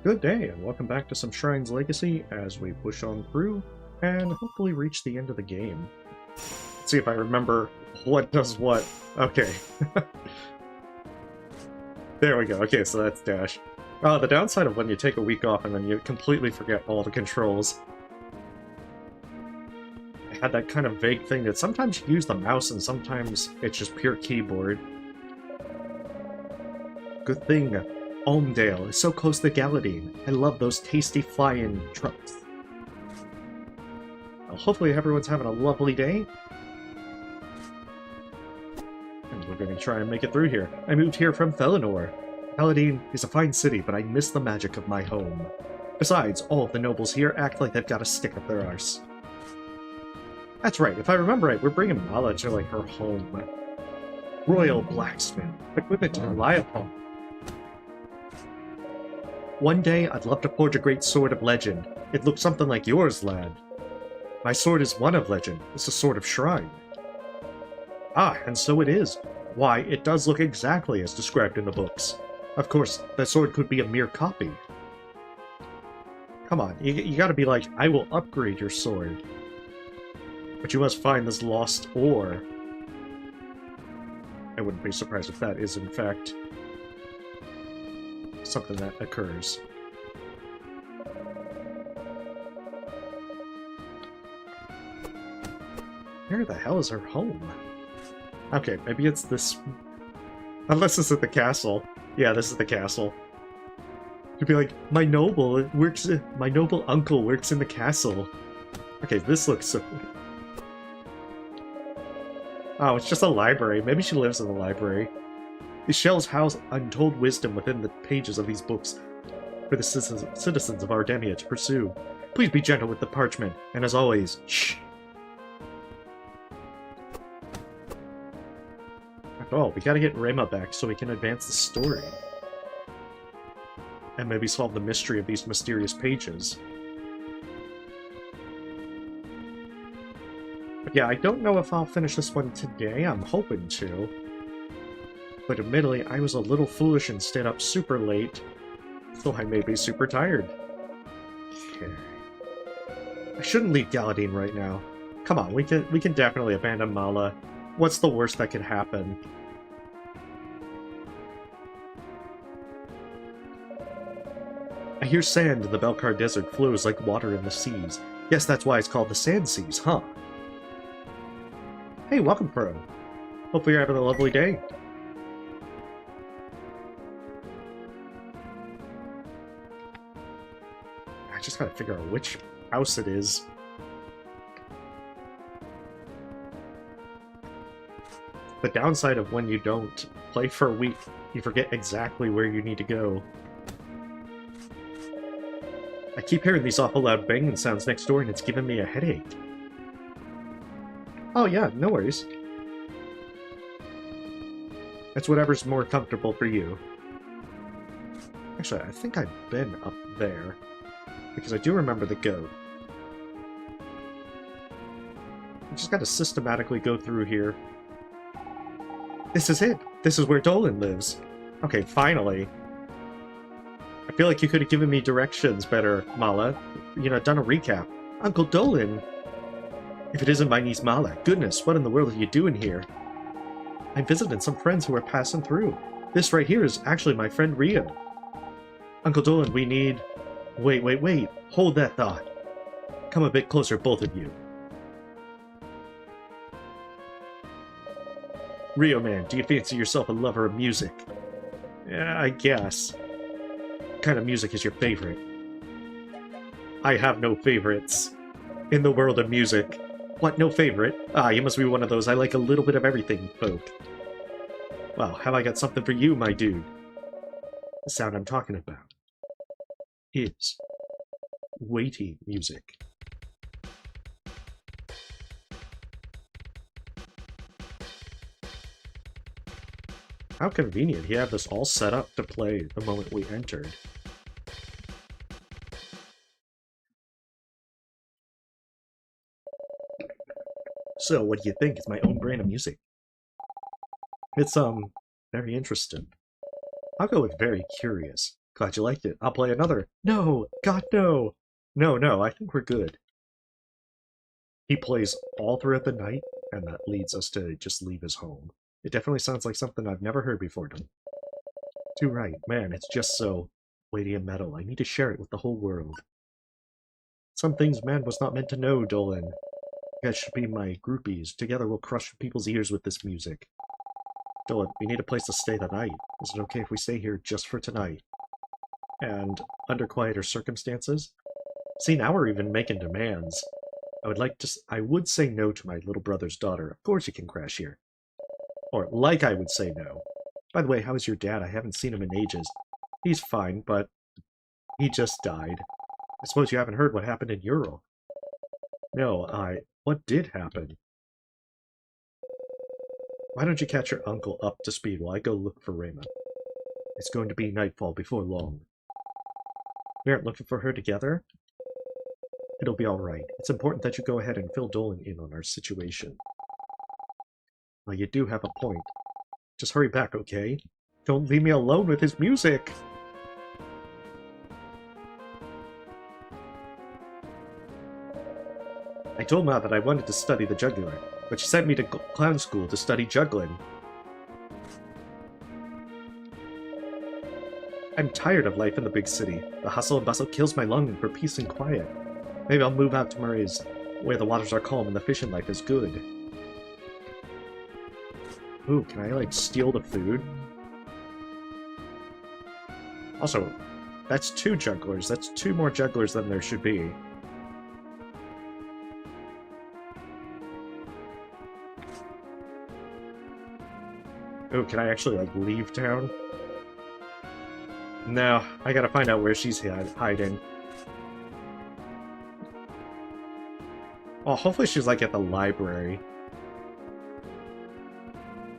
Good day, and welcome back to some Shrine's Legacy as we push on through and hopefully reach the end of the game. Let's see if I remember what does what. Okay. There we go. Okay, so that's dash. The downside of when you take a week off and then you completely forget all the controls. I had that kind of vague thing that sometimes you use the mouse and sometimes it's just pure keyboard. Good thing Almdale is so close to Galadine. I love those tasty flying trucks. Well, hopefully everyone's having a lovely day. And we're going to try and make it through here. I moved here from Felinor. Galadine is a fine city, but I miss the magic of my home. Besides, all of the nobles here act like they've got a stick up their arse. That's right, if I remember right, we're bringing Mala to, like, her home. Royal blacksmith, equipment to rely upon. One day, I'd love to forge a great sword of legend. It looks something like yours, lad. My sword is one of legend. It's a sword of shrine. Ah, and so it is. Why, it does look exactly as described in the books. Of course, that sword could be a mere copy. Come on, you gotta be like, I will upgrade your sword. But you must find this lost ore. I wouldn't be surprised if that is, in fact, something that occurs. Where the hell is her home? Okay, maybe it's this... Unless it's at the castle. Yeah, this is the castle. You'd be like, my noble uncle works in the castle. Okay, this looks so... Oh, it's just a library. Maybe she lives in the library. These shelves house untold wisdom within the pages of these books for the citizens of Ardemia to pursue. Please be gentle with the parchment, and as always, shh! After all, we gotta get Rema back so we can advance the story. And maybe solve the mystery of these mysterious pages. But yeah, I don't know if I'll finish this one today. I'm hoping to. But admittedly, I was a little foolish and stayed up super late, so I may be super tired. Okay. I shouldn't leave Galadine right now. Come on, we can definitely abandon Mala. What's the worst that could happen? I hear sand in the Belkar Desert flows like water in the seas. Yes, that's why it's called the Sand Seas, huh? Hey, welcome, Pro. Hope you're having a lovely day. I just gotta figure out which house it is. The downside of when you don't play for a week, you forget exactly where you need to go. I keep hearing these awful loud banging sounds next door and it's giving me a headache. Oh yeah, no worries. It's whatever's more comfortable for you. Actually, I think I've been up there. Because I do remember the goat. You just gotta systematically go through here. This is it! This is where Dolan lives! Okay, finally. I feel like you could have given me directions better, Mala. You know, done a recap. Uncle Dolan! If it isn't my niece Mala, goodness, what in the world are you doing here? I'm visiting some friends who are passing through. This right here is actually my friend Rio. Uncle Dolan, we need... Wait. Hold that thought. Come a bit closer, both of you. Rio man, do you fancy yourself a lover of music? Yeah, I guess. What kind of music is your favorite? I have no favorites. In the world of music. What, no favorite? Ah, you must be one of those I like a little bit of everything folk. Well, have I got something for you, my dude? The sound I'm talking about is weighty music. How convenient he had this all set up to play the moment we entered. So, what do you think? It's my own brand of music. It's, very interesting. I'll go with very curious. Glad you liked it. I'll play another. No! God, no! No, I think we're good. He plays all throughout the night, and that leads us to just leave his home. It definitely sounds like something I've never heard before. Too right. Man, it's just so weighty and metal. I need to share it with the whole world. Some things man was not meant to know, Dolan. You guys should be my groupies. Together we'll crush people's ears with this music. Dolan, we need a place to stay the night. Is it okay if we stay here just for tonight? And under quieter circumstances? See, now we're even making demands. I would say no to my little brother's daughter. Of course you can crash here. Or, like I would say no. By the way, how is your dad? I haven't seen him in ages. He's fine, but he just died. I suppose you haven't heard what happened in Ural. No, what did happen? Why don't you catch your uncle up to speed while I go look for Raymond? It's going to be nightfall before long. We aren't looking for her together? It'll be alright. It's important that you go ahead and fill Dolan in on our situation. Well, you do have a point. Just hurry back, okay? Don't leave me alone with his music! I told Ma that I wanted to study the juggler, but she sent me to clown school to study juggling. I'm tired of life in the big city. The hustle and bustle kills my longing for peace and quiet. Maybe I'll move out to Murray's, where the waters are calm and the fishing life is good. Ooh, can I, like, steal the food? Also, that's 2 jugglers. That's 2 more jugglers than there should be. Ooh, can I actually, like, leave town? No, I gotta find out where she's hiding. Oh, hopefully she's, like, at the library.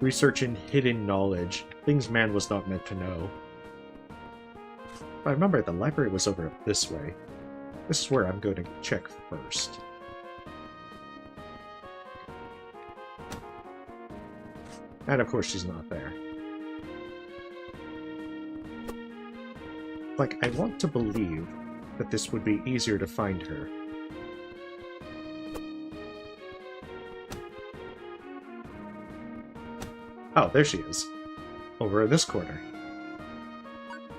Researching hidden knowledge. Things man was not meant to know. I remember the library was over this way. This is where I'm going to check first. And of course she's not there. Like, I want to believe that this would be easier to find her. Oh, there she is. Over in this corner.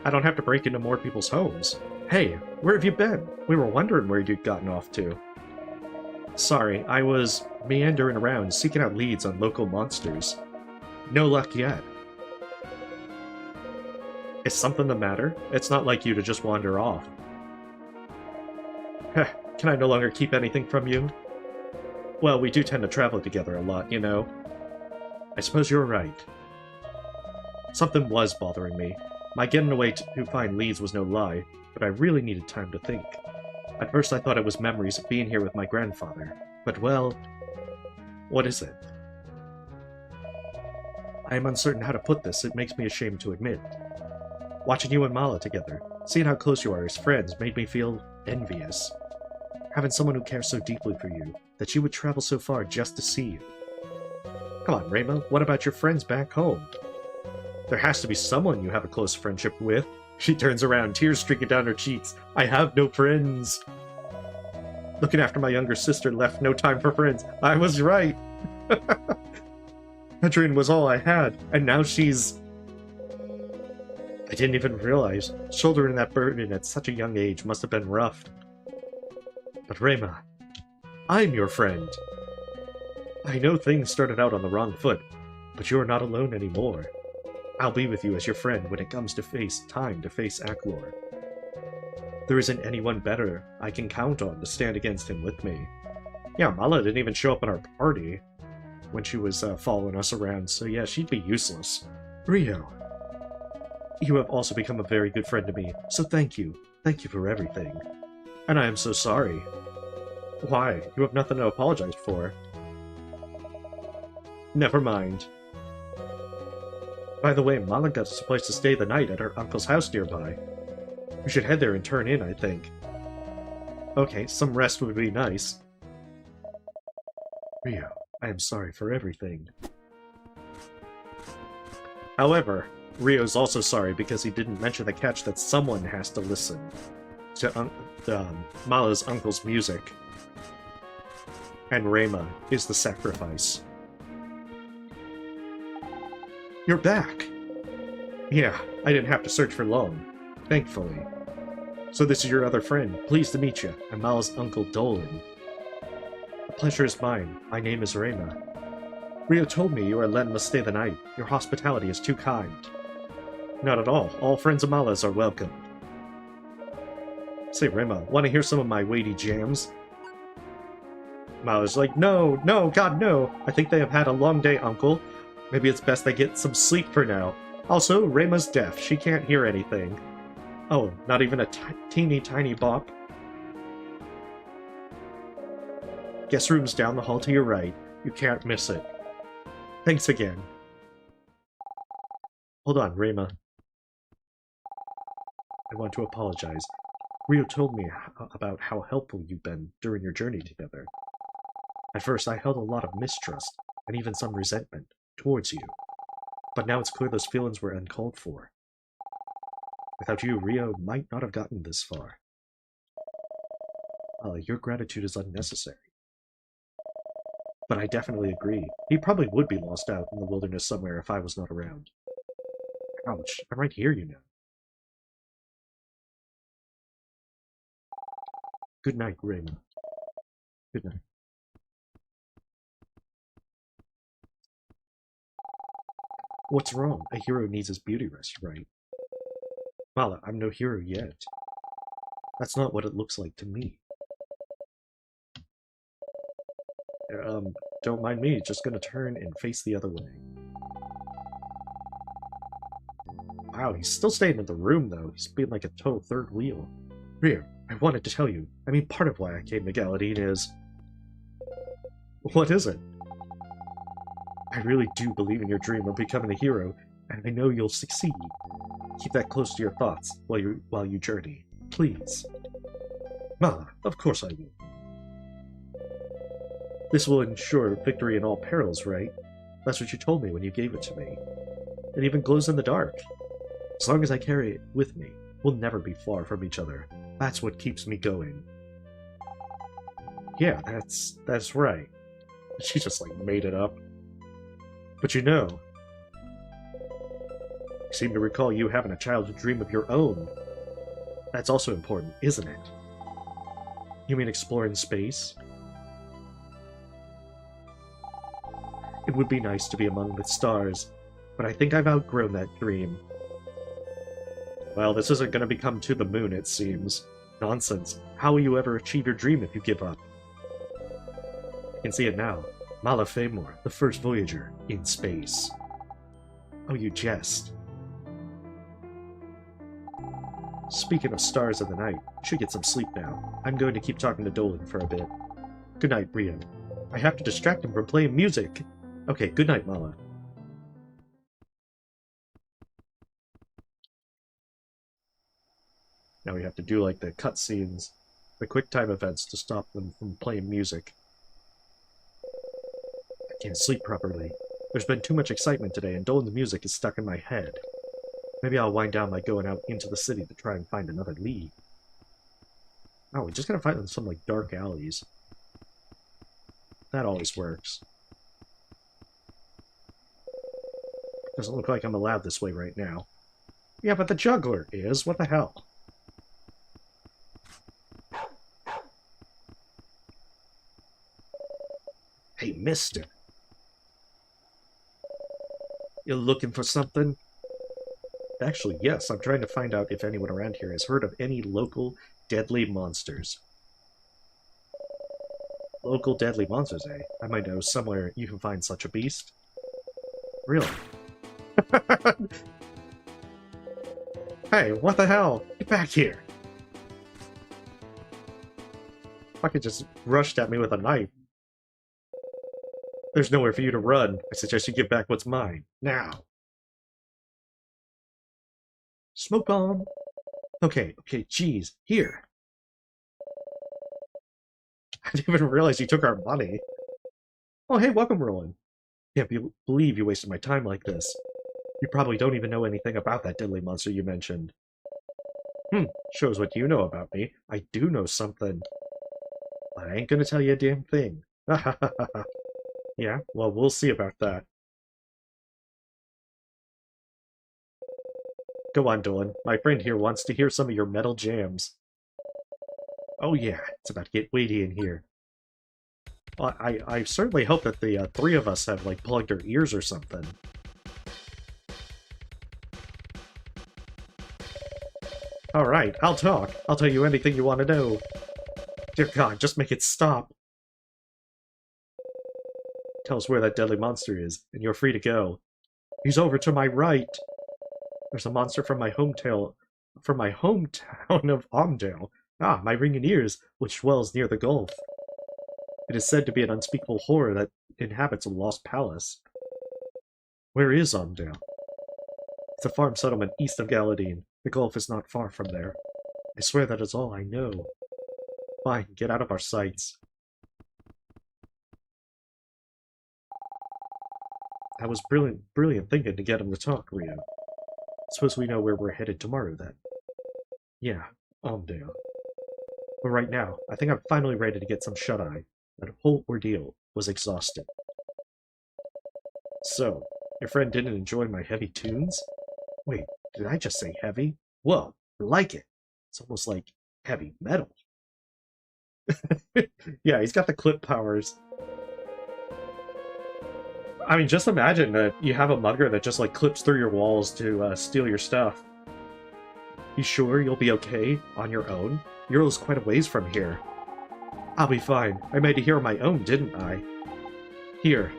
I don't have to break into more people's homes. Hey, where have you been? We were wondering where you'd gotten off to. Sorry, I was meandering around, seeking out leads on local monsters. No luck yet. Is something the matter? It's not like you to just wander off. Heh, can I no longer keep anything from you? Well, we do tend to travel together a lot, you know. I suppose you're right. Something was bothering me. My getting away to find leads was no lie, but I really needed time to think. At first I thought it was memories of being here with my grandfather, but well, what is it? I am uncertain how to put this, it makes me ashamed to admit. Watching you and Mala together, seeing how close you are as friends, made me feel envious. Having someone who cares so deeply for you, that she would travel so far just to see you. Come on, Rayma, what about your friends back home? There has to be someone you have a close friendship with. She turns around, tears streaking down her cheeks. I have no friends. Looking after my younger sister left no time for friends. I was right. Adrian was all I had, and now she's... I didn't even realize. Shouldering that burden at such a young age must have been rough. But Rayma, I'm your friend. I know things started out on the wrong foot, but you're not alone anymore. I'll be with you as your friend when it comes to face Aklor. There isn't anyone better I can count on to stand against him with me. Yeah, Mala didn't even show up at our party when she was following us around, so yeah, she'd be useless. Rio, you have also become a very good friend to me, so thank you. Thank you for everything. And I am so sorry. Why? You have nothing to apologize for. Never mind. By the way, Mala got us a place to stay the night at her uncle's house nearby. We should head there and turn in, I think. Okay, some rest would be nice. Rio, I am sorry for everything. However, Rio's also sorry because he didn't mention the catch that someone has to listen to Mala's uncle's music. And Rema is the sacrifice. You're back! Yeah, I didn't have to search for long. Thankfully. So this is your other friend. Pleased to meet you. I'm Mala's Uncle Dolan. The pleasure is mine. My name is Rema. Rio told me you are letting us stay the night. Your hospitality is too kind. Not at all. All friends of Mala's are welcome. Say, Rema, want to hear some of my weighty jams? Mala's like, no, God, no. I think they have had a long day, Uncle. Maybe it's best they get some sleep for now. Also, Rema's deaf. She can't hear anything. Oh, not even a teeny tiny bop? Guest room's down the hall to your right. You can't miss it. Thanks again. Hold on, Rema. I want to apologize. Rio told me about how helpful you've been during your journey together. At first, I held a lot of mistrust, and even some resentment, towards you. But now it's clear those feelings were uncalled for. Without you, Rio might not have gotten this far. Your gratitude is unnecessary. But I definitely agree. He probably would be lost out in the wilderness somewhere if I was not around. Ouch, I'm right here, you know. Good night, Rema. Good night. What's wrong? A hero needs his beauty rest, right? Mala, I'm no hero yet. That's not what it looks like to me. Don't mind me, just gonna turn and face the other way. Wow, he's still staying in the room, though. He's being like a total third wheel. Rio, I wanted to tell you. I mean, part of why I came to Galadine is... What is it? I really do believe in your dream of becoming a hero, and I know you'll succeed. Keep that close to your thoughts while you journey. Please. Mala, of course I will. This will ensure victory in all perils, right? That's what you told me when you gave it to me. It even glows in the dark. As long as I carry it with me, we'll never be far from each other. That's what keeps me going. Yeah, that's right. She just, like, made it up. But you know, I seem to recall you having a childhood dream of your own. That's also important, isn't it? You mean exploring space? It would be nice to be among the stars, but I think I've outgrown that dream. Well, this isn't going to become to the moon, it seems. Nonsense. How will you ever achieve your dream if you give up? I can see it now. Mala Famor, the first Voyager, in space. Oh, you jest. Speaking of stars of the night, you should get some sleep now. I'm going to keep talking to Dolan for a bit. Good night, Rio. I have to distract him from playing music. Okay, good night, Mala. Now we have to do, like, the cutscenes, the quick-time events to stop them from playing music. I can't sleep properly. There's been too much excitement today, and Dolan's music is stuck in my head. Maybe I'll wind down by going out into the city to try and find another lead. Oh, we just gotta find some, like, dark alleys. That always works. Doesn't look like I'm allowed this way right now. Yeah, but the juggler is. What the hell? Hey, mister. You looking for something? Actually, yes. I'm trying to find out if anyone around here has heard of any local deadly monsters. Local deadly monsters, eh? I might know somewhere you can find such a beast. Really? Hey, what the hell? Get back here! Fucking just rushed at me with a knife. There's nowhere for you to run. I suggest you give back what's mine. Now! Smoke bomb! Okay, jeez. Here! I didn't even realize you took our money. Oh, hey, welcome, Roland. Can't believe you wasted my time like this. You probably don't even know anything about that deadly monster you mentioned. Shows what you know about me. I do know something. But I ain't gonna tell you a damn thing. Yeah, well, we'll see about that. Go on, Dolan. My friend here wants to hear some of your metal jams. Oh yeah, it's about to get weighty in here. Well, I certainly hope that the three of us have, like, plugged our ears or something. Alright, I'll talk. I'll tell you anything you want to know. Dear God, just make it stop. Tell us where that deadly monster is, and you're free to go. He's over to my right. There's a monster from my hometown of Omdale. Ah, my ringing ears, which dwells near the Gulf. It is said to be an unspeakable horror that inhabits a lost palace. Where is Omdale? It's a farm settlement east of Galadine. The Gulf is not far from there. I swear that is all I know. Fine, get out of our sights. That was brilliant thinking to get him to talk, Rio. Suppose we know where we're headed tomorrow, then. Yeah, Omdale. But right now, I think I'm finally ready to get some shut-eye. That whole ordeal was exhausting. So, your friend didn't enjoy my heavy tunes? Wait, did I just say heavy? Whoa, I like it. It's almost like heavy metal. Yeah, he's got the clip powers. I mean, just imagine that you have a mugger that just, like, clips through your walls to steal your stuff. You sure you'll be okay on your own? Euro's quite a ways from here. I'll be fine. I made it here on my own, didn't I? Here.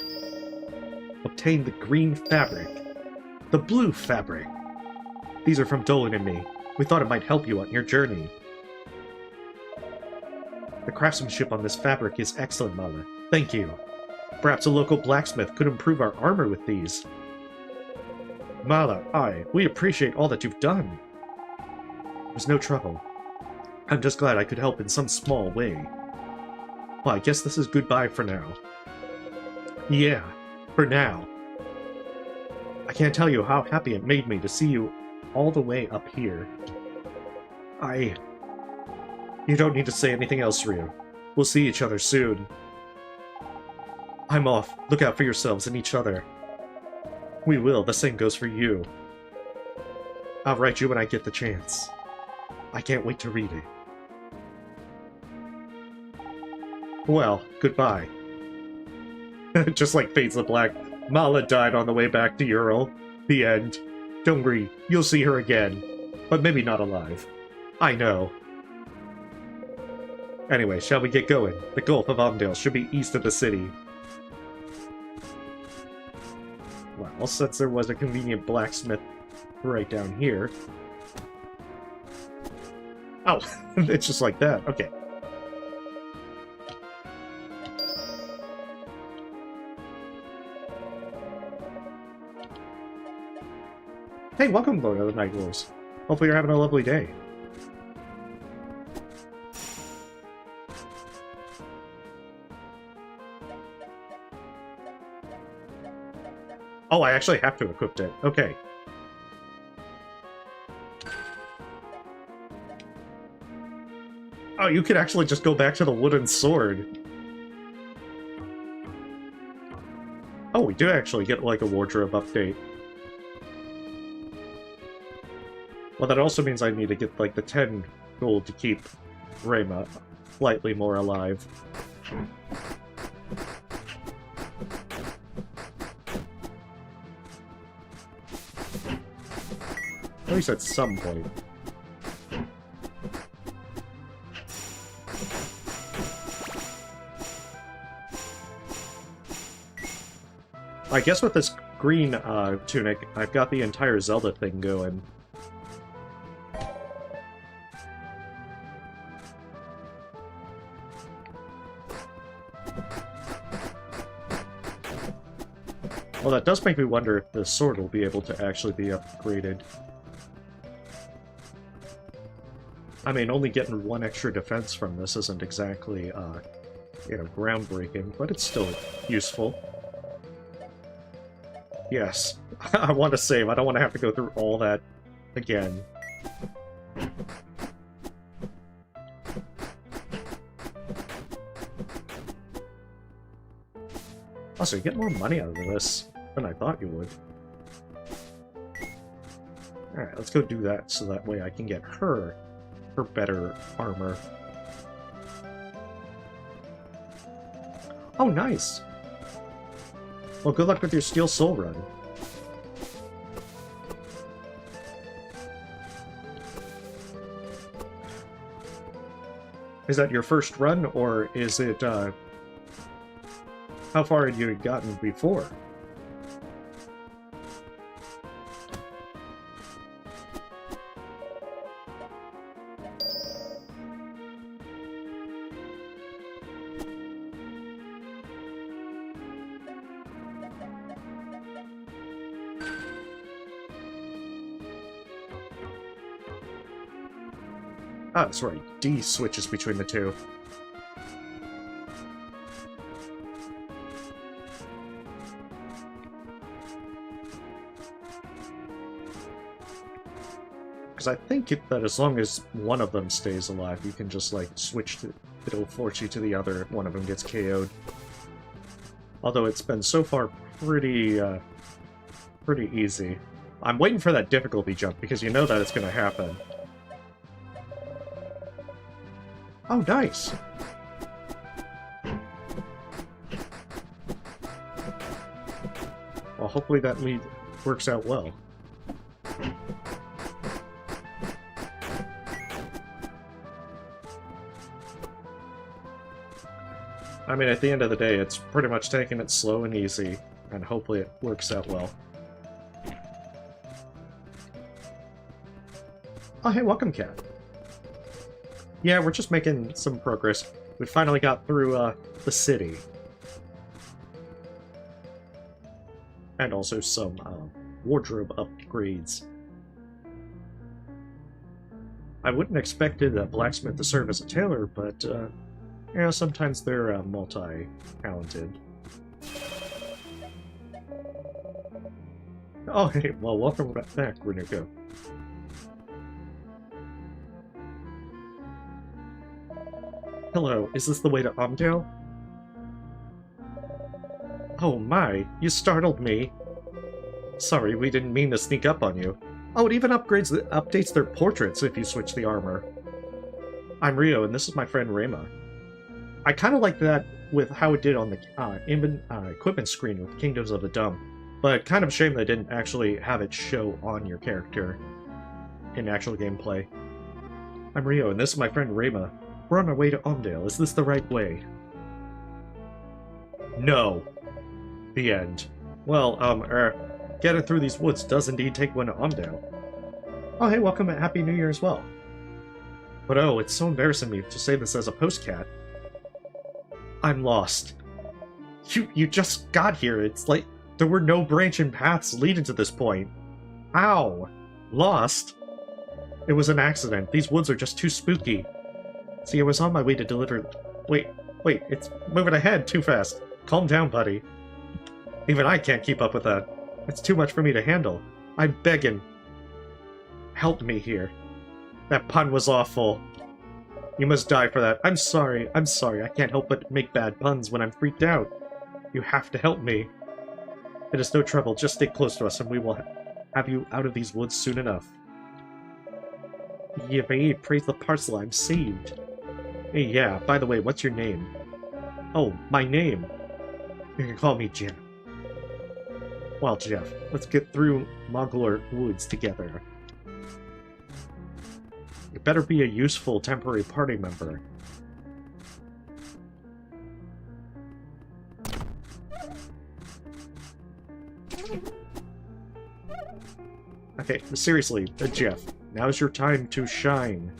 Obtain the green fabric. The blue fabric. These are from Dolan and me. We thought it might help you on your journey. The craftsmanship on this fabric is excellent, Mala. Thank you. Perhaps a local blacksmith could improve our armor with these. Mala, we appreciate all that you've done. It was no trouble. I'm just glad I could help in some small way. Well, I guess this is goodbye for now. Yeah, for now. I can't tell you how happy it made me to see you all the way up here. You don't need to say anything else, Ryu. We'll see each other soon. I'm off. Look out for yourselves and each other. We will. The same goes for you. I'll write you when I get the chance. I can't wait to read it. Well, goodbye. Just like fades to black, Mala died on the way back to Ural. The end. Don't worry, you'll see her again. But maybe not alive. I know. Anyway, shall we get going? The Gulf of Omdale should be east of the city. Well, since there was a convenient blacksmith right down here... Oh, it's just like that. Okay. Hey, welcome, Lord of the Night Wolves. Hopefully you're having a lovely day. Oh, I actually have to equip it. Okay. Oh, you could actually just go back to the wooden sword. Oh, we do actually get, like, a wardrobe update. Well, that also means I need to get, like, the 10 gold to keep Rayma slightly more alive. At least at some point. I guess with this green tunic, I've got the entire Zelda thing going. Well, that does make me wonder if the sword will be able to actually be upgraded. I mean, only getting one extra defense from this isn't exactly, you know, groundbreaking, but it's still useful. Yes, I want to save. I don't want to have to go through all that again. Also, you get more money out of this than I thought you would. Alright, let's go do that so that way I can get her better armor. Oh, nice! Well, good luck with your Steel Soul run. Is that your first run, or is it, how far had you gotten before? Ah, that's right. D switches between the two. Because I think that as long as one of them stays alive, you can just, like, switch to... It'll force you to the other if one of them gets KO'd. Although it's been so far pretty easy. I'm waiting for that difficulty jump, because you know that it's going to happen. Oh, nice! Well, hopefully that lead works out well. I mean, at the end of the day, it's pretty much taking it slow and easy, and hopefully it works out well. Oh, hey, welcome, Cat. Yeah, we're just making some progress. We finally got through, the city. And also some, wardrobe upgrades. I wouldn't expect a blacksmith to serve as a tailor, but, you know, sometimes they're, multi-talented. Oh, hey, well, welcome back, Renuko. Hello, is this the way to Omdale? Oh my, you startled me. Sorry, we didn't mean to sneak up on you. Oh, it even updates their portraits if you switch the armor. I'm Rio, and this is my friend Rema. I kind of like that with how it did on the equipment screen with Kingdoms of the Dumb, but kind of shame they didn't actually have it show on your character in actual gameplay. I'm Rio, and this is my friend Rema. We're on our way to Omdale. Is this the right way? No. The end. Well, getting through these woods does indeed take one to Omdale. Oh, hey, welcome and Happy New Year as well. But oh, it's so embarrassing me to say this as a postcat. I'm lost. You just got here. It's like there were no branching paths leading to this point. Ow! Lost? It was an accident. These woods are just too spooky. See, I was on my way to deliver... Wait, it's moving ahead too fast. Calm down, buddy. Even I can't keep up with that. It's too much for me to handle. I'm begging. Help me here. That pun was awful. You must die for that. I'm sorry. I can't help but make bad puns when I'm freaked out. You have to help me. It is no trouble. Just stay close to us and we will have you out of these woods soon enough. Yay, praise the parcel. I'm saved. Hey, yeah, by the way, what's your name? Oh, my name. You can call me Jeff. Well, Jeff, let's get through Mogler Woods together. You better be a useful temporary party member. Okay, seriously, Jeff, now's your time to shine.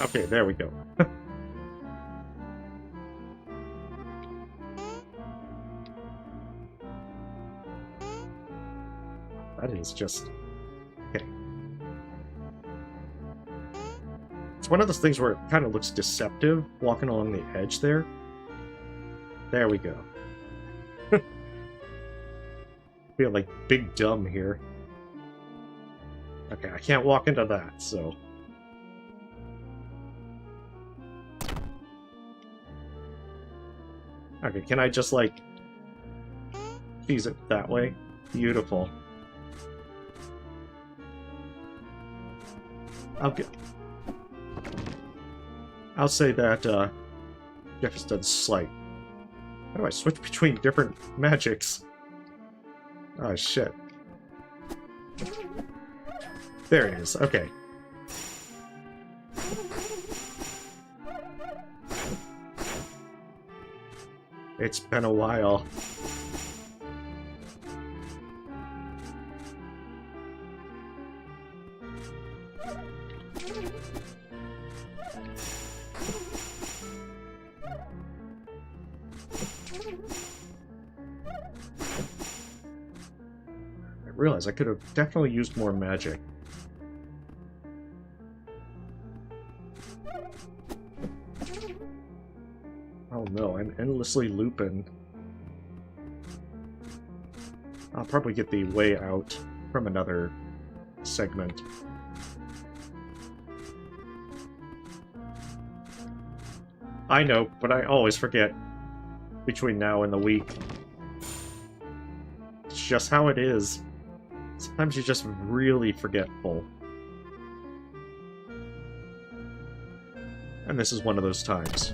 Okay, there we go. That is just... okay. It's one of those things where it kind of looks deceptive, walking along the edge there. There we go. Feel like big dumb here. Okay, I can't walk into that, so... okay, can I just, like... cheese it that way? Beautiful. I'll say that, Jefferson's slight. How do I switch between different magics? Oh, shit. There it is, okay. It's been a while. I realize I could have definitely used more magic. Oh no, I'm endlessly looping. I'll probably get the way out from another segment. I know, but I always forget between now and the week. It's just how it is. Sometimes you're just really forgetful. And this is one of those times.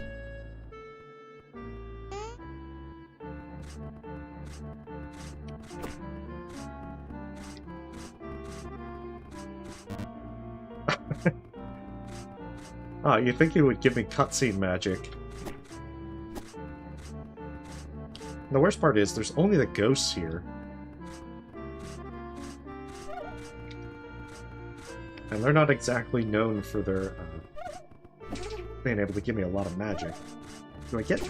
Ah, you'd think you would give me cutscene magic. The worst part is, there's only the ghosts here. And they're not exactly known for their, being able to give me a lot of magic. Do I get...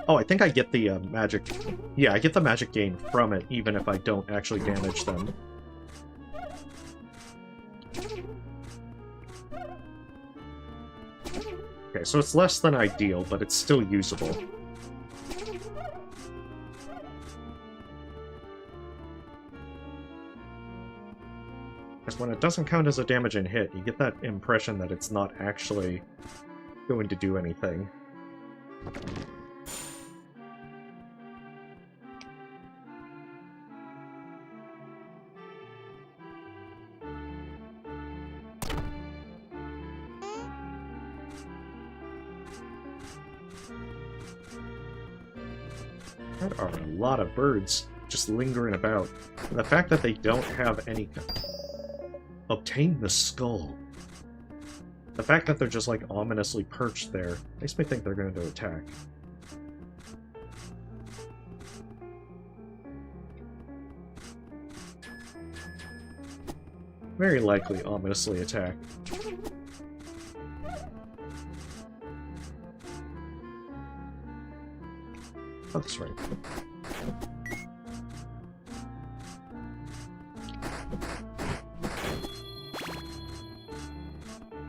oh, I think I get the, magic... yeah, I get the magic gain from it, even if I don't actually damage them. Okay, so it's less than ideal, but it's still usable. Because when it doesn't count as a damaging hit, you get that impression that it's not actually going to do anything. There are a lot of birds just lingering about. And the fact that they don't have any... obtain the skull. The fact that they're just, like, ominously perched there makes me think they're going to attack. Very likely ominously attack. Oh, that's right.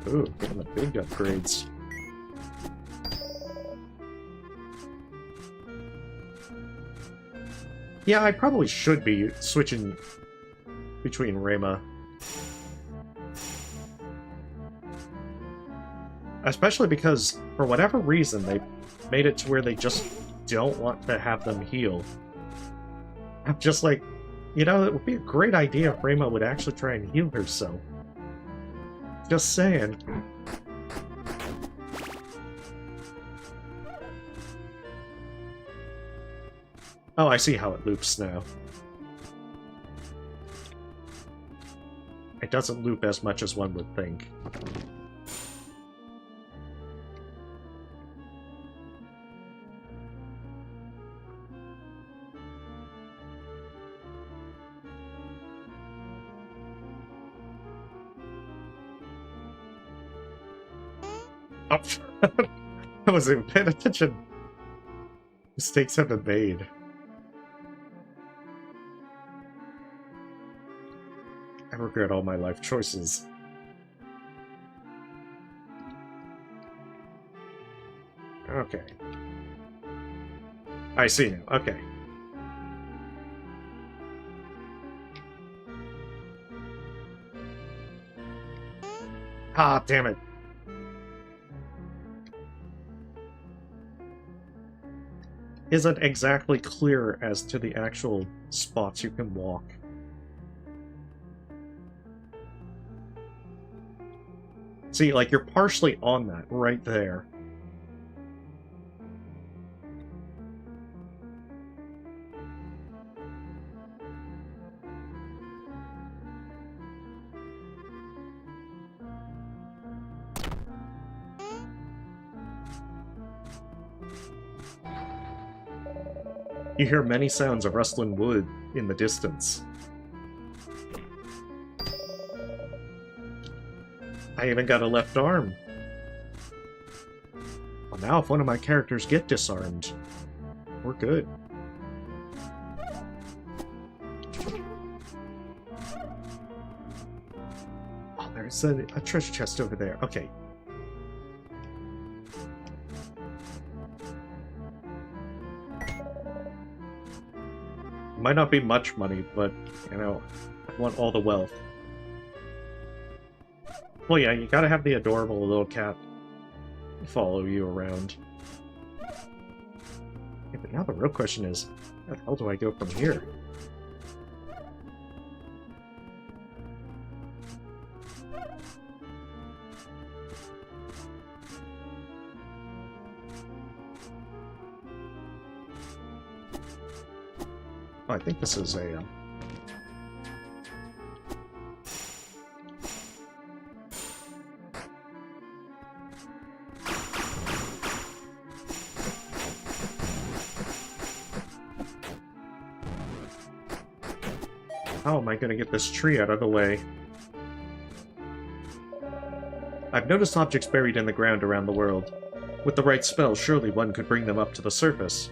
Ooh, getting the big upgrades. Yeah, I probably should be switching between Rema. Especially because, for whatever reason, they made it to where they just don't want to have them heal. I'm just like, you know, it would be a great idea if Rema would actually try and heal herself. Just saying. Oh, I see how it loops now. It doesn't loop as much as one would think. Oh, I wasn't even paying attention. Mistakes have been made. I regret all my life choices. Okay. I see now. Okay. Ah, damn it. Isn't exactly clear as to the actual spots you can walk. See, like, you're partially on that right there. You hear many sounds of rustling wood in the distance. I even got a left arm. Well, now if one of my characters get disarmed, we're good. Oh, there's a treasure chest over there. Okay. Might not be much money, but, you know, I want all the wealth. Well, yeah, you gotta have the adorable little cat follow you around. Yeah, but now the real question is, where the hell do I go from here? Oh, I think this is a... How am I going to get this tree out of the way? I've noticed objects buried in the ground around the world. With the right spell, surely one could bring them up to the surface.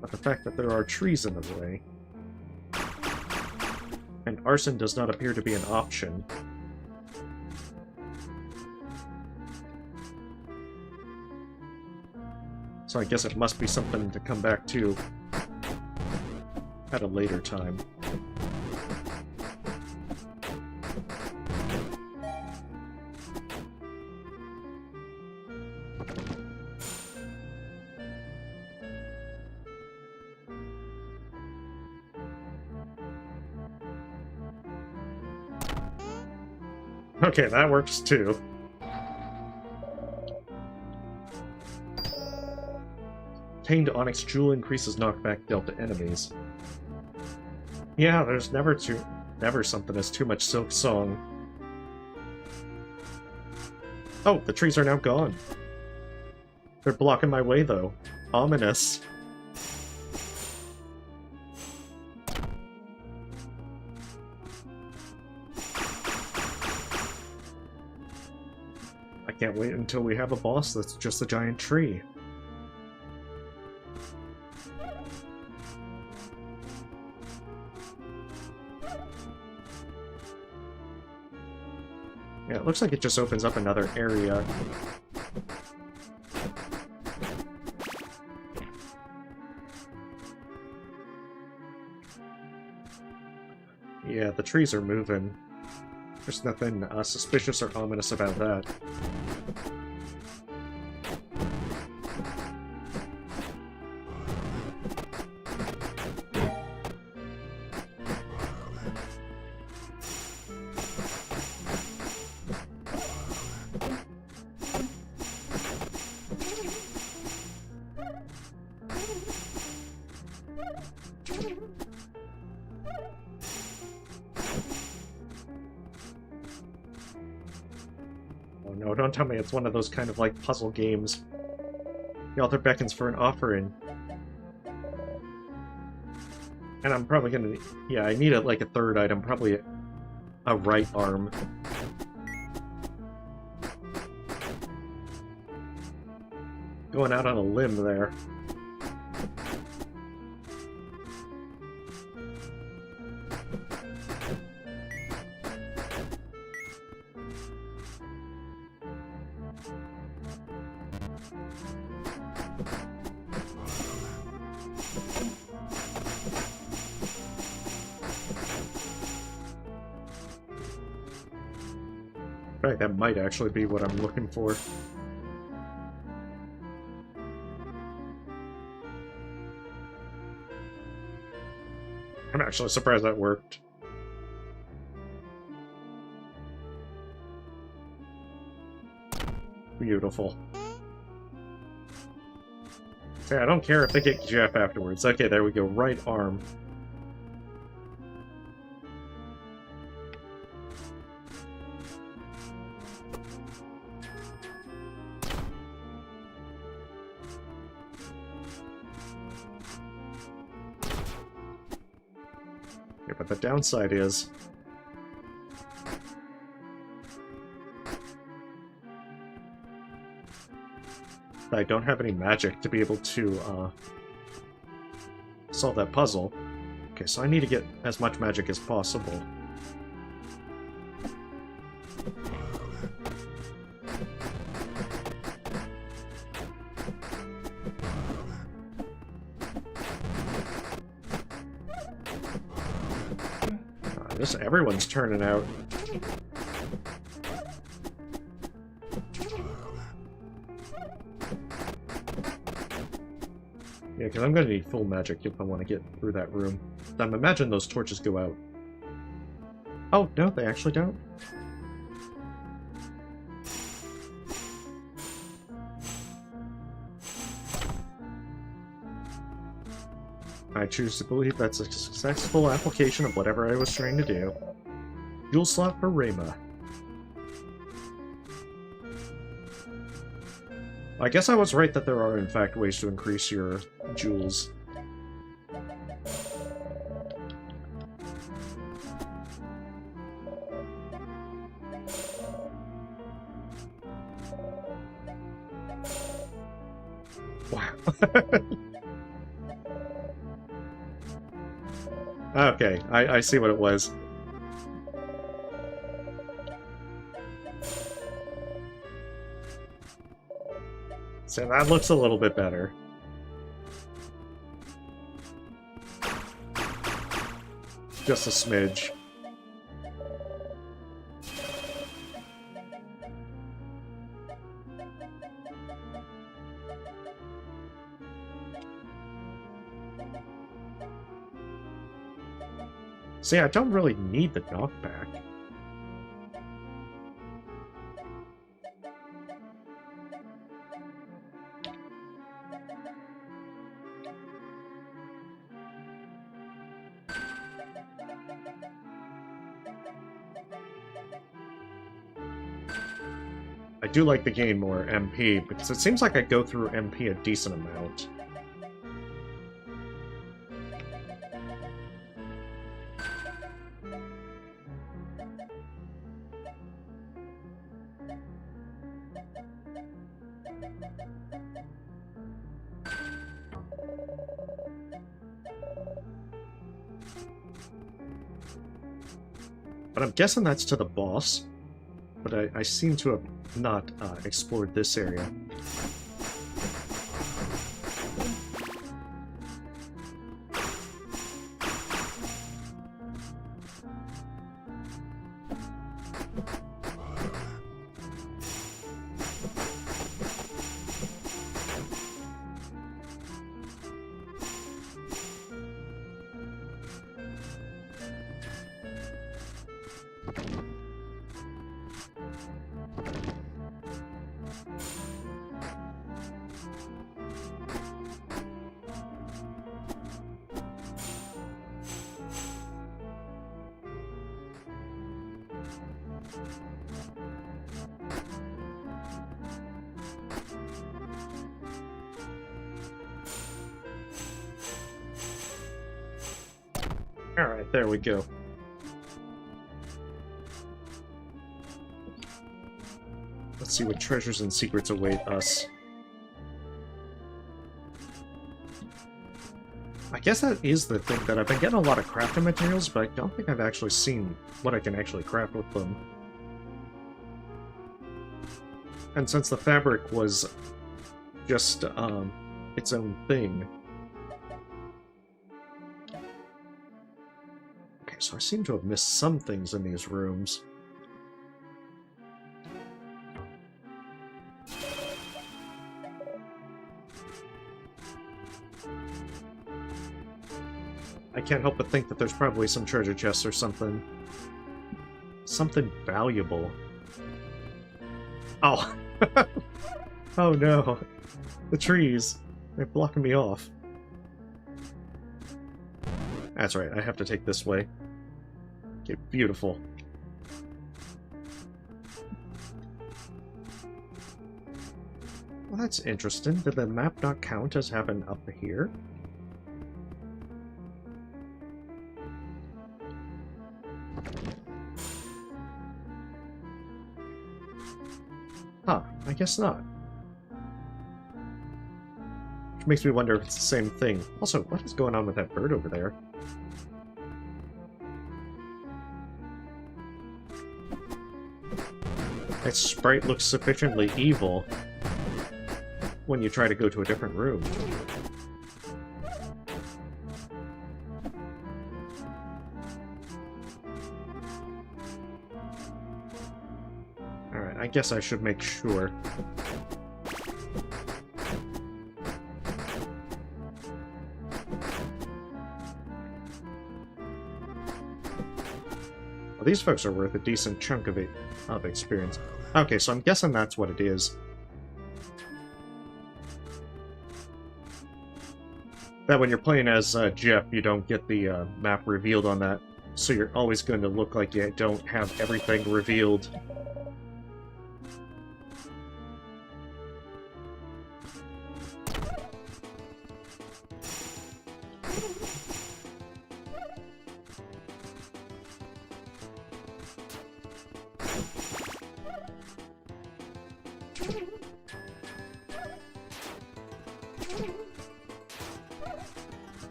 But the fact that there are trees in the way, and arson does not appear to be an option. So I guess it must be something to come back to at a later time. Okay, that works too. Obtained Onyx Jewel increases knockback dealt to enemies. Yeah, there's never something as too much Silk Song. Oh, the trees are now gone. They're blocking my way, though. Ominous. I can't wait until we have a boss that's just a giant tree. Yeah, it looks like it just opens up another area. Yeah, the trees are moving. There's nothing suspicious or ominous about that. no, don't tell me it's one of those kind of, like, puzzle games. The author beckons for an offering. And I'm probably gonna... Yeah, I need, like, a third item, probably a right arm. Going out on a limb there. Right, that might actually be what I'm looking for. I'm actually surprised that worked. Beautiful. See, I don't care if they get Jeff afterwards. Okay, there we go. Right arm. Yeah, but the downside is... I don't have any magic to be able to solve that puzzle. Okay, so I need to get as much magic as possible. Everyone's turning out. Yeah, because I'm going to need full magic if I want to get through that room. I imagine those torches go out. Oh, no, they actually don't. I choose to believe that's a successful application of whatever I was trying to do. Jewel slot for Rayma. I guess I was right that there are, in fact, ways to increase your jewels. Wow. Okay, I see what it was. So that looks a little bit better. Just a smidge. See, I don't really need the knockback. I do like to gain more MP, because it seems like I go through MP a decent amount. But I'm guessing that's to the boss. But I seem to have not explored this area. Alright, there we go. Let's see what treasures and secrets await us. I guess that is the thing, that I've been getting a lot of crafting materials, but I don't think I've actually seen what I can actually craft with them. And since the fabric was just, its own thing... Okay, so I seem to have missed some things in these rooms. I can't help but think that there's probably some treasure chests or something. Something valuable. Oh! Oh no! The trees! They're blocking me off. That's right, I have to take this way. Okay, beautiful. Well, that's interesting. Did the map not count as having up here? Huh, I guess not. Which makes me wonder if it's the same thing. Also, what is going on with that bird over there? That sprite looks sufficiently evil when you try to go to a different room. Alright, I guess I should make sure. Well, these folks are worth a decent chunk of experience. Okay, so I'm guessing that's what it is. That when you're playing as Jeff, you don't get the map revealed on that, so you're always going to look like you don't have everything revealed.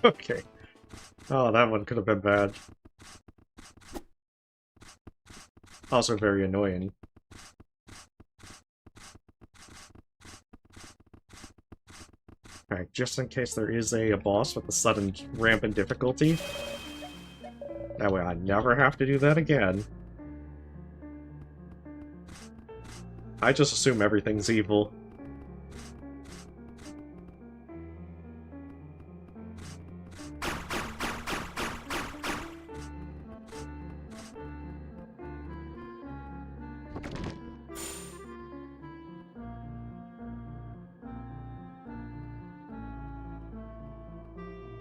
Okay. Oh, that one could have been bad. Also very annoying. Alright, just in case there is a boss with a sudden ramp in difficulty. That way I never have to do that again. I just assume everything's evil.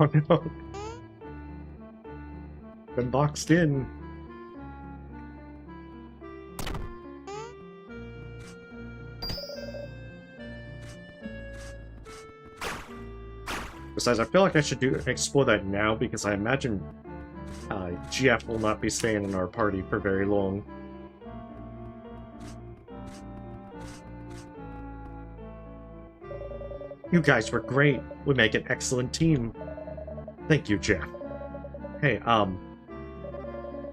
Oh no. Been boxed in. Besides, I feel like I should explore that now, because I imagine GF will not be staying in our party for very long. You guys were great. We make an excellent team. Thank you, Jeff. Hey,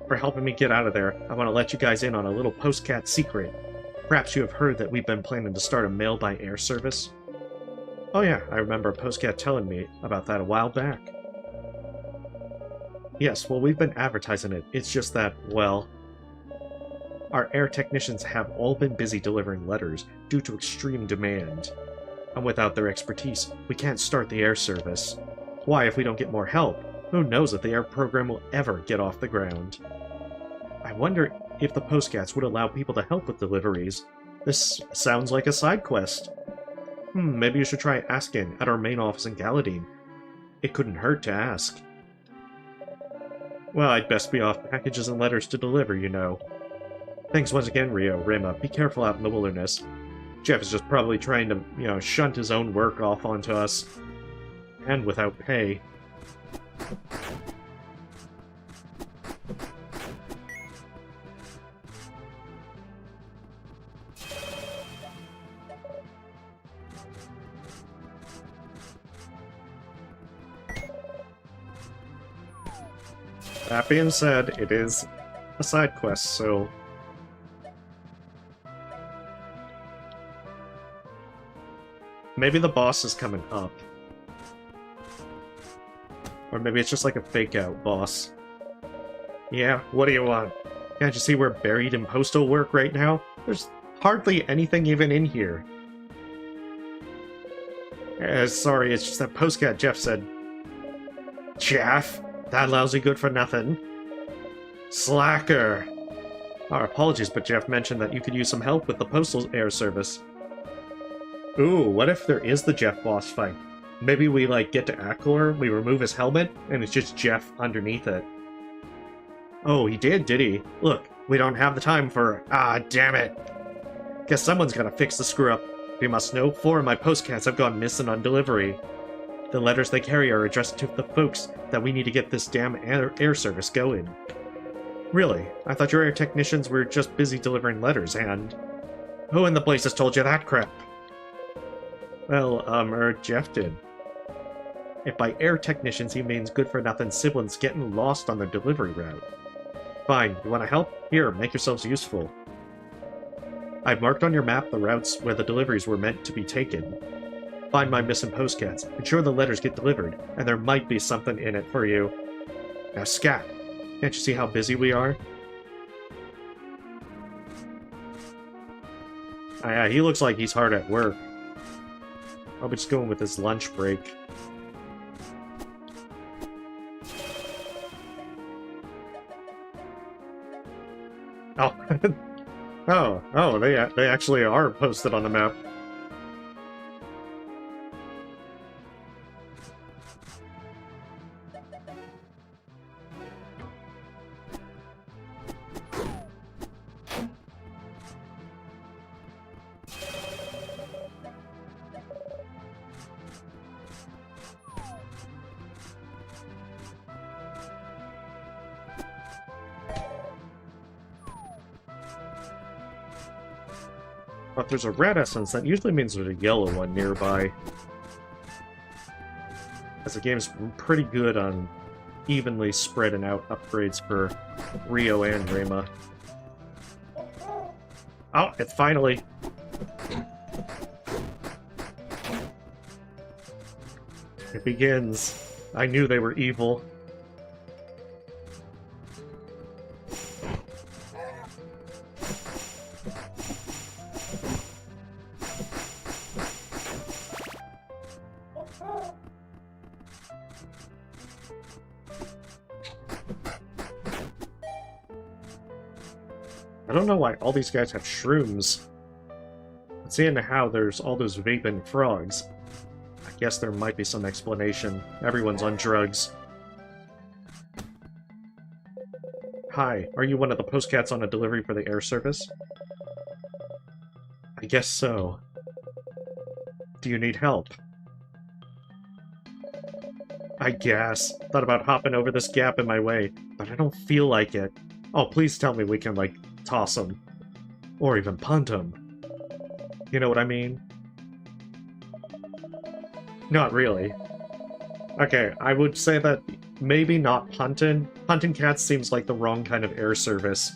for helping me get out of there, I want to let you guys in on a little postcat secret. Perhaps you have heard that we've been planning to start a mail-by-air service? Oh yeah, I remember Postcat telling me about that a while back. Yes, well, we've been advertising it. It's just that, well, our air technicians have all been busy delivering letters due to extreme demand. And without their expertise, we can't start the air service. Why, if we don't get more help, who knows if the air program will ever get off the ground? I wonder if the Postcats would allow people to help with deliveries. This sounds like a side quest. Maybe you should try asking at our main office in Galadine. It couldn't hurt to ask. Well, I'd best be off packages and letters to deliver, you know. Thanks once again, Rio. Rima, be careful out in the wilderness. Jeff is just probably trying to, shunt his own work off onto us. And without pay. That being said, it is a side quest, so... maybe the boss is coming up. Or maybe it's just like a fake-out boss. Yeah, what do you want? Can't you see we're buried in postal work right now? There's hardly anything even in here. Sorry, it's just that postcat Jeff said. Jeff? That lousy good for nothing. Slacker! Our apologies, but Jeff mentioned that you could use some help with the postal air service. Ooh, what if there is the Jeff boss fight? Maybe we, get to Akor, we remove his helmet, and it's just Jeff underneath it. Oh, he did he? Look, we don't have the time for... Ah, damn it! Guess someone's gotta fix the screw-up. You must know, 4 of my postcats have gone missing on delivery. The letters they carry are addressed to the folks that we need to get this damn air service going. Really? I thought your air technicians were just busy delivering letters, and... Who in the place has told you that crap? Well, Jeff did. If by air technicians he means good-for-nothing siblings getting lost on their delivery route. Fine, you want to help? Here, make yourselves useful. I've marked on your map the routes where the deliveries were meant to be taken. Find my missing postcats, ensure the letters get delivered, and there might be something in it for you. Now scat! Can't you see how busy we are? Ah, yeah, he looks like he's hard at work. I'll be just going with his lunch break. Oh. they actually are posted on the map. But there's a red essence, that usually means there's a yellow one nearby. As the game's pretty good on evenly spreading out upgrades for Rio and Rima. Oh, it's finally... It begins. I knew they were evil. I don't know why all these guys have shrooms. But seeing how there's all those vaping frogs, I guess there might be some explanation. Everyone's on drugs. Hi, are you one of the postcats on a delivery for the air service? I guess so. Do you need help? I guess. Thought about hopping over this gap in my way, but I don't feel like it. Oh, please tell me we can, toss him. Or even punt him. You know what I mean? Not really. Okay, I would say that maybe not punting. Punting cats seems like the wrong kind of air service.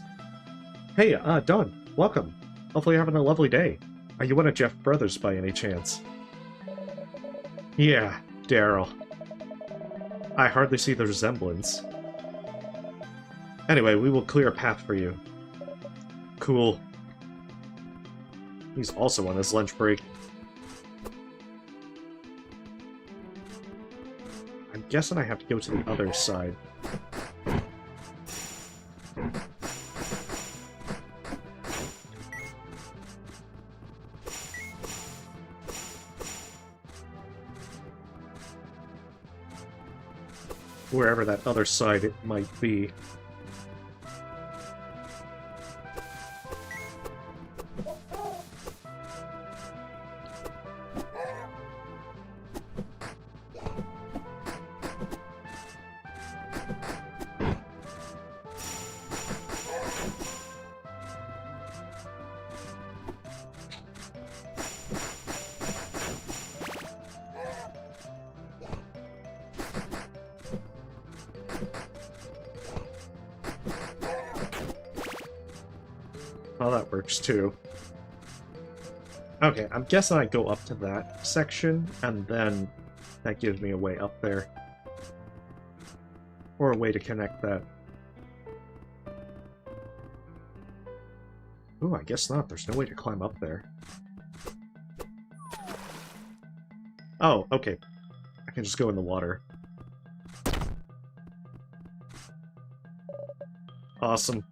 Hey, Don, welcome. Hopefully you're having a lovely day. Are you one of Jeff's brothers by any chance? Yeah, Daryl. I hardly see the resemblance. Anyway, we will clear a path for you. Cool. He's also on his lunch break. I'm guessing I have to go to the other side. Wherever that other side it might be. Well, that works too. Okay, I'm guessing I go up to that section, and then that gives me a way up there. Or a way to connect that. Ooh, I guess not. There's no way to climb up there. Oh, okay. I can just go in the water. Awesome.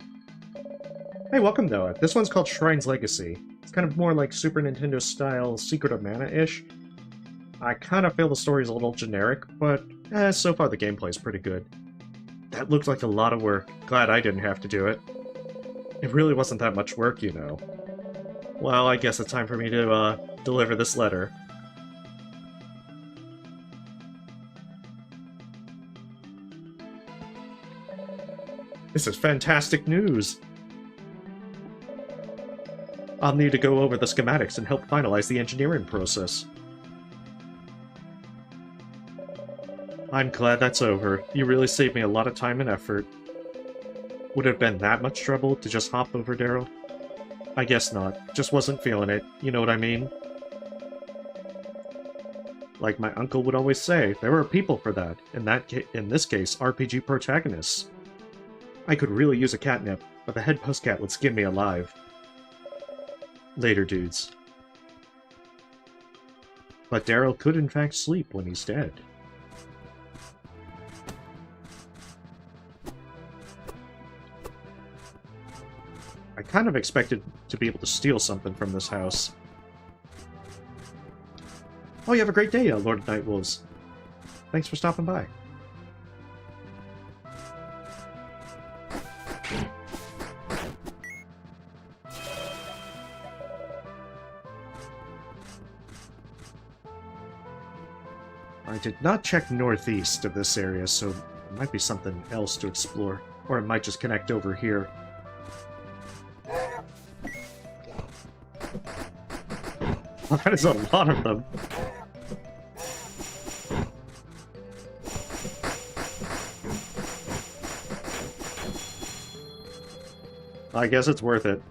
Hey, welcome, Noah. This one's called Shrine's Legacy. It's kind of more like Super Nintendo style Secret of Mana-ish. I kind of feel the story's a little generic, but so far the gameplay's pretty good. That looked like a lot of work. Glad I didn't have to do it. It really wasn't that much work, you know. Well, I guess it's time for me to deliver this letter. This is fantastic news! I'll need to go over the schematics and help finalize the engineering process. I'm glad that's over. You really saved me a lot of time and effort. Would it have been that much trouble to just hop over Daryl? I guess not. Just wasn't feeling it. You know what I mean? Like my uncle would always say, there are people for that. In this case, RPG protagonists. I could really use a catnip, but the head postcat would skin me alive. Later, dudes. But Daryl could in fact sleep when he's dead. I kind of expected to be able to steal something from this house. Oh, you have a great day, Lord of Nightwolves. Thanks for stopping by. I did not check northeast of this area, so there might be something else to explore. Or it might just connect over here. Well, that is a lot of them. I guess it's worth it.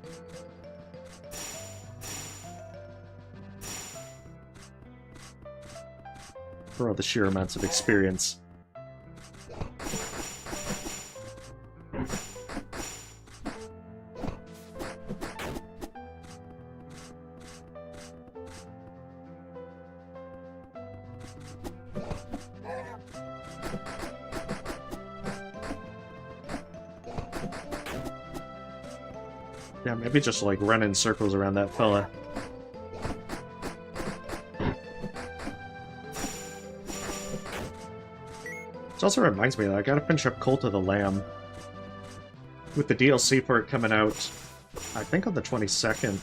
For all the sheer amounts of experience. Yeah, maybe just like run in circles around that fella. This also reminds me that I gotta finish up Cult of the Lamb. With the DLC for it coming out, I think on the 22nd.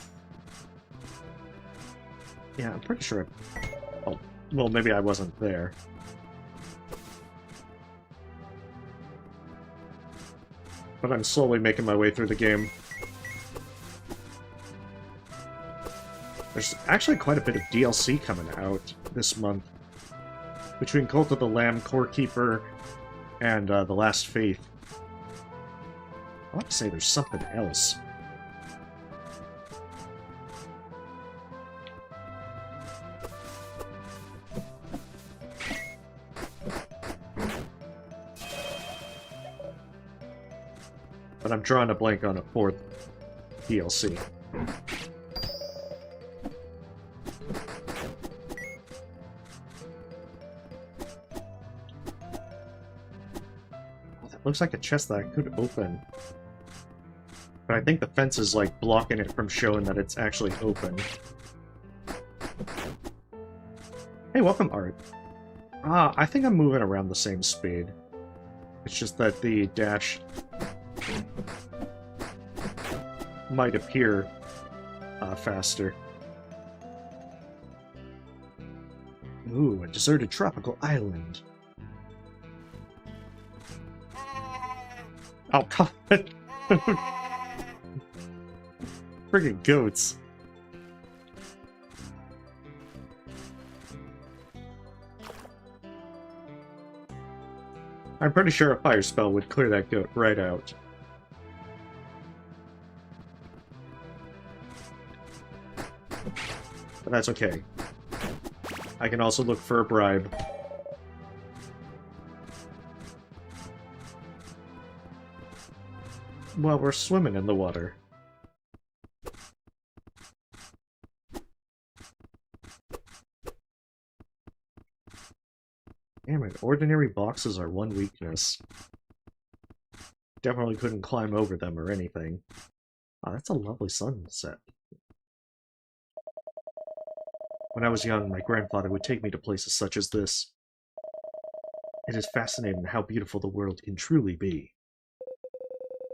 Yeah, I'm pretty sure oh, well, maybe I wasn't there. But I'm slowly making my way through the game. There's actually quite a bit of DLC coming out this month. Between Cult of the Lamb, Core Keeper, and The Last Faith. I want to say there's something else. But I'm drawing a blank on a fourth DLC. Looks like a chest that I could open. But I think the fence is like blocking it from showing that it's actually open. Hey, welcome, Art. I think I'm moving around the same speed. It's just that the dash might appear faster. Ooh, a deserted tropical island. Oh, come on. Friggin' goats. I'm pretty sure a fire spell would clear that goat right out. but that's okay. I can also look for a bribe. Well, we're swimming in the water. Damn it, ordinary boxes are one weakness. Definitely couldn't climb over them or anything. Oh, that's a lovely sunset. When I was young, my grandfather would take me to places such as this. It is fascinating how beautiful the world can truly be.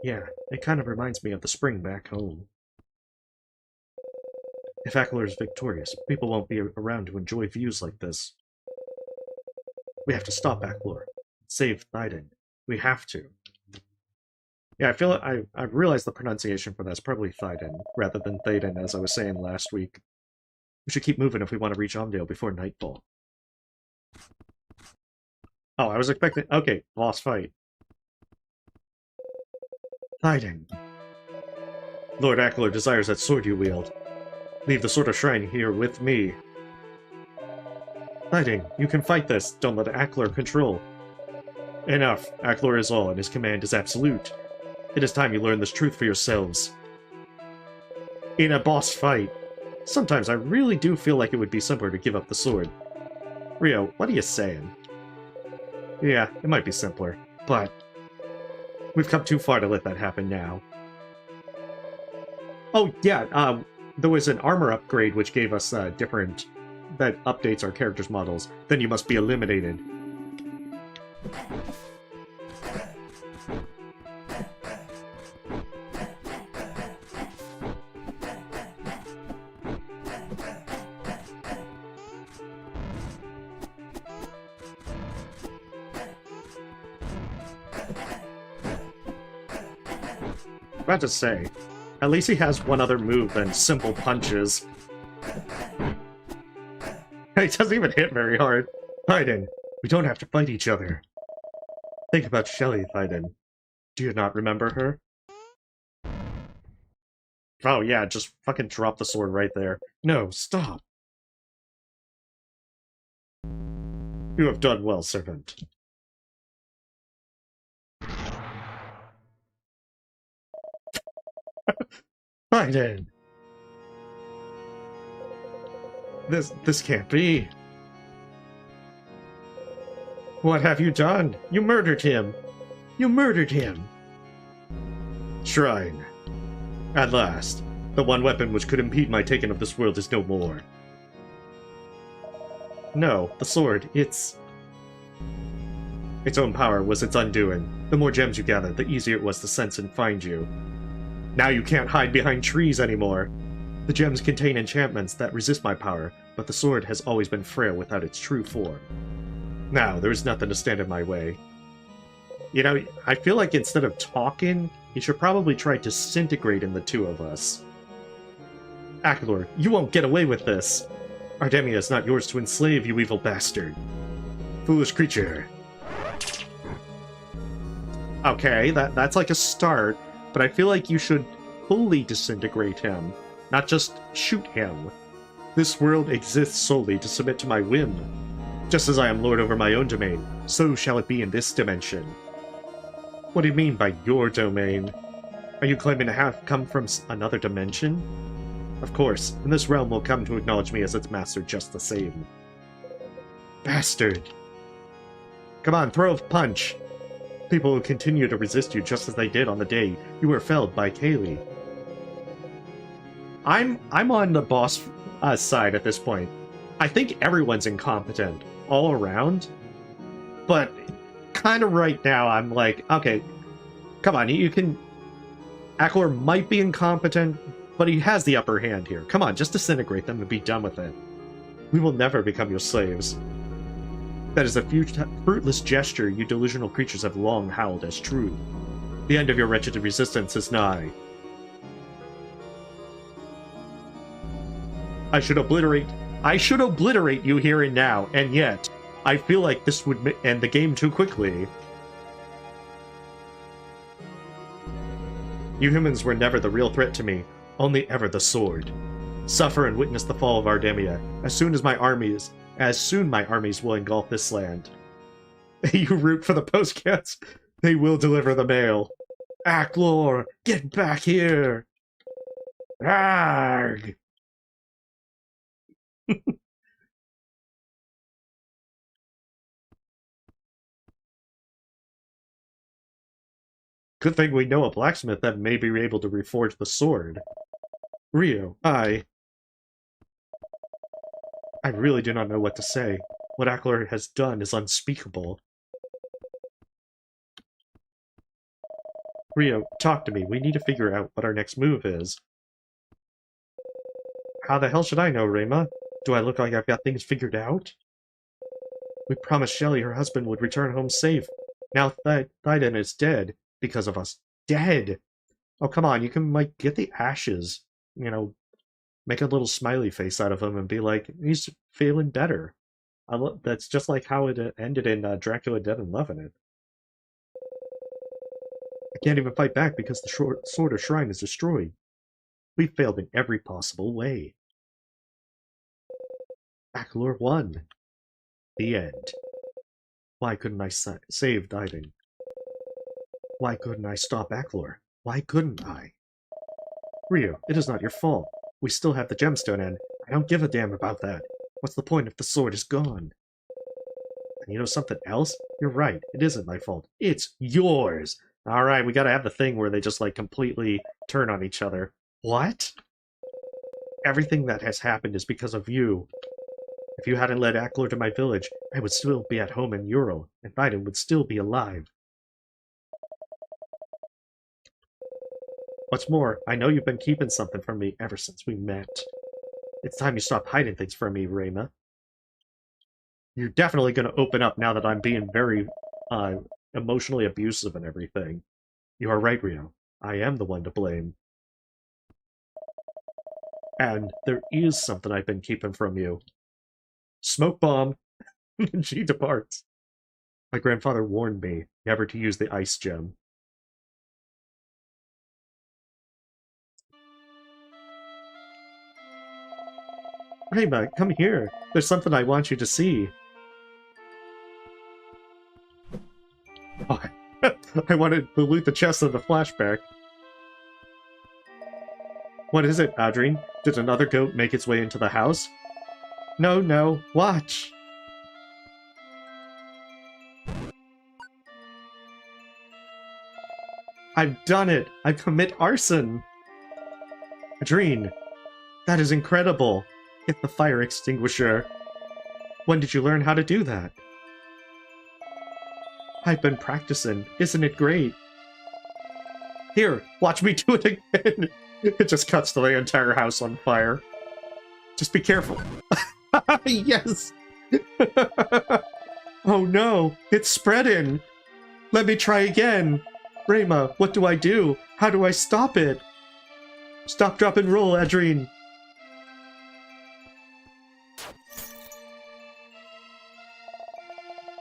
Yeah, it kind of reminds me of the spring back home. If Ackler is victorious, people won't be around to enjoy views like this. We have to stop Ackler. Save Thyden. We have to. Yeah, I feel like I realized the pronunciation for that's probably Thyden, rather than Thaden, as I was saying last week. We should keep moving if we want to reach Omdale before nightfall. Oh, I was expecting... Okay, boss fight. Thyden. Lord Ackler desires that sword you wield. Leave the Sword of Shrine here with me. Thyden, you can fight this. Don't let Ackler control. Enough. Ackler is all, and his command is absolute. It is time you learn this truth for yourselves. In a boss fight. Sometimes I really do feel like it would be simpler to give up the sword. Rio, what are you saying? Yeah, it might be simpler, but we've come too far to let that happen now. Oh, yeah, there was an armor upgrade which gave us different... that updates our characters' models. Then you must be eliminated. About to say, at least he has one other move than simple punches. He doesn't even hit very hard. Thyden, we don't have to fight each other. Think about Shelly, Thyden. Do you not remember her? Oh yeah, just fucking drop the sword right there. No, stop. You have done well, servant. Thyden! This can't be. What have you done? You murdered him! You murdered him! Shrine. At last, the one weapon which could impede my taking of this world is no more. No, the sword, its own power was its undoing. The more gems you gathered, the easier it was to sense and find you. Now you can't hide behind trees anymore. The gems contain enchantments that resist my power, but the sword has always been frail without its true form. Now, there is nothing to stand in my way. You know, I feel like instead of talking, he should probably try disintegrating the two of us. Ackler, you won't get away with this! Ardemia is not yours to enslave, you evil bastard. Foolish creature. Okay, that's like a start, but I feel like you should fully disintegrate him, not just shoot him. This world exists solely to submit to my whim. Just as I am lord over my own domain, so shall it be in this dimension. What do you mean by your domain? Are you claiming to have come from another dimension? Of course, and this realm will come to acknowledge me as its master just the same. Bastard! Come on, throw a punch! People will continue to resist you just as they did on the day you were felled by Kaylee. I'm on the boss side at this point. I think everyone's incompetent all around, but kind of right now I'm like, okay, come on, you can... Ackler might be incompetent, but he has the upper hand here. Come on, just disintegrate them and be done with it. We will never become your slaves. That is a fruitless gesture you delusional creatures have long howled as true. The end of your wretched resistance is nigh. I should obliterate you here and now, and yet, I feel like this would end the game too quickly. You humans were never the real threat to me, only ever the sword. Suffer and witness the fall of Ardemia. Soon my armies will engulf this land. You root for the postcats. They will deliver the mail. Aklor, get back here! Arg! Good thing we know a blacksmith that may be able to reforge the sword. Rio, I really do not know what to say. What Aklor has done is unspeakable. Rio, talk to me. We need to figure out what our next move is. How the hell should I know, Rema? Do I look like I've got things figured out? We promised Shelly her husband would return home safe. Now Thyden is dead because of us. Dead! Oh, come on, you can, like, get the ashes. You know, make a little smiley face out of him and be like, he's feeling better. That's just like how it ended in Dracula Dead and Loving It. I can't even fight back because the Sword of Shrine is destroyed. We failed in every possible way. Aklor won. The end. Why couldn't I save Thyden? Why couldn't I stop Aklor? Why couldn't I? Rio, it is not your fault. We still have the gemstone and I don't give a damn about that. What's the point if the sword is gone? And you know something else? You're right, it isn't my fault. It's yours! Alright, we gotta have the thing where they just, like, completely turn on each other. What? Everything that has happened is because of you. If you hadn't led Aklor to my village, I would still be at home in Ural, and Thyden would still be alive. What's more, I know you've been keeping something from me ever since we met. It's time you stop hiding things from me, Rema. You're definitely going to open up now that I'm being very emotionally abusive and everything. You are right, Rio. I am the one to blame. And there is something I've been keeping from you. Smoke bomb. She departs. My grandfather warned me never to use the ice gem. Rema, come here. There's something I want you to see. Oh, I wanted to loot the chest of the flashback. What is it, Adrien? Did another goat make its way into the house? No, watch! I've done it! I've commit arson! Adrien, that is incredible! Get the fire extinguisher. When did you learn how to do that? I've been practicing. Isn't it great? Here, watch me do it again! It just cuts the entire house on fire. Just be careful. Yes! Oh no, it's spreading! Let me try again! Rema, what do I do? How do I stop it? Stop, drop, and roll, Adrien!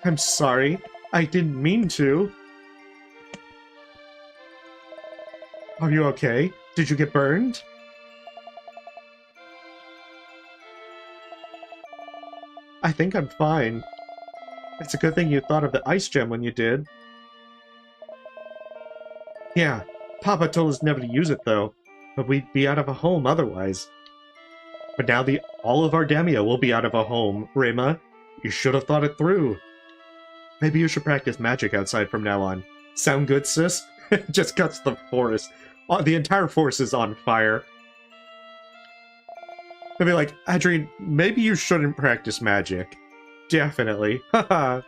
I'm sorry. I didn't mean to. Are you okay? Did you get burned? I think I'm fine. It's a good thing you thought of the ice gem when you did. Yeah, Papa told us never to use it though, but we'd be out of a home otherwise. But now all of Ardemia will be out of a home, Rema. You should have thought it through. Maybe you should practice magic outside from now on. Sound good, sis? It just cuts the forest. The entire forest is on fire. I'd be like, Adrien, maybe you shouldn't practice magic. Definitely. Haha.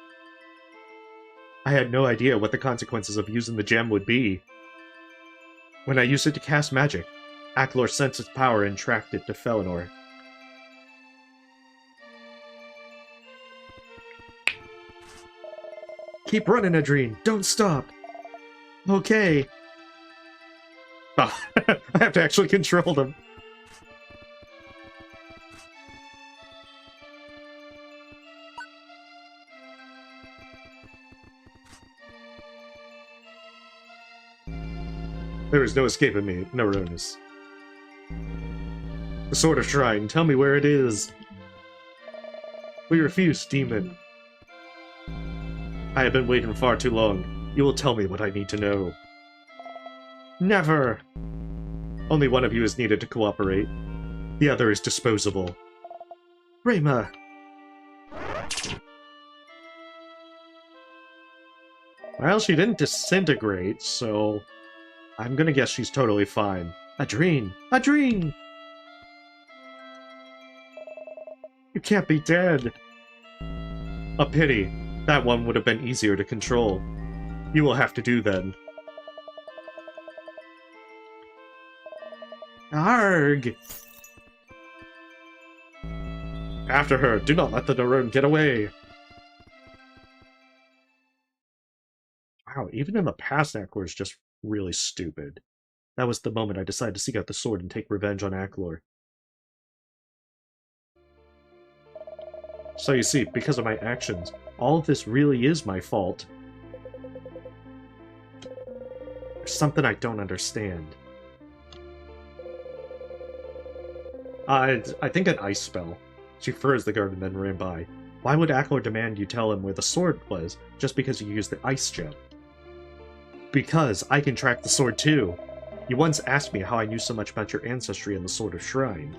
I had no idea what the consequences of using the gem would be. When I used it to cast magic, Aklor sensed its power and tracked it to Felinor. Keep running, Adrien. Don't stop. Okay. Oh, I have to actually control them. There is no escaping me, Neuronus. The Sword of Shrine, tell me where it is. We refuse, demon. I have been waiting far too long. You will tell me what I need to know. Never! Only one of you is needed to cooperate. The other is disposable. Rayma! Well, she didn't disintegrate, so... I'm gonna guess she's totally fine. Adrene! Adrene! You can't be dead! A pity. That one would have been easier to control. You will have to do then. Arg! After her! Do not let the Neurone get away! Wow, even in the past, Aklor is just really stupid. That was the moment I decided to seek out the sword and take revenge on Aklor. So you see, because of my actions, all of this really is my fault. There's something I don't understand. I think an ice spell. She froze the guard and then ran by. Why would Aklor demand you tell him where the sword was, just because you used the ice gem? Because I can track the sword too. You once asked me how I knew so much about your ancestry and the Sword of Shrine.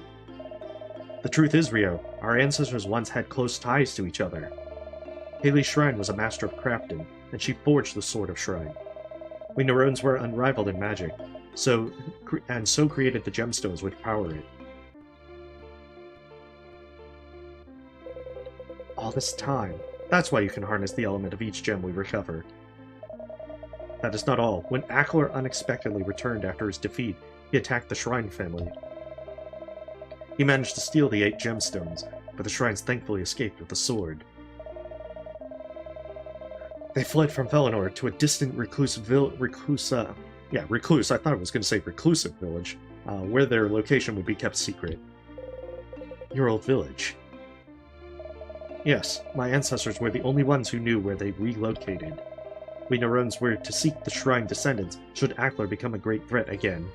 The truth is, Rio, our ancestors once had close ties to each other. Haley's Shrine was a master of crafting, and she forged the Sword of Shrine. We Neurones were unrivaled in magic, so created the gemstones which power it. All this time. That's why you can harness the element of each gem we recover. That is not all. When Aklor unexpectedly returned after his defeat, he attacked the Shrine family. He managed to steal the 8 gemstones, but the Shrines thankfully escaped with the sword. They fled from Felinor to a distant recluse, I thought it was going to say reclusive village, where their location would be kept secret. Your old village. Yes, my ancestors were the only ones who knew where they relocated. We Neurones were to seek the Shrine descendants should Aklor become a great threat again.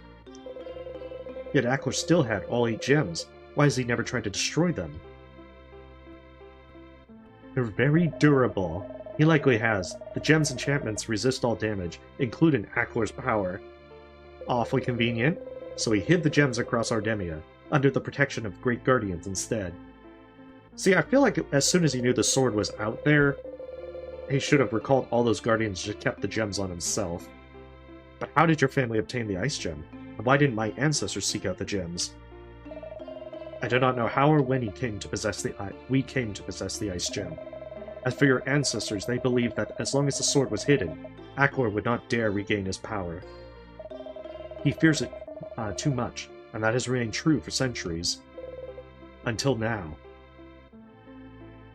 Yet Aklor still had all 8 gems. Why has he never tried to destroy them? They're very durable. He likely has. The gem's enchantments resist all damage, including Aklor's power. Awfully convenient. So he hid the gems across Ardemia, under the protection of Great Guardians instead. See, I feel like as soon as he knew the sword was out there, he should have recalled all those guardians and just kept the gems on himself. But how did your family obtain the ice gem? And why didn't my ancestors seek out the gems? I do not know how or when we came to possess the ice gem. As for your ancestors, they believed that as long as the sword was hidden, Aklor would not dare regain his power. He fears it too much, and that has remained true for centuries. Until now.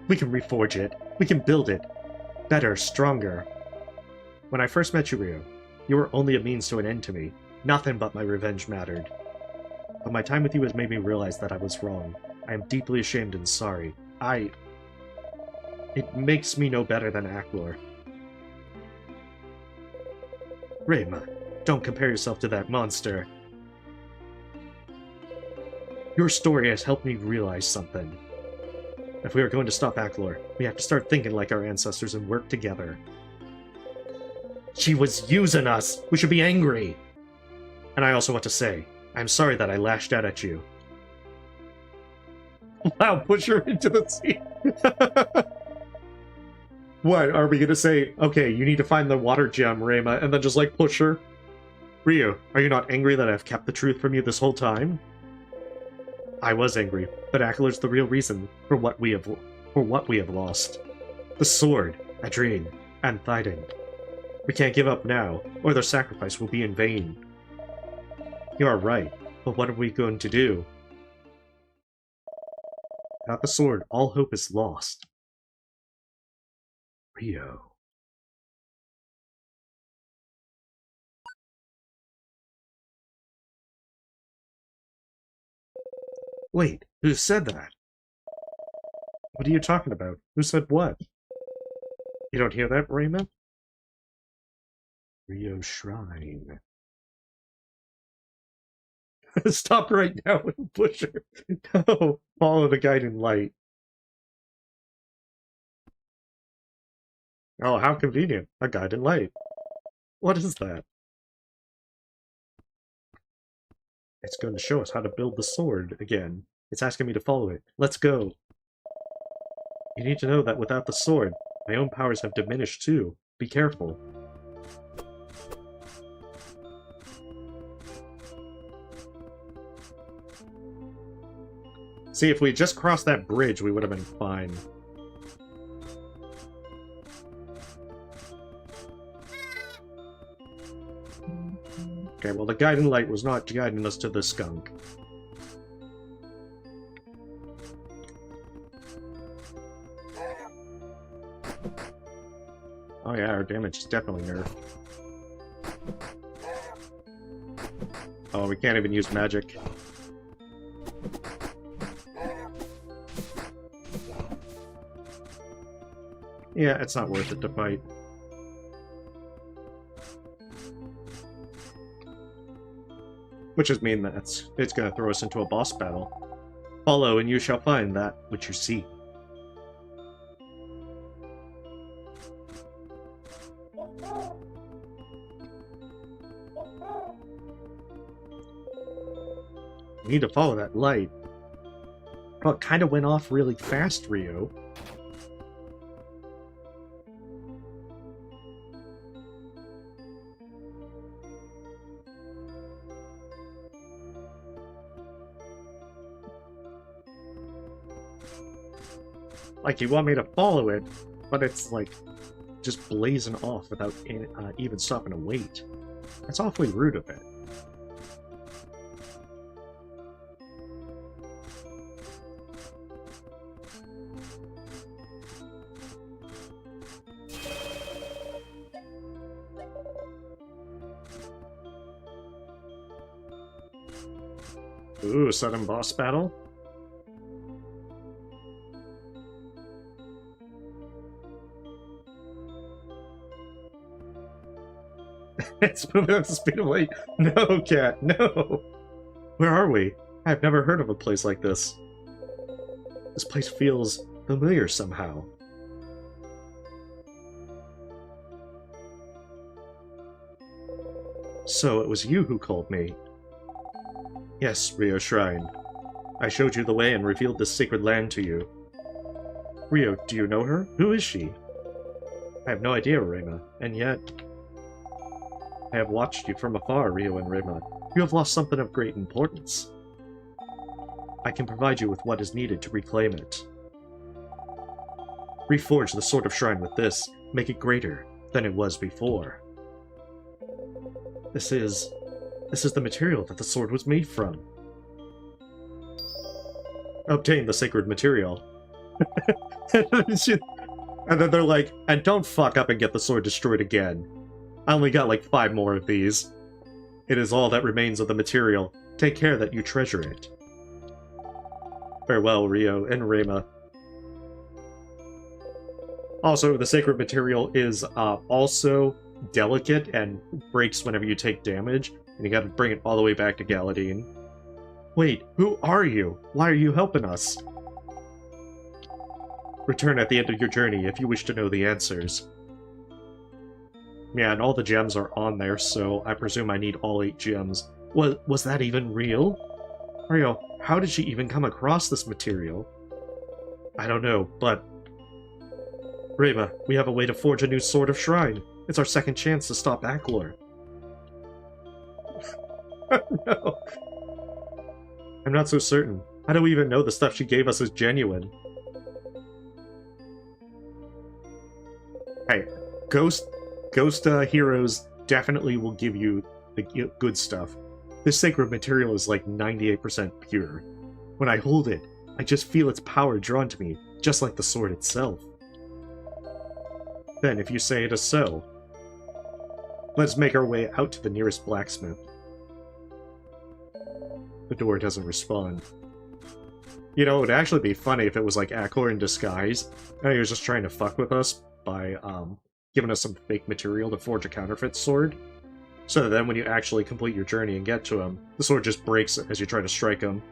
We can reforge it. We can build it. Better, stronger. When I first met you, Rio, you were only a means to an end to me. Nothing but my revenge mattered. But my time with you has made me realize that I was wrong. I am deeply ashamed and sorry. It makes me no better than Aklor. Rayma, don't compare yourself to that monster. Your story has helped me realize something. If we are going to stop Aklor, we have to start thinking like our ancestors and work together. She was using us! We should be angry! And I also want to say, I'm sorry that I lashed out at you. Wow, push her into the sea! What, are we gonna say, okay, you need to find the water gem, Rayma, and then just, like, push her? Ryu, are you not angry that I've kept the truth from you this whole time? I was angry, but Aklor's the real reason for what we have lost. The sword, Adrene, and Thyden. We can't give up now, or their sacrifice will be in vain. You are right, but what are we going to do? Without the sword, all hope is lost. Rio. Wait, who said that? What are you talking about? Who said what? You don't hear that, Rayma? Rio Shrine. Stop right now and push her. No, follow the guiding light. Oh, how convenient. A guiding light. What is that? It's going to show us how to build the sword again. It's asking me to follow it. Let's go. You need to know that without the sword, my own powers have diminished too. Be careful. See, if we just crossed that bridge, we would have been fine. Okay, well, the guiding light was not guiding us to the skunk. Oh yeah, our damage is definitely nerfed. Oh, we can't even use magic. Yeah, it's not worth it to fight. Which is mean that it's going to throw us into a boss battle. Follow and you shall find that which you see. We need to follow that light. Well, it kind of went off really fast, Rio. Like, you want me to follow it, but it's, like, just blazing off without even stopping to wait. That's awfully rude of it. Ooh, sudden boss battle? It's moving at the speed of light. No, cat, no! Where are we? I've never heard of a place like this. This place feels familiar somehow. So, it was you who called me. Yes, Rio Shrine. I showed you the way and revealed this sacred land to you. Rio, do you know her? Who is she? I have no idea, Rema, and yet... I have watched you from afar, Rio and Rema. You have lost something of great importance. I can provide you with what is needed to reclaim it. Reforge the Sword of Shrine with this, make it greater than it was before. This is the material that the sword was made from. Obtain the sacred material. And then they're like, and don't fuck up and get the sword destroyed again. I only got like 5 more of these. It is all that remains of the material. Take care that you treasure it. Farewell, Rio and Rema. Also, the sacred material is also delicate and breaks whenever you take damage, and you gotta bring it all the way back to Galadine. Wait, who are you? Why are you helping us? Return at the end of your journey if you wish to know the answers. Yeah, and all the gems are on there, so I presume I need all 8 gems. Was that even real? Rio, how did she even come across this material? I don't know, but... Rema, we have a way to forge a new Sword of Shrine. It's our second chance to stop Aklor. No. I'm not so certain. How do we even know the stuff she gave us is genuine? Hey, Ghost heroes definitely will give you the good stuff. This sacred material is like 98% pure. When I hold it, I just feel its power drawn to me, just like the sword itself. Then, if you say it is so, let's make our way out to the nearest blacksmith. The door doesn't respond. You know, it would actually be funny if it was like Aklor in disguise, and he was just trying to fuck with us by, giving us some fake material to forge a counterfeit sword. So that then when you actually complete your journey and get to him, the sword just breaks as you try to strike him.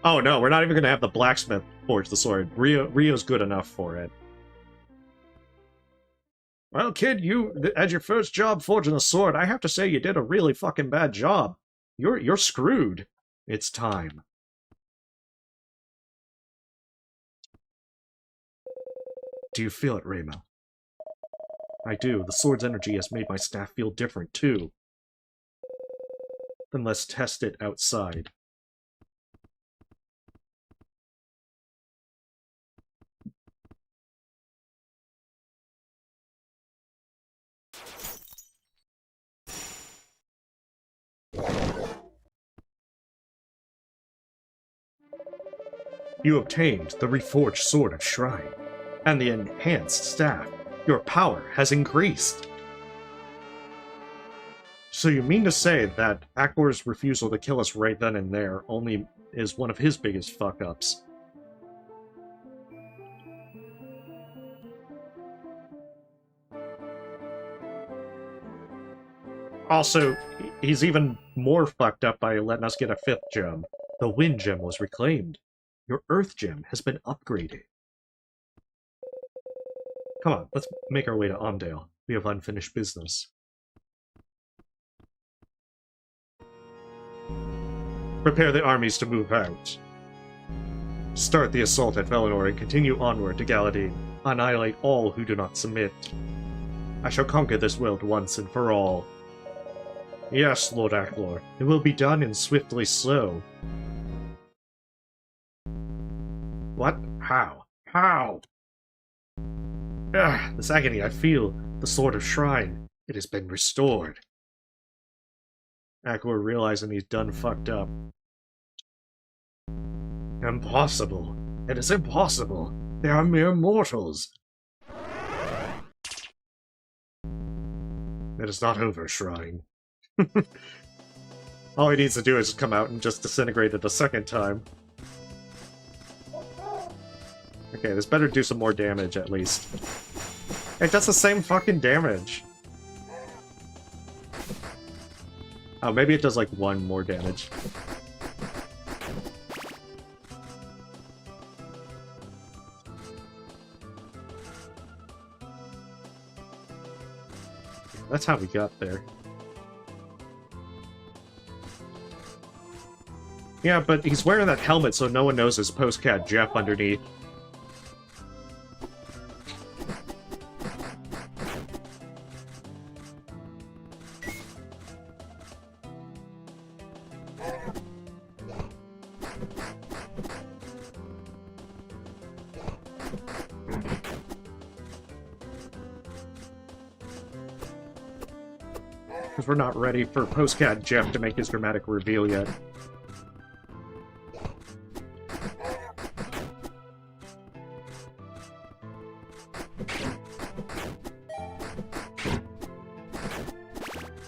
Oh no, we're not even going to have the blacksmith forge the sword. Rio's good enough for it. Well, kid, you, as your first job forging a sword, I have to say you did a really fucking bad job. You're screwed. It's time. Do you feel it, Rayma? I do. The sword's energy has made my staff feel different, too. Then let's test it outside. You obtained the reforged Sword of Shrine, and the enhanced staff. Your power has increased. So you mean to say that Akor's refusal to kill us right then and there only is one of his biggest fuck-ups? Also, he's even more fucked up by letting us get a 5th gem. The Wind Gem was reclaimed. Your Earth Gem has been upgraded. Come on, let's make our way to Omdale. We have unfinished business. Prepare the armies to move out. Start the assault at Valinor and continue onward to Galadine. Annihilate all who do not submit. I shall conquer this world once and for all. Yes, Lord Aklor, it will be done and swiftly so. What? How? How? Ah, this agony I feel. The Sword of Shrine. It has been restored. Aklor realizing he's done fucked up. Impossible. It is impossible. They are mere mortals. It is not over, Shrine. All he needs to do is come out and just disintegrate it a second time. Okay, this better do some more damage, at least. It does the same fucking damage. Oh, maybe it does, like, 1 more damage. That's how we got there. Yeah, but he's wearing that helmet so no one knows his postcat Jeff underneath. Because we're not ready for postcat Jeff to make his dramatic reveal yet.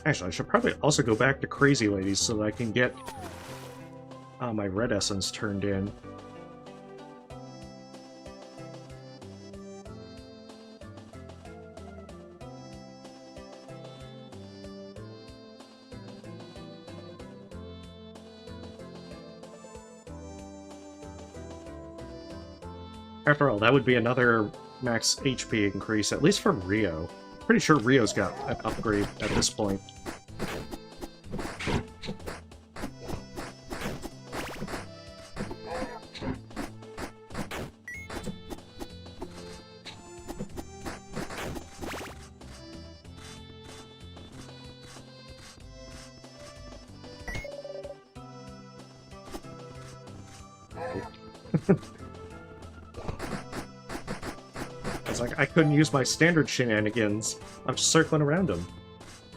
Actually, I should probably also go back to Crazy Ladies so that I can get my red essence turned in. After all, that would be another max HP increase, at least for Rio. Pretty sure Rio's got an upgrade at this point. I couldn't use my standard shenanigans. I'm just circling around him.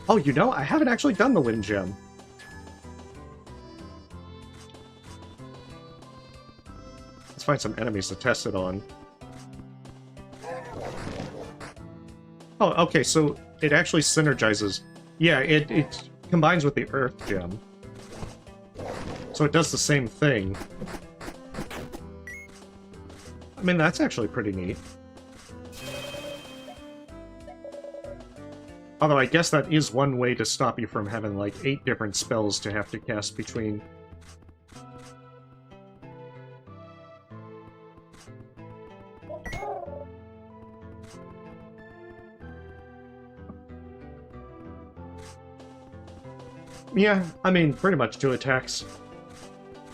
Oh, you know, I haven't actually done the Wind Gem. Let's find some enemies to test it on. Oh, okay, so it actually synergizes. Yeah, it combines with the Earth Gem. So it does the same thing. I mean, that's actually pretty neat. Although I guess that is one way to stop you from having like 8 different spells to have to cast between. Yeah, I mean, pretty much 2 attacks.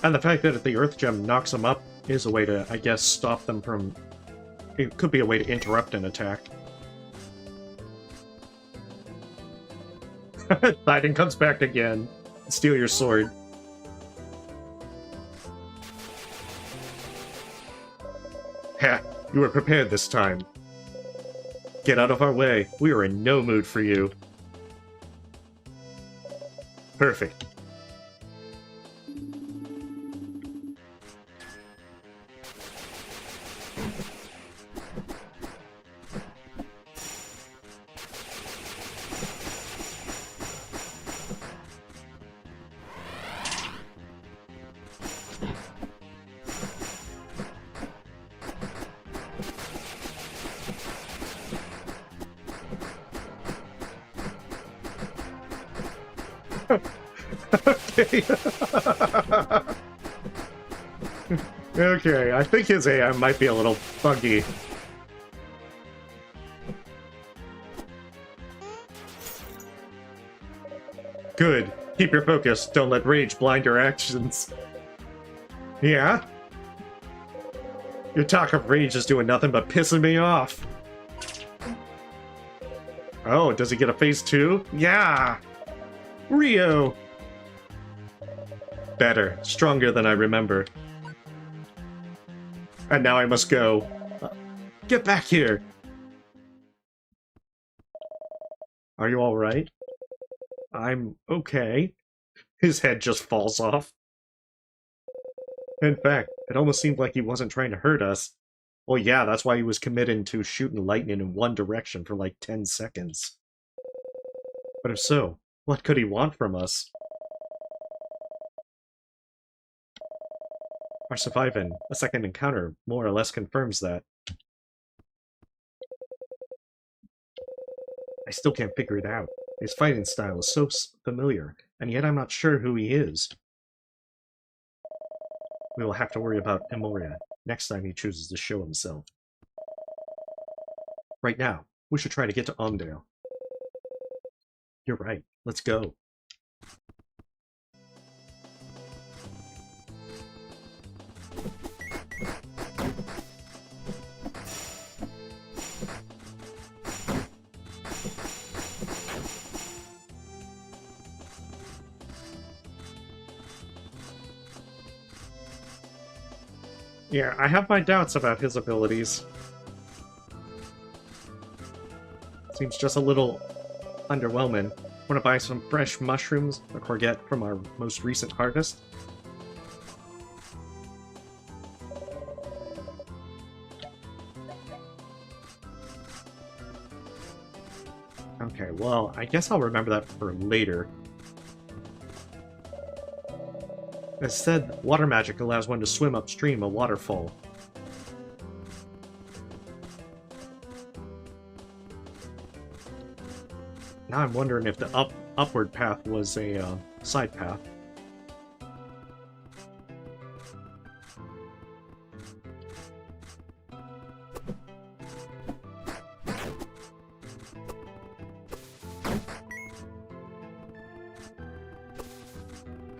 And the fact that the Earth Gem knocks them up is a way to, I guess, stop them from... It could be a way to interrupt an attack. Biden comes back again. Steal your sword. Ha! You were prepared this time. Get out of our way. We are in no mood for you. Perfect. Okay. Okay, I think his AI might be a little buggy. Good. Keep your focus. Don't let rage blind your actions. Yeah? Your talk of rage is doing nothing but pissing me off. Oh, does he get a phase 2? Yeah! Rio! Better. Stronger than I remember. And now I must go. Get back here! Are you alright? I'm okay. His head just falls off. In fact, it almost seemed like he wasn't trying to hurt us. Well, yeah, that's why he was committed to shooting lightning in one direction for like 10 seconds. But if so, what could he want from us? Our surviving a second encounter more or less confirms that. I still can't figure it out. His fighting style is so familiar, and yet I'm not sure who he is. We will have to worry about Emoria next time he chooses to show himself. Right now, we should try to get to Ondale. You're right. Let's go. Yeah, I have my doubts about his abilities. Seems just a little underwhelming. Want to buy some fresh mushrooms, a courgette from our most recent harvest? Okay, well, I guess I'll remember that for later. Instead, water magic allows one to swim upstream a waterfall. Now I'm wondering if the upward path was a side path.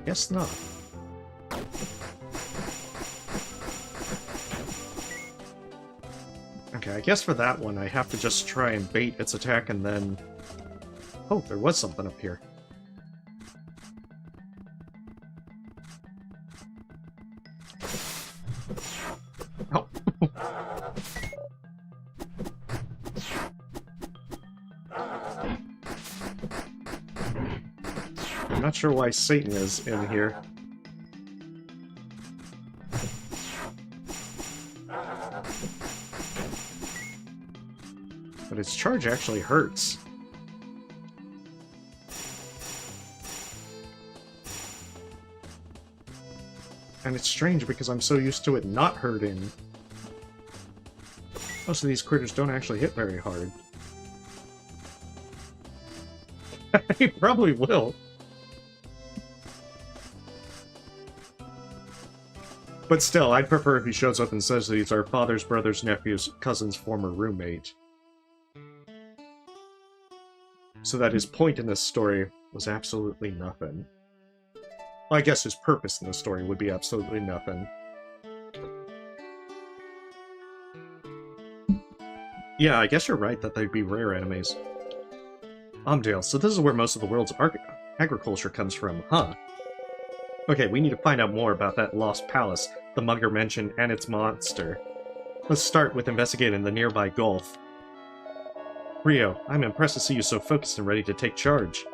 Guess not. Okay, I guess for that one I have to just try and bait its attack and then... Oh, there was something up here. Oh. I'm not sure why Satan is in here. But its charge actually hurts. And it's strange because I'm so used to it not hurting. Most of these critters don't actually hit very hard. He probably will. But still, I'd prefer if he shows up and says that he's our father's brother's nephew's cousin's former roommate. So that his point in this story was absolutely nothing. Well, I guess his purpose in the story would be absolutely nothing. Yeah, I guess you're right that they'd be rare enemies. Amdale, so this is where most of the world's agriculture comes from, huh? Okay, we need to find out more about that lost palace the mugger mentioned and its monster. Let's start with investigating the nearby gulf. Rio, I'm impressed to see you so focused and ready to take charge.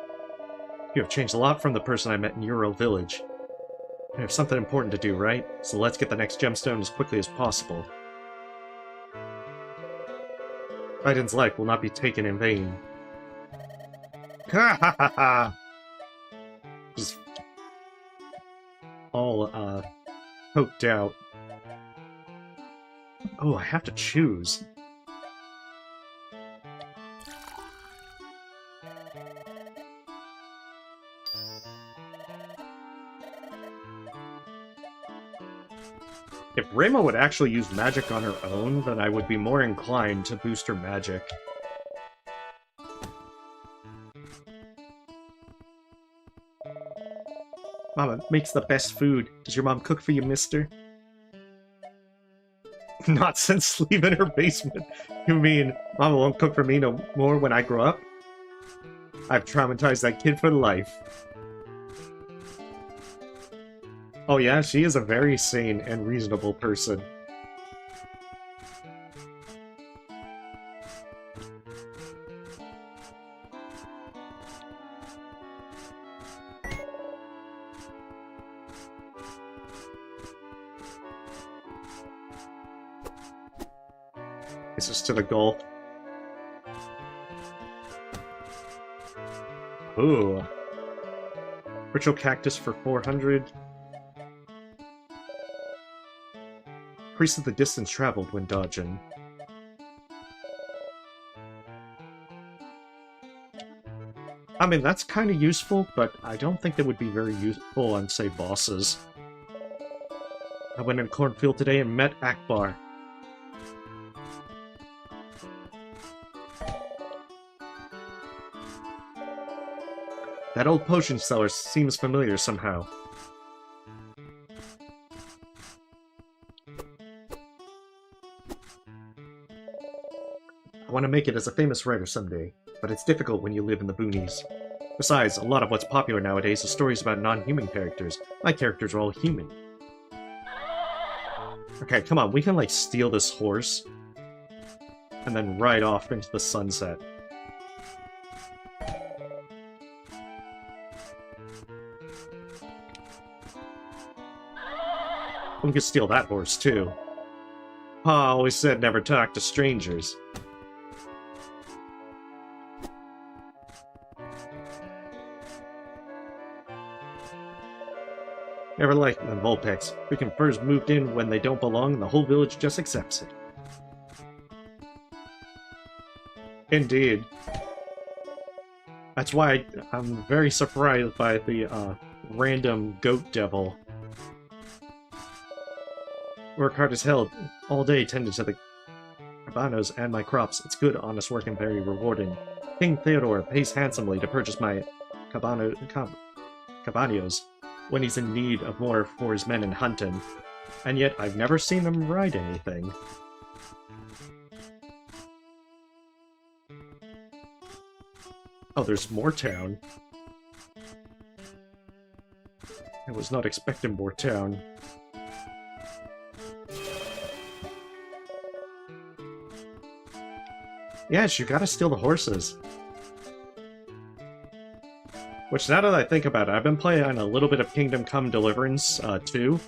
You have changed a lot from the person I met in Euro Village. I have something important to do, right? So let's get the next gemstone as quickly as possible. Raiden's life will not be taken in vain. Ha ha ha ha! Just all, poked out. Oh, I have to choose. If Rema would actually use magic on her own, then I would be more inclined to boost her magic. Mama makes the best food. Does your mom cook for you, mister? Not since leaving her basement. You mean Mama won't cook for me no more when I grow up? I've traumatized that kid for life. Oh yeah, she is a very sane and reasonable person. This is to the goal. Ooh. Ritual cactus for 400. Increases the distance traveled when dodging. I mean, that's kind of useful, but I don't think that would be very useful on, say, bosses. I went in a cornfield today and met Akbar. That old potion seller seems familiar somehow. I want to make it as a famous writer someday, but it's difficult when you live in the boonies. Besides, a lot of what's popular nowadays is stories about non-human characters. My characters are all human. Okay, come on, we can, like, steal this horse and then ride off into the sunset. We could steal that horse, too. Pa always said never talk to strangers. Never liked them Vulpex. Freaking furs moved in when they don't belong and the whole village just accepts it. Indeed. That's why I'm very surprised by the random goat devil. Work hard as hell all day tending to the cabanos and my crops. It's good, honest work and very rewarding. King Theodore pays handsomely to purchase my cabanos when he's in need of more for his men in hunting, and yet I've never seen them ride anything. Oh, there's more town. I was not expecting more town. Yes, you gotta steal the horses. Which, now that I think about it, I've been playing a little bit of Kingdom Come Deliverance, too.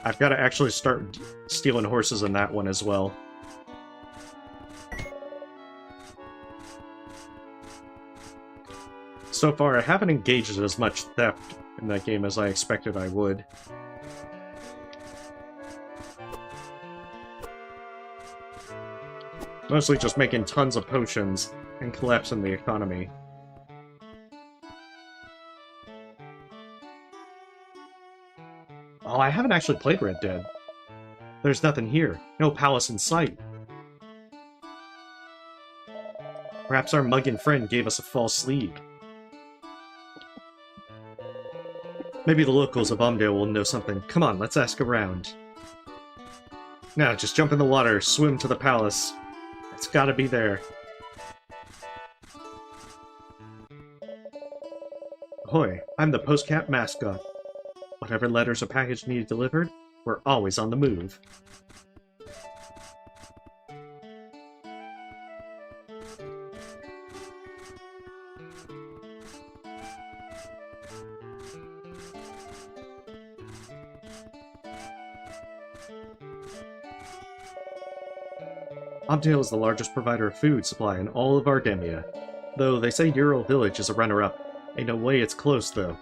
I've gotta actually start stealing horses in that one as well. So far, I haven't engaged in as much theft in that game as I expected I would. Mostly just making tons of potions and collapsing the economy. Oh, I haven't actually played Red Dead. There's nothing here. No palace in sight. Perhaps our mugging friend gave us a false lead. Maybe the locals of Omdale will know something. Come on, let's ask around. Now, just jump in the water, swim to the palace. It's gotta be there. Ahoy, I'm the postcat mascot. Whatever letters or package needed delivered, we're always on the move. Omdale is the largest provider of food supply in all of Ardemia. Though they say Ural Village is a runner-up. Ain't no way it's close, though.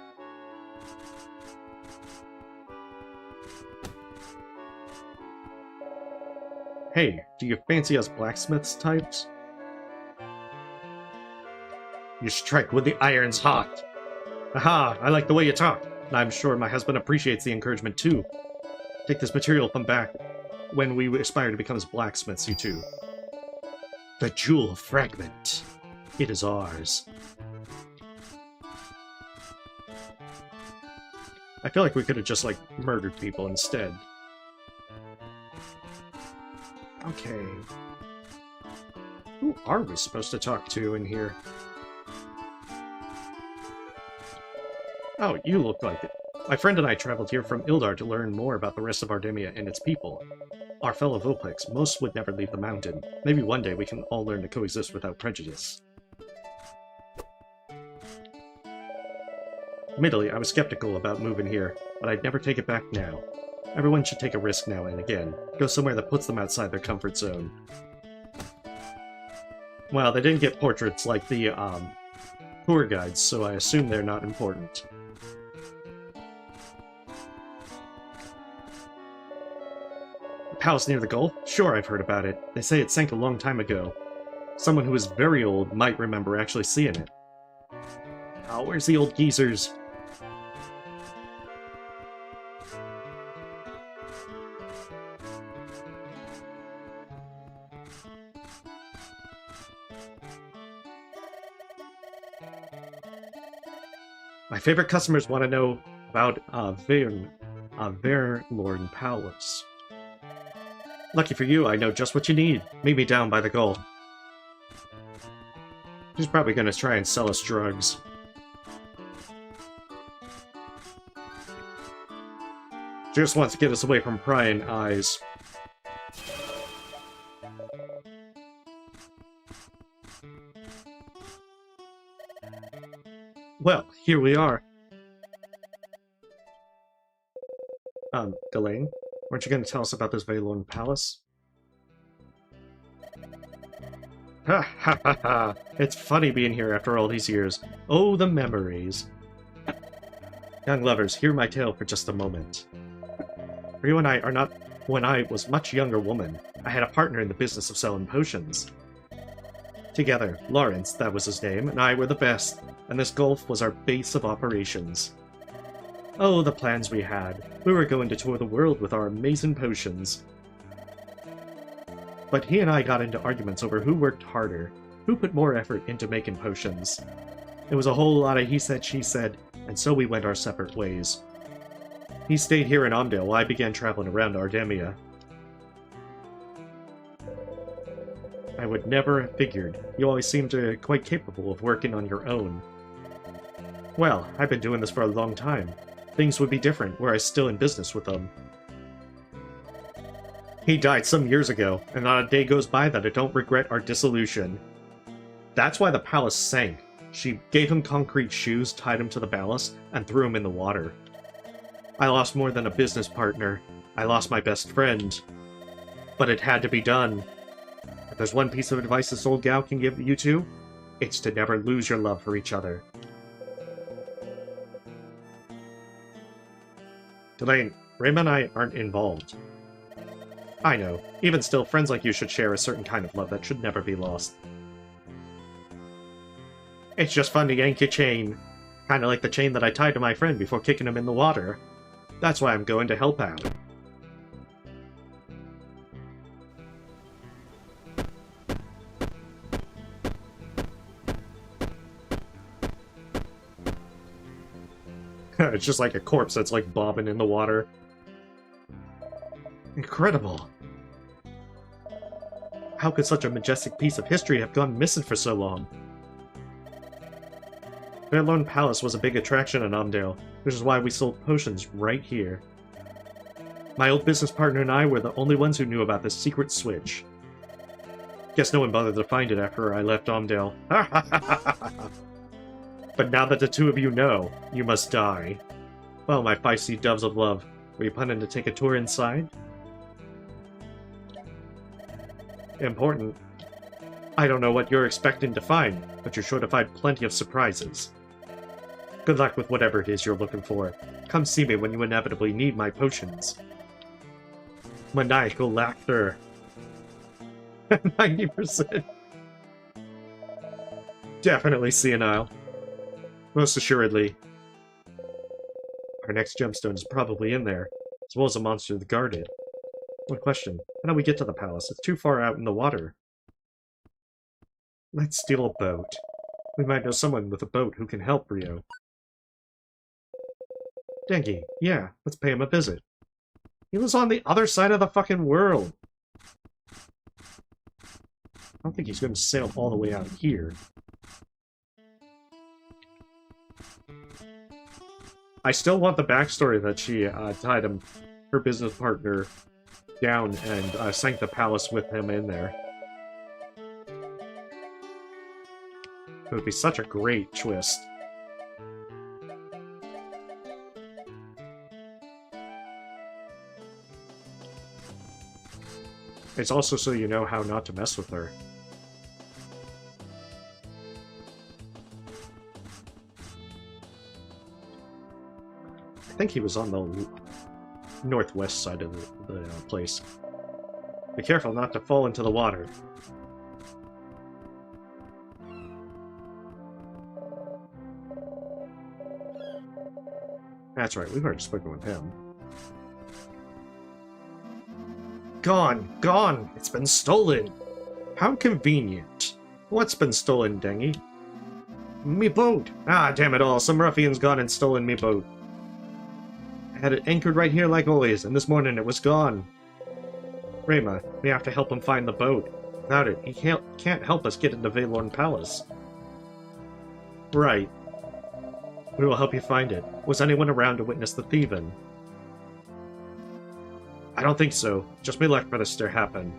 Hey, do you fancy us blacksmiths types? You strike when the iron's hot. Aha, I like the way you talk. And I'm sure my husband appreciates the encouragement too. Take this material from back when we aspire to become as blacksmiths, you two. The jewel fragment. It is ours. I feel like we could have just, like, murdered people instead. Okay. Who are we supposed to talk to in here? Oh, you look like it. My friend and I traveled here from Ildar to learn more about the rest of Ardemia and its people. Our fellow Vulpix, most would never leave the mountain. Maybe one day we can all learn to coexist without prejudice. Admittedly, I was skeptical about moving here, but I'd never take it back now. Everyone should take a risk now and again. Go somewhere that puts them outside their comfort zone. Well, they didn't get portraits like the, tour guides, so I assume they're not important. The palace near the Gulf? Sure, I've heard about it. They say it sank a long time ago. Someone who is very old might remember actually seeing it. Oh, where's the old geezers? My favorite customers want to know about Verlorn Palace. Lucky for you, I know just what you need. Meet me down by the Gulf. He's probably going to try and sell us drugs. Just wants to get us away from prying eyes. Well, here we are. Delane, weren't you going to tell us about this Velorn Palace? Ha ha ha ha! It's funny being here after all these years. Oh, the memories. Young lovers, hear my tale for just a moment. For you and I are not when I was a much younger woman. I had a partner in the business of selling potions. Together, Lawrence, that was his name, and I were the best, and this Gulf was our base of operations. Oh, the plans we had. We were going to tour the world with our amazing potions. But he and I got into arguments over who worked harder, who put more effort into making potions. It was a whole lot of he said, she said, and so we went our separate ways. He stayed here in Omdale while I began traveling around Ardemia. I would never have figured. You always seemed quite capable of working on your own. Well, I've been doing this for a long time. Things would be different were I still in business with them. He died some years ago, and not a day goes by that I don't regret our dissolution. That's why the palace sank. She gave him concrete shoes, tied him to the ballast, and threw him in the water. I lost more than a business partner. I lost my best friend. But it had to be done. If there's one piece of advice this old gal can give you two, it's to never lose your love for each other. Delane, Rayma and I aren't involved. I know. Even still, friends like you should share a certain kind of love that should never be lost. It's just fun to yank your chain. Kinda like the chain that I tied to my friend before kicking him in the water. That's why I'm going to help out. It's just like a corpse that's like bobbing in the water. Incredible. How could such a majestic piece of history have gone missing for so long? Fairlorn Palace was a big attraction in Omdale, which is why we sold potions right here. My old business partner and I were the only ones who knew about this secret switch. Guess no one bothered to find it after I left Omdale. But now that the two of you know, you must die. Well, my feisty doves of love, were you planning to take a tour inside? Important. I don't know what you're expecting to find, but you're sure to find plenty of surprises. Good luck with whatever it is you're looking for. Come see me when you inevitably need my potions. Maniacal laughter. 90%. Definitely senile. Most assuredly. Our next gemstone is probably in there, as well as a monster to guard it. One question. How do we get to the palace? It's too far out in the water. Let's steal a boat. We might know someone with a boat who can help Rio. Dengi, yeah, let's pay him a visit. He was on the other side of the fucking world. I don't think he's going to sail all the way out here. I still want the backstory that she tied him, her business partner, down and sank the palace with him in there. It would be such a great twist. It's also so you know how not to mess with her. I think he was on the northwest side of the place. Be careful not to fall into the water. That's right, we've already spoken with him. Gone! Gone! It's been stolen! How convenient. What's been stolen, Dengi? Me boat! Ah, damn it all, some ruffian's gone and stolen me boat. I had it anchored right here like always, and this morning it was gone. Rayma, we have to help him find the boat. Without it, he can't help us get into Faelorn Palace. Right. We will help you find it. Was anyone around to witness the thieving? I don't think so. Just me left for this to happen.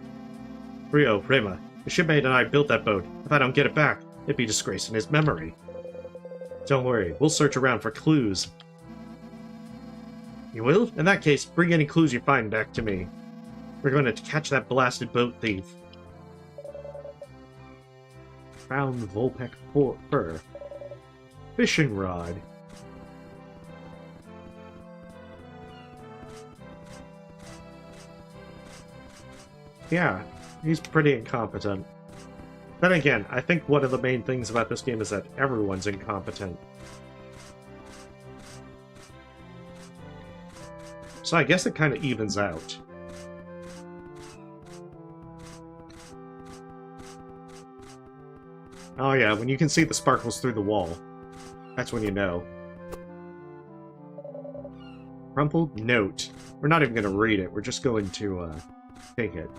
Rio, Rayma, the shipmate and I built that boat. If I don't get it back, it'd be disgracing his memory. Don't worry, we'll search around for clues. You will? In that case, bring any clues you find back to me. We're going to catch that blasted boat thief. Found Vulpec fur. Fishing rod. Yeah, he's pretty incompetent. Then again, I think one of the main things about this game is that everyone's incompetent. So I guess it kind of evens out. Oh yeah, when you can see the sparkles through the wall. That's when you know. Crumpled note. We're not even going to read it, we're just going to take it.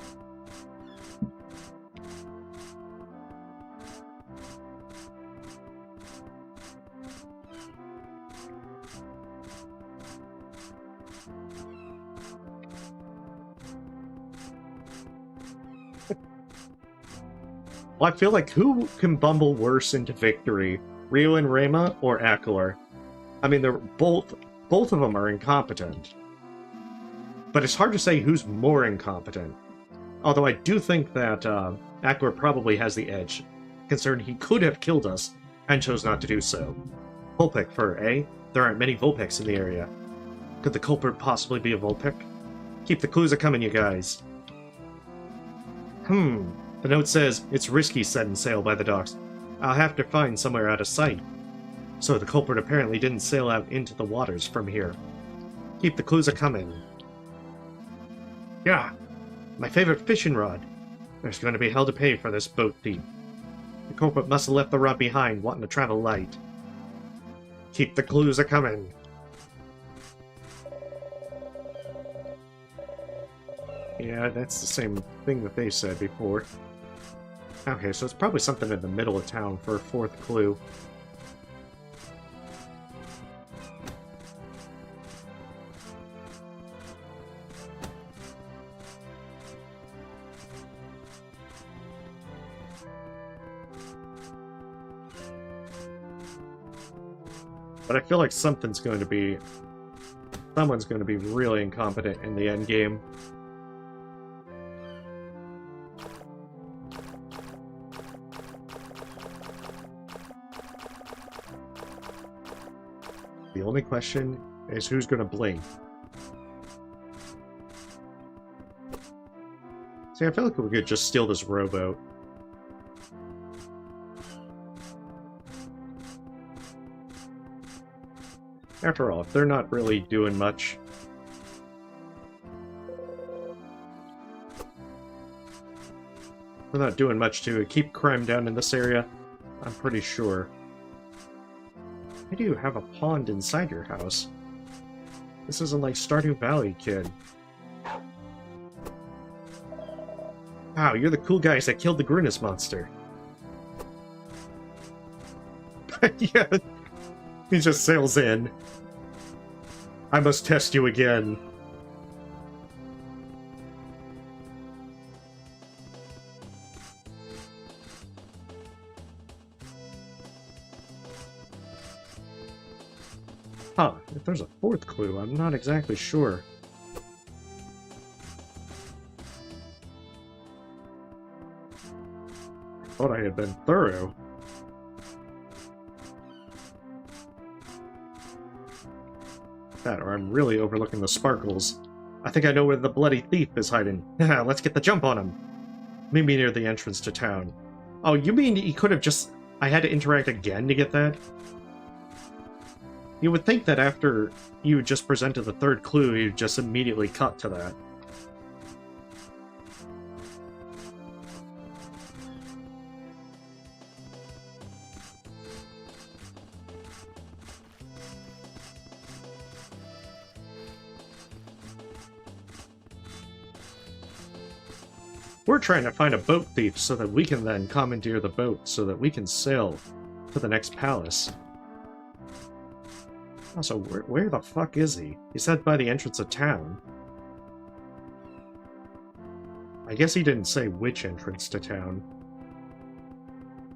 Well, I feel like who can bumble worse into victory? Rio and Rayma or Ackler? I mean, they're both of them are incompetent. But it's hard to say who's more incompetent. Although I do think that Ackler probably has the edge, considering he could have killed us and chose not to do so. Vulpec fur, eh? There aren't many Vulpecs in the area. Could the culprit possibly be a Vulpec? Keep the clues a-coming, you guys. The note says, it's risky setting sail by the docks. I'll have to find somewhere out of sight. So the culprit apparently didn't sail out into the waters from here. Keep the clues a-coming. Yeah, my favorite fishing rod. There's going to be hell to pay for this boat thief. The culprit must have left the rod behind, wanting to travel light. Keep the clues a-coming. Yeah, that's the same thing that they said before. Okay, so it's probably something in the middle of town for a fourth clue. But I feel like someone's going to be really incompetent in the end game. The only question is who's going to blink. See, I feel like we could just steal this rowboat. After all, if they're not really doing much... They're not doing much to keep crime down in this area, I'm pretty sure. Why do you have a pond inside your house? This isn't like Stardew Valley, kid. Wow, you're the cool guys that killed the Grimace monster. Yeah, he just sails in. I must test you again. Huh, if there's a fourth clue, I'm not exactly sure. I thought I had been thorough. That, or I'm really overlooking the sparkles. I think I know where the bloody thief is hiding. Let's get the jump on him. Meet me near the entrance to town. Oh, you mean he could have just... I had to interact again to get that? You would think that after you just presented the third clue, you'd just immediately cut to that. We're trying to find a boat thief so that we can then commandeer the boat so that we can sail to the next palace. Also, where the fuck is he? He said by the entrance of town. I guess he didn't say which entrance to town.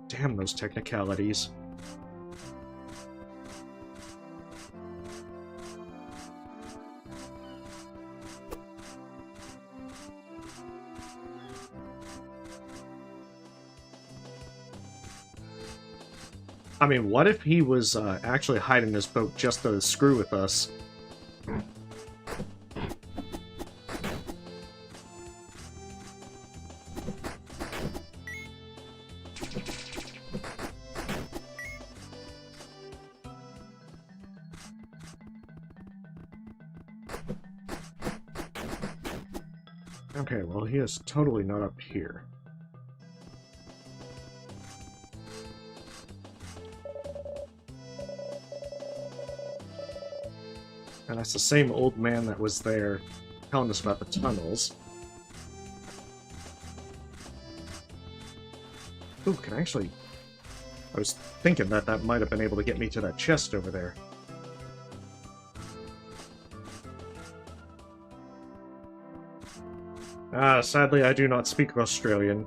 Damn those technicalities. I mean, what if he was actually hiding this boat just to screw with us? Okay, well, he is totally not up here. And that's the same old man that was there telling us about the tunnels. Ooh, can I actually... I was thinking that that might have been able to get me to that chest over there. Sadly I do not speak Australian.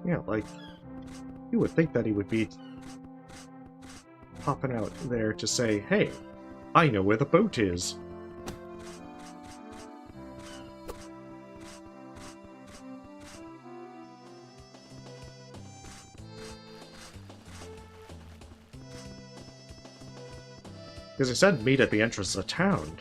Yeah, like, you would think that he would be popping out there to say, hey, I know where the boat is. Because he said meet at the entrance of town.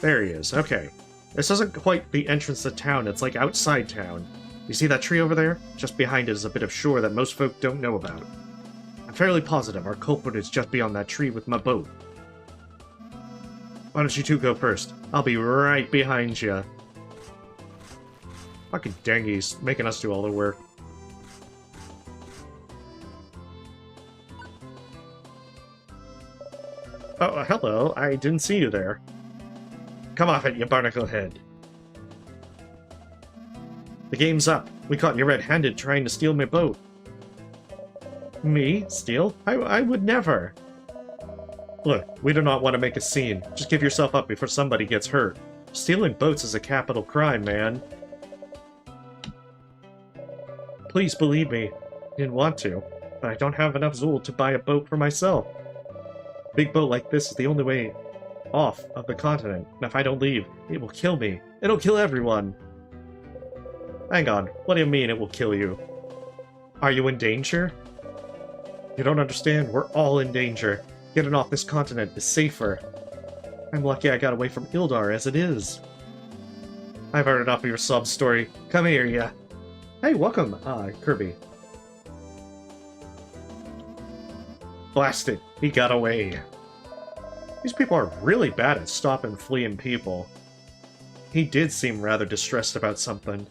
There he is, okay. This isn't quite the entrance to town, it's like outside town. You see that tree over there? Just behind it is a bit of shore that most folk don't know about. I'm fairly positive our culprit is just beyond that tree with my boat. Why don't you two go first? I'll be right behind you. Fucking dang, he's making us do all the work. Oh, hello. I didn't see you there. Come off it, you barnacle head. The game's up. We caught you red-handed trying to steal my boat. Me? Steal? I would never. Look, we do not want to make a scene. Just give yourself up before somebody gets hurt. Stealing boats is a capital crime, man. Please believe me. I didn't want to, but I don't have enough Zool to buy a boat for myself. A big boat like this is the only way off of the continent, and if I don't leave, it will kill me. It'll kill everyone. Hang on, what do you mean it will kill you? Are you in danger? You don't understand, we're all in danger. Getting off this continent is safer. I'm lucky I got away from Ildar as it is. I've heard enough of your sob story. Come here, ya. Hey, welcome, Kirby. Blast it, he got away. These people are really bad at stopping fleeing people. He did seem rather distressed about something.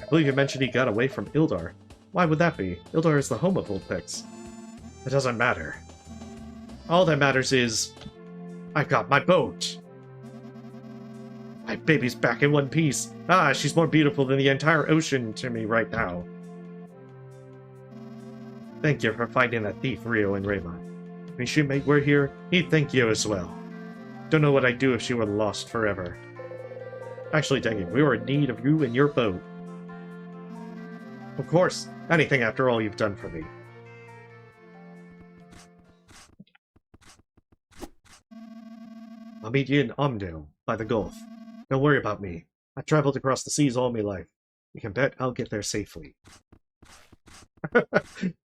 I believe you mentioned he got away from Ildar. Why would that be? Ildar is the home of Vulpix. It doesn't matter. All that matters is... I got my boat! My baby's back in one piece. Ah, she's more beautiful than the entire ocean to me right now. Thank you for finding that thief, Rio and Raymond. If your shipmate were here, he'd thank you as well. Don't know what I'd do if she were lost forever. Actually, dang it, we were in need of you and your boat. Of course, anything after all you've done for me. I'll meet you in Omdale, by the Gulf. Don't worry about me. I've traveled across the seas all my life. You can bet I'll get there safely.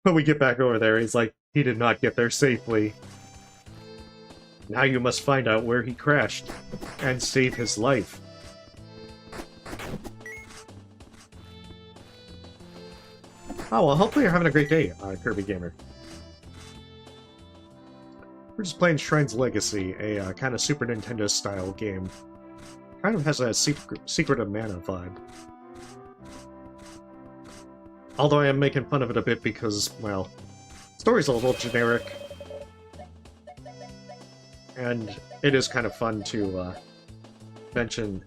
When we get back over there, he's like, he did not get there safely. Now you must find out where he crashed, and save his life. Oh, well, hopefully you're having a great day, Kirby Gamer. We're just playing Shrine's Legacy, a kind of Super Nintendo-style game. Kind of has a Secret of Mana vibe. Although I am making fun of it a bit because, well, the story's a little generic. And it is kind of fun to mention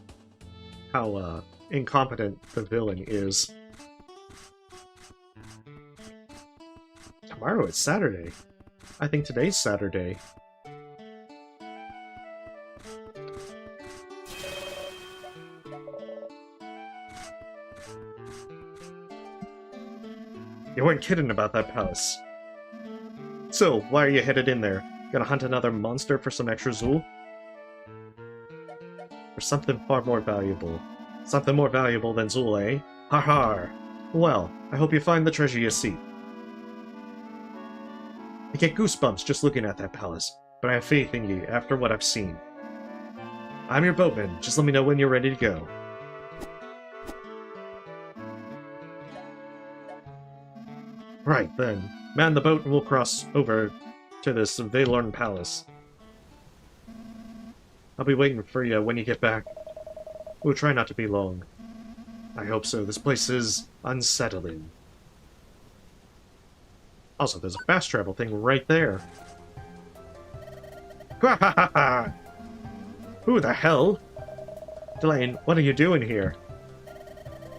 how incompetent the villain is. Tomorrow it's Saturday. I think today's Saturday. You weren't kidding about that palace. So, why are you headed in there? Gonna hunt another monster for some extra Zool? Or something far more valuable. Something more valuable than Zool, eh? Har har! Well, I hope you find the treasure you seek. I get goosebumps just looking at that palace, but I have faith in you after what I've seen. I'm your boatman, just let me know when you're ready to go. Right, then. Man the boat and we'll cross over to this Valorn Palace. I'll be waiting for you when you get back. We'll try not to be long. I hope so. This place is unsettling. Also, there's a fast travel thing right there. Who the hell? Delane, what are you doing here?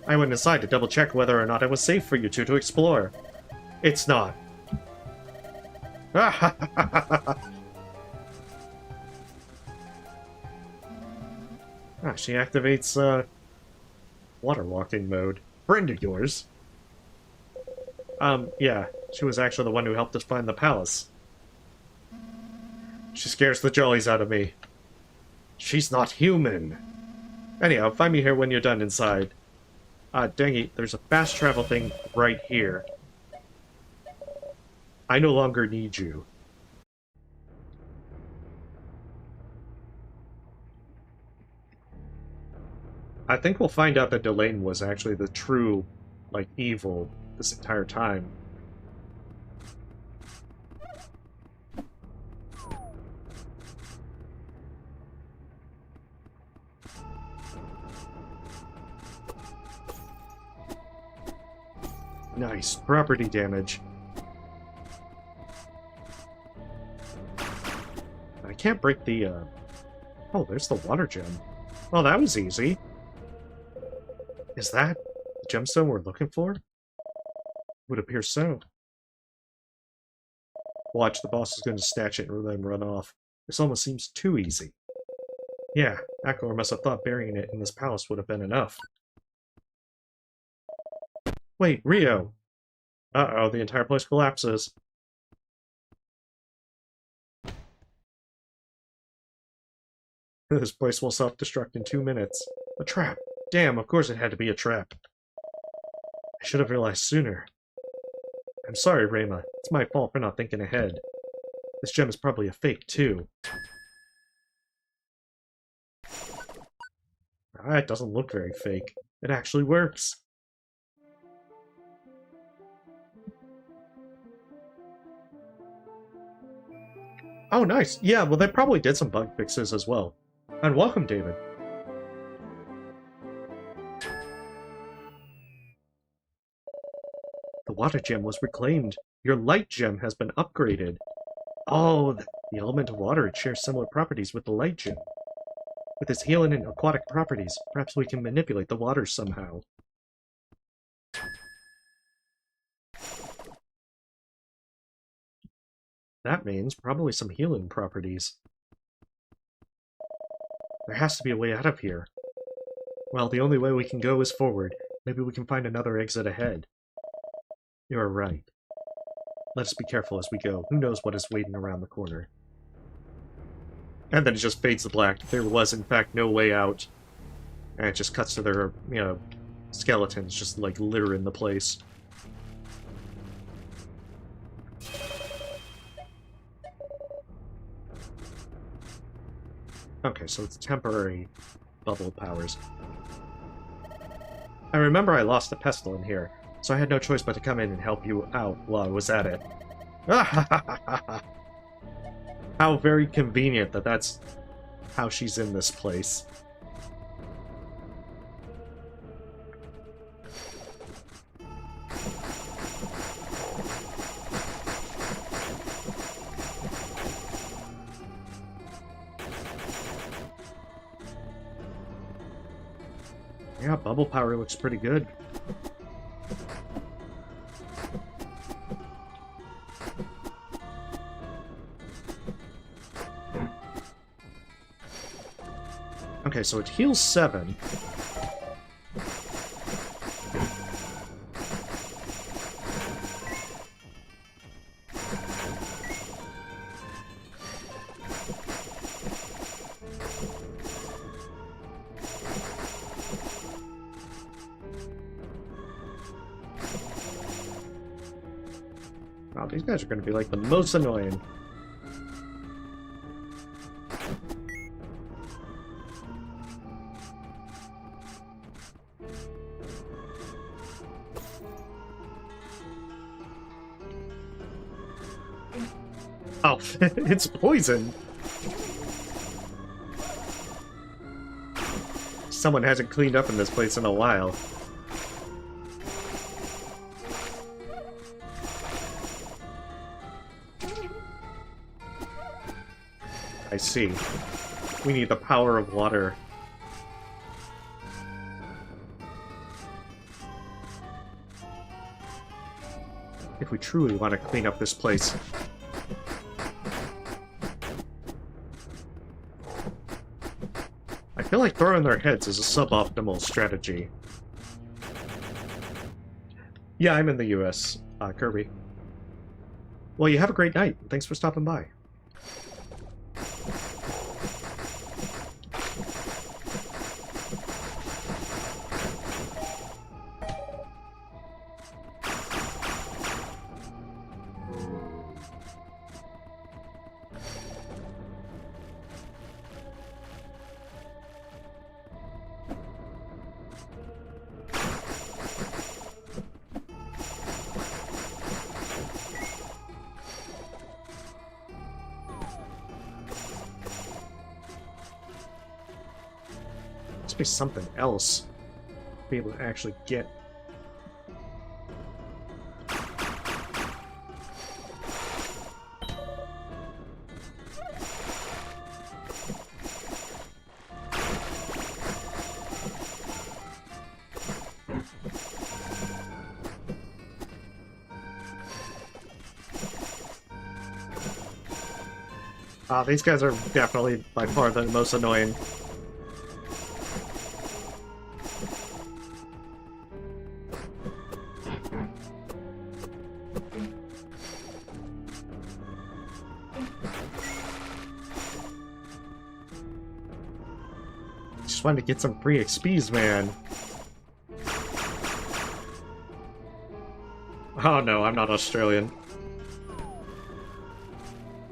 I went inside to double check whether or not it was safe for you two to explore. It's not. She activates, water walking mode. Friend of yours? Yeah. She was actually the one who helped us find the palace. She scares the jollies out of me. She's not human. Anyhow, find me here when you're done inside. Ah, dang it, there's a fast travel thing right here. I no longer need you. I think we'll find out that Delane was actually the true, like, evil this entire time. Nice. Property damage. I can't break the, Oh, there's the water gem. Well, that was easy. Is that the gemstone we're looking for? Would appear so. Watch, the boss is going to snatch it and then run off. This almost seems too easy. Yeah, Akor must have thought burying it in this palace would have been enough. Wait, Rio! Uh-oh, the entire place collapses. This place will self-destruct in 2 minutes. A trap! Damn, of course it had to be a trap. I should have realized sooner. I'm sorry, Rayma. It's my fault for not thinking ahead. This gem is probably a fake, too. Ah, it doesn't look very fake. It actually works. Oh, nice. Yeah, well, they probably did some bug fixes as well. And welcome, David. The water gem was reclaimed. Your light gem has been upgraded. Oh, the element of water, it shares similar properties with the light gem. With its healing and aquatic properties, perhaps we can manipulate the water somehow. That means probably some healing properties. There has to be a way out of here. Well, the only way we can go is forward. Maybe we can find another exit ahead. You're right. Let us be careful as we go. Who knows what is waiting around the corner. And then it just fades to black. There was, in fact, no way out. And it just cuts to their, skeletons just, like, littering the place. Okay, so it's temporary bubble powers. I remember I lost a pestle in here, so I had no choice but to come in and help you out while I was at it. How very convenient that that's how she's in this place. Yeah, bubble power looks pretty good. Okay, so it heals 7. Wow, these guys are going to be like the most annoying. Oh, it's poison! Someone hasn't cleaned up in this place in a while. I see. We need the power of water. If we truly want to clean up this place. I feel like throwing their heads is a suboptimal strategy. Yeah, I'm in the US, Kirby. Well, you have a great night. Thanks for stopping by. Must be something else to be able to actually get. These guys are definitely by far the most annoying. Just wanted to get some free XPs, man. Oh no, I'm not Australian.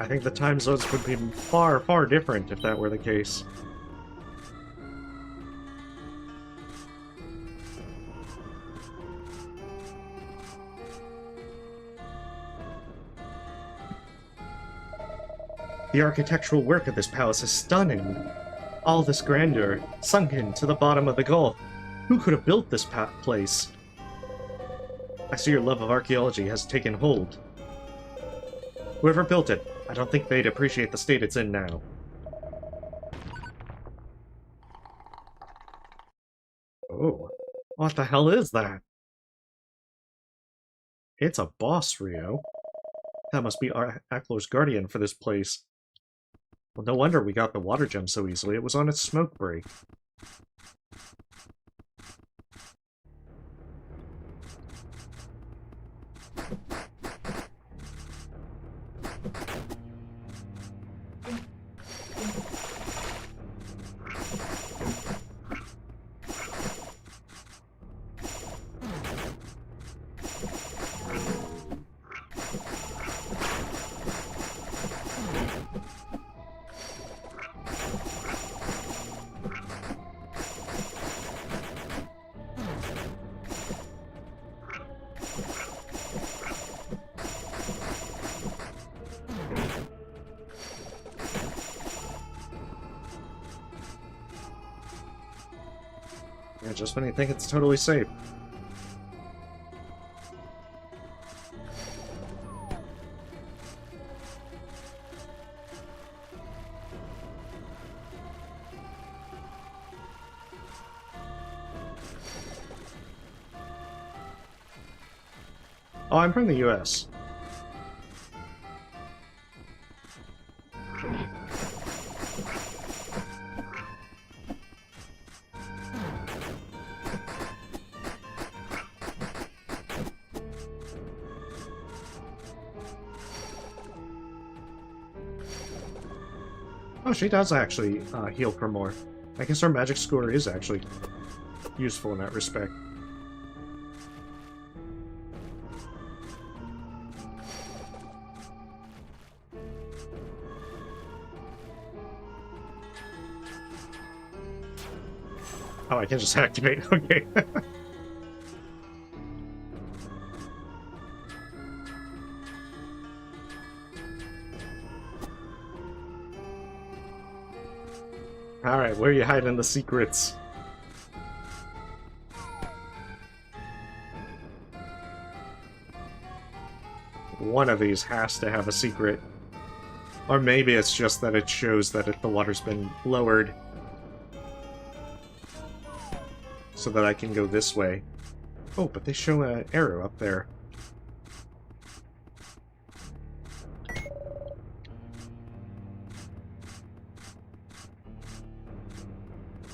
I think the time zones would be far, far different if that were the case. The architectural work of this palace is stunning. All this grandeur, sunken to the bottom of the gulf. Who could have built this place? I see your love of archaeology has taken hold. Whoever built it, I don't think they'd appreciate the state it's in now. Oh, what the hell is that? It's a boss, Rio. That must be Aklor's guardian for this place. Well, no wonder we got the water gem so easily. It was on its smoke break. Yeah, just when you think it's totally safe. Oh, I'm from the US. Oh, she does actually heal for more. I guess our magic score is actually useful in that respect. Oh, I can just activate. Okay. Alright, where are you hiding the secrets? One of these has to have a secret. Or maybe it's just that it shows that the water's been lowered. So that I can go this way. Oh, but they show an arrow up there.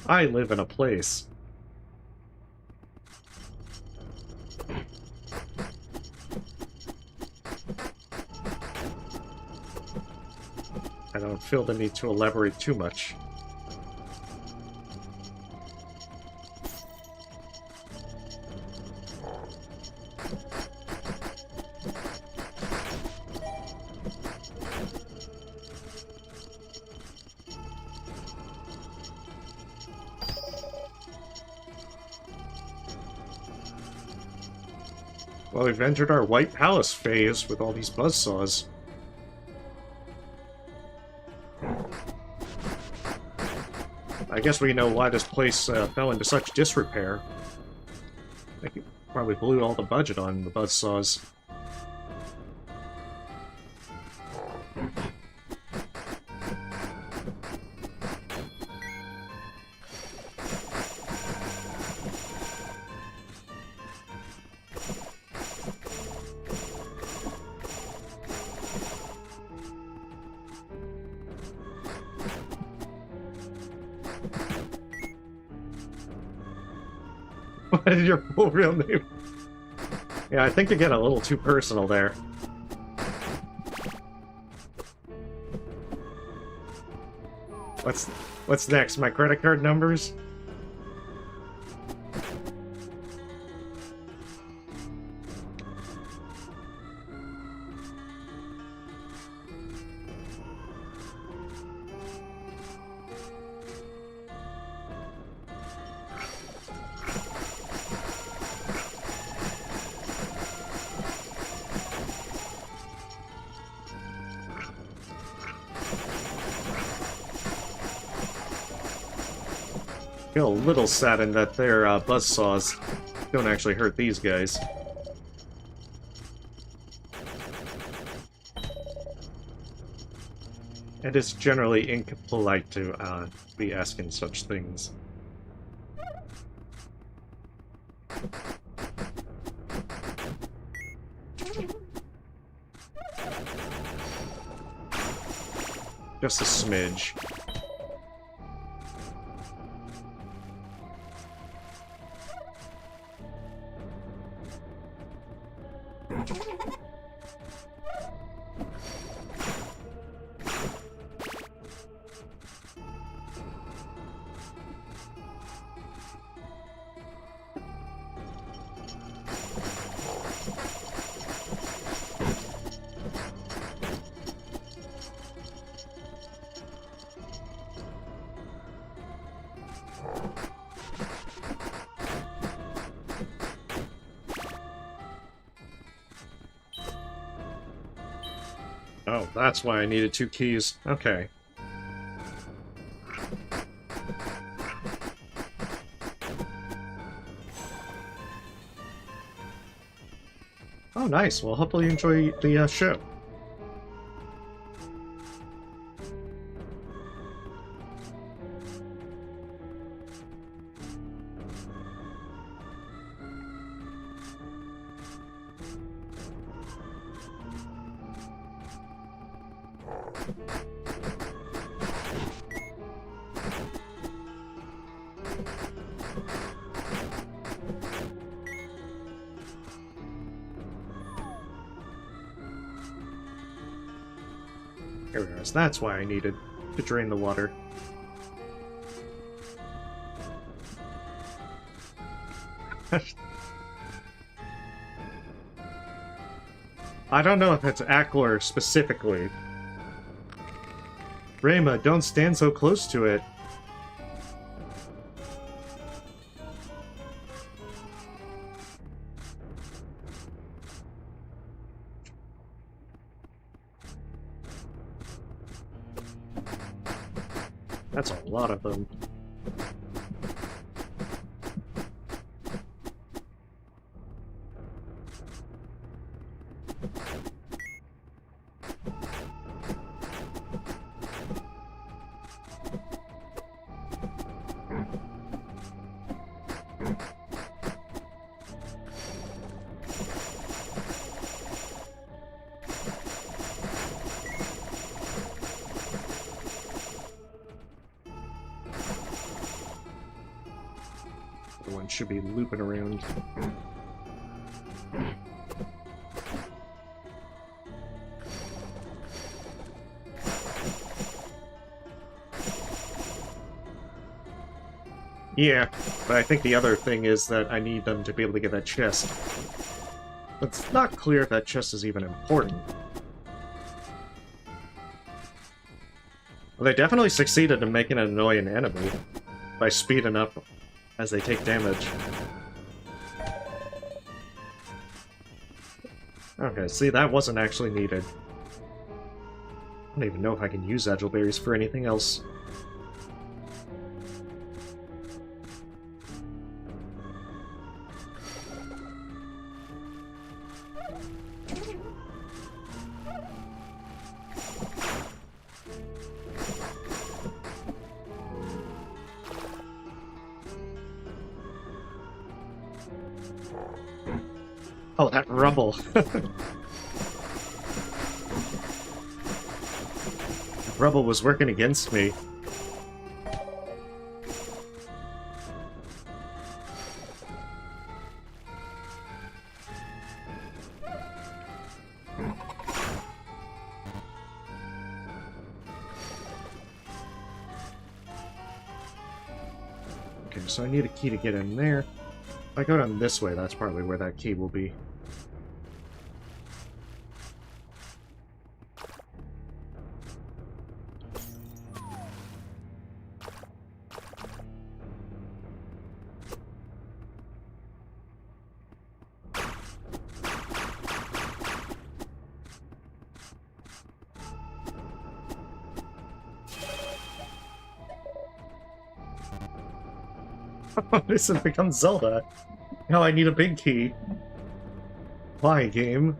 I live in a place. I don't feel the need to elaborate too much. Well, we've entered our White Palace phase with all these buzzsaws. I guess we know why this place fell into such disrepair. They probably blew all the budget on the buzzsaws. What is your full real name? Yeah, I think you get a little too personal there. What's next? My credit card numbers? I feel a little saddened that their buzzsaws don't actually hurt these guys. It is generally impolite to be asking such things. Just a smidge. Oh, that's why I needed 2 keys. Okay. Oh, nice. Well, hopefully you enjoy the show. Here we go. So that's why I needed to drain the water. I don't know if it's Ackler specifically. Rayma, don't stand so close to it. That's a lot of them. One should be looping around. Yeah, but I think the other thing is that I need them to be able to get that chest. It's not clear if that chest is even important. Well, they definitely succeeded in making an annoying enemy by speeding up as they take damage. Okay, see, that wasn't actually needed. I don't even know if I can use Agile Berries for anything else. Oh, that rubble. The rubble was working against me. Okay, so I need a key to get in there. If I go down this way, that's probably where that key will be. This has become Zelda. Now I need a big key. Why, game?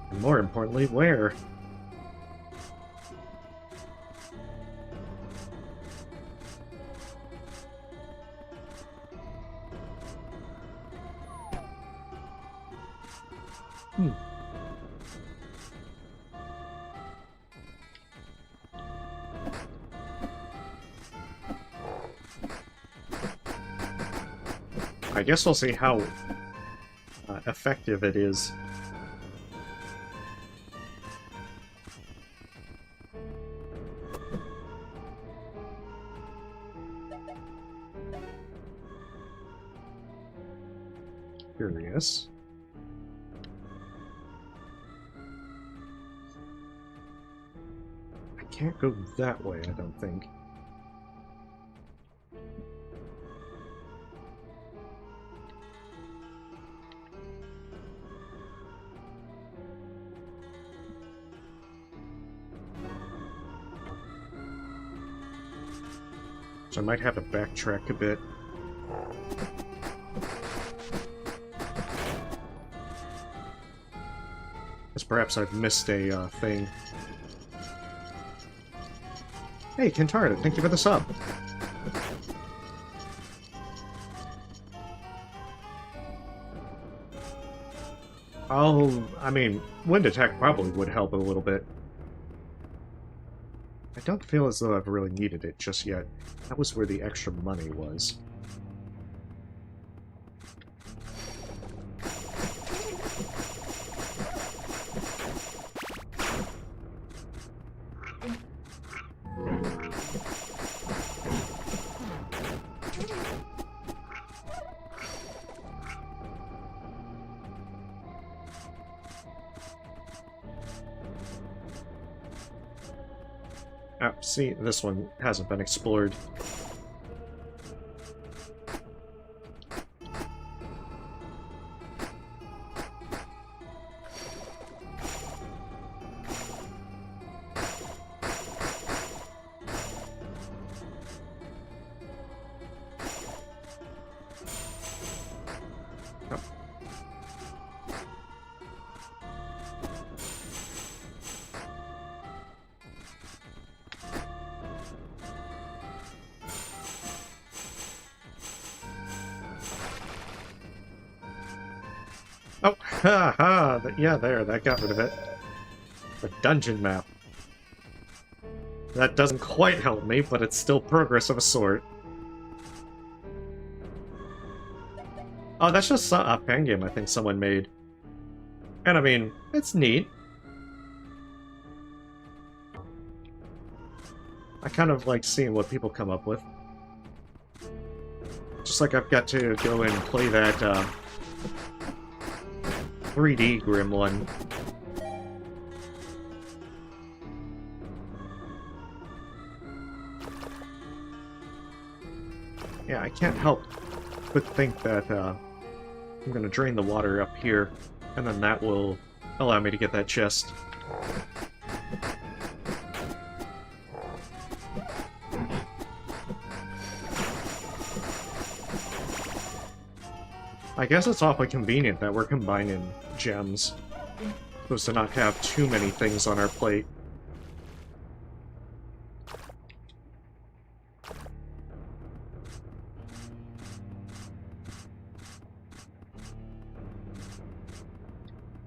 And more importantly, where? I guess we'll see how effective it is. Curious. I can't go that way, I don't think. So I might have to backtrack a bit. Because perhaps I've missed a thing. Hey, Kentara, thank you for the sub. I mean, wind attack probably would help a little bit. I don't feel as though I've really needed it just yet. That was where the extra money was. Ah, see, this one hasn't been explored. Oh, ha ha! Yeah, there, that got rid of it. The dungeon map. That doesn't quite help me, but it's still progress of a sort. Oh, that's just a fan game I think someone made. And I mean, it's neat. I kind of like seeing what people come up with. Just like I've got to go and play that, 3D Gremlin. Yeah, I can't help but think that I'm gonna drain the water up here, and then that will allow me to get that chest. I guess it's awfully convenient that we're combining gems. Supposed to not have too many things on our plate.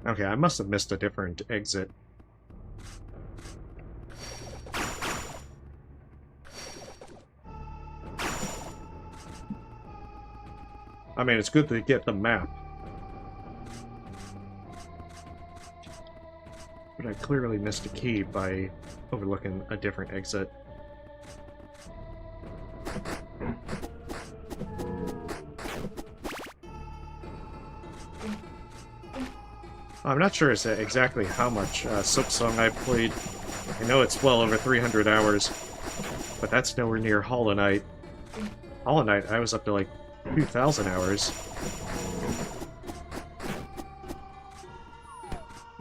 Okay, I must have missed a different exit. I mean, it's good to get the map. But I clearly missed a key by overlooking a different exit. I'm not sure exactly how much Silksong I've played. I know it's well over 300 hours, but that's nowhere near Hollow Knight. Hollow Knight, I was up to like 2,000 hours.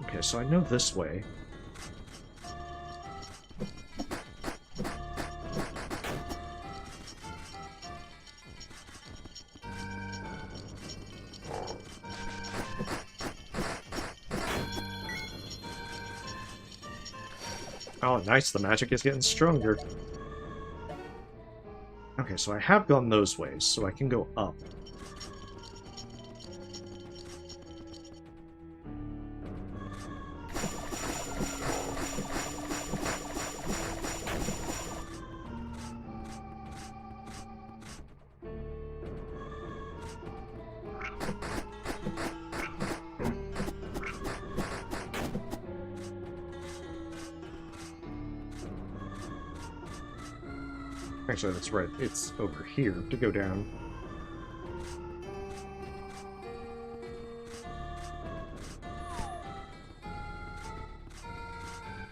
Okay, so I know this way. Oh, nice, the magic is getting stronger. Okay, so I have gone those ways, so I can go up. Actually, that's right. It's over here to go down.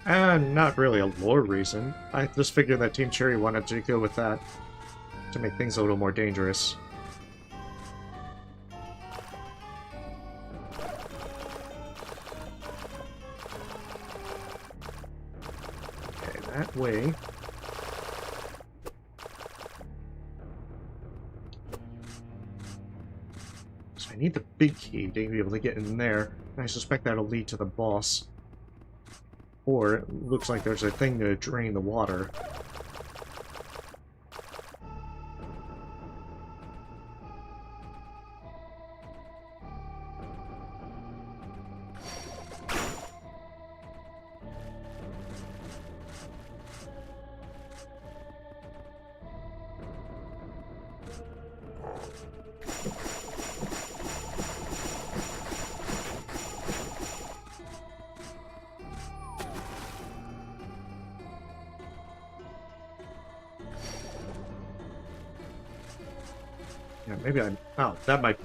And not really a lore reason. I just figured that Team Cherry wanted to go with that to make things a little more dangerous. Okay, that way. I need the big key to be able to get in there, and I suspect that'll lead to the boss. Or it looks like there's a thing to drain the water. Yeah, maybe I'm... Oh, that might...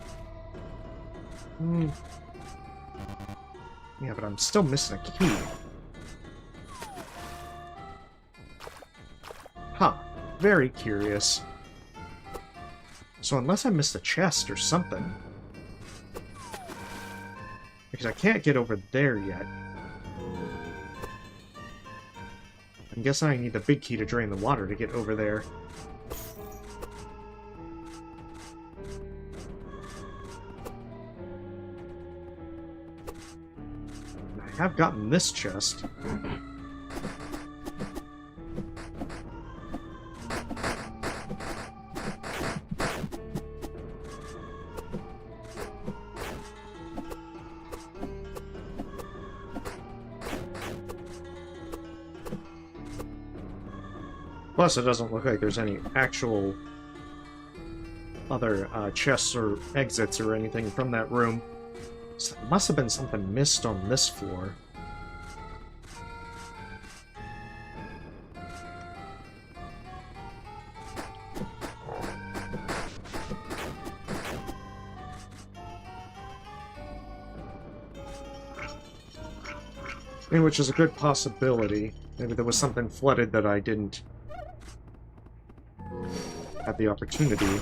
Yeah, but I'm still missing a key. Huh. Very curious. So unless I missed a chest or something... Because I can't get over there yet. I'm guessing I need the big key to drain the water to get over there. I have gotten this chest. Plus, it doesn't look like there's any actual other chests or exits or anything from that room. So there must have been something missed on this floor. Which is a good possibility. Maybe there was something flooded that I didn't have the opportunity.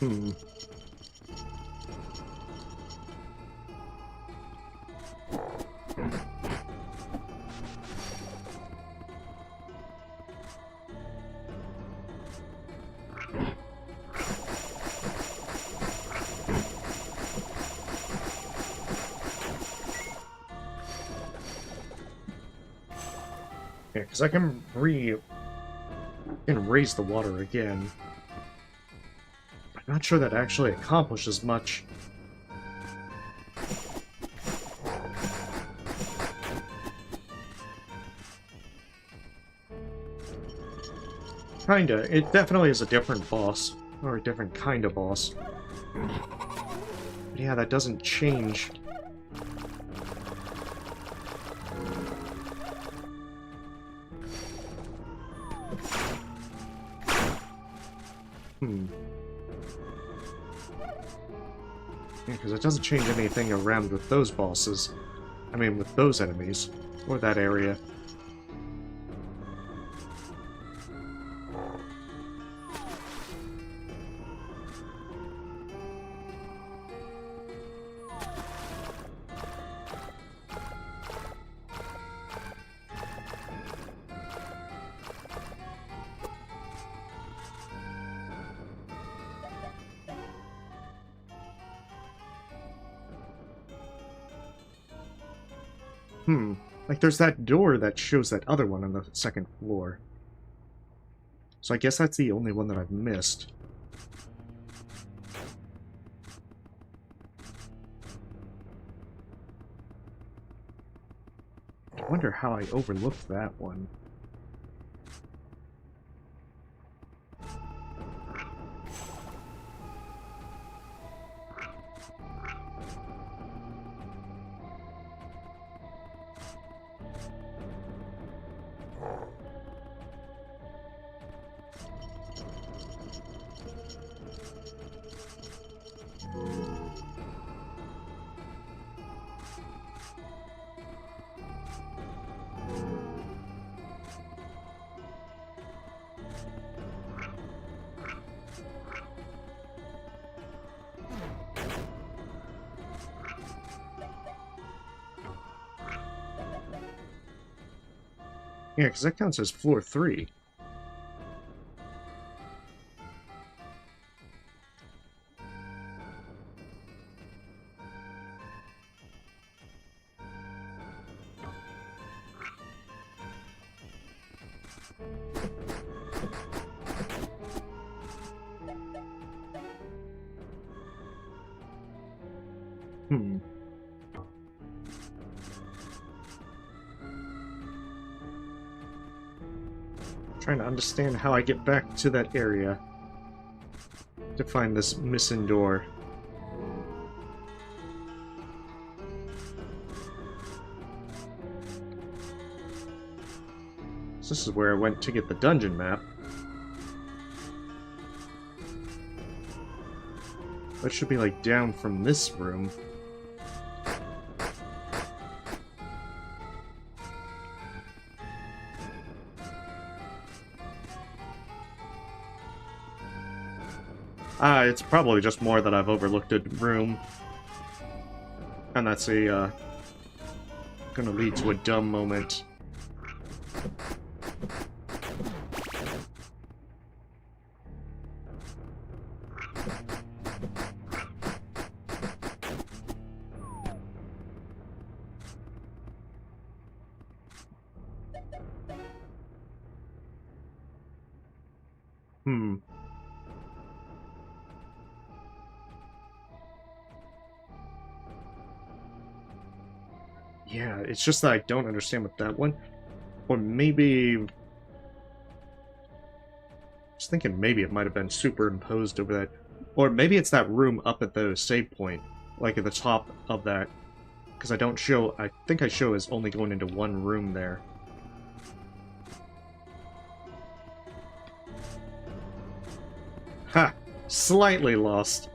Hmm. Yeah, because I can raise the water again. I'm not sure that actually accomplishes much. Kinda. It definitely is a different boss. Or a different kind of boss. But yeah, that doesn't change. Hmm. Yeah, because it doesn't change anything around with those bosses. I mean, with those enemies. Or that area. Hmm. Like, there's that door that shows that other one on the second floor. So I guess that's the only one that I've missed. I wonder how I overlooked that one. Yeah, because that counts as floor 3. Hmm. Trying to understand how I get back to that area to find this missing door. So this is where I went to get the dungeon map. That should be like down from this room. It's probably just more that I've overlooked a room. And that's gonna lead to a dumb moment. Hmm. Yeah, it's just that I don't understand with that one. Or maybe... I was thinking maybe it might have been superimposed over that. Or maybe it's that room up at the save point. Like at the top of that. Because I don't show... I think I show as only going into one room there. Ha! Slightly lost.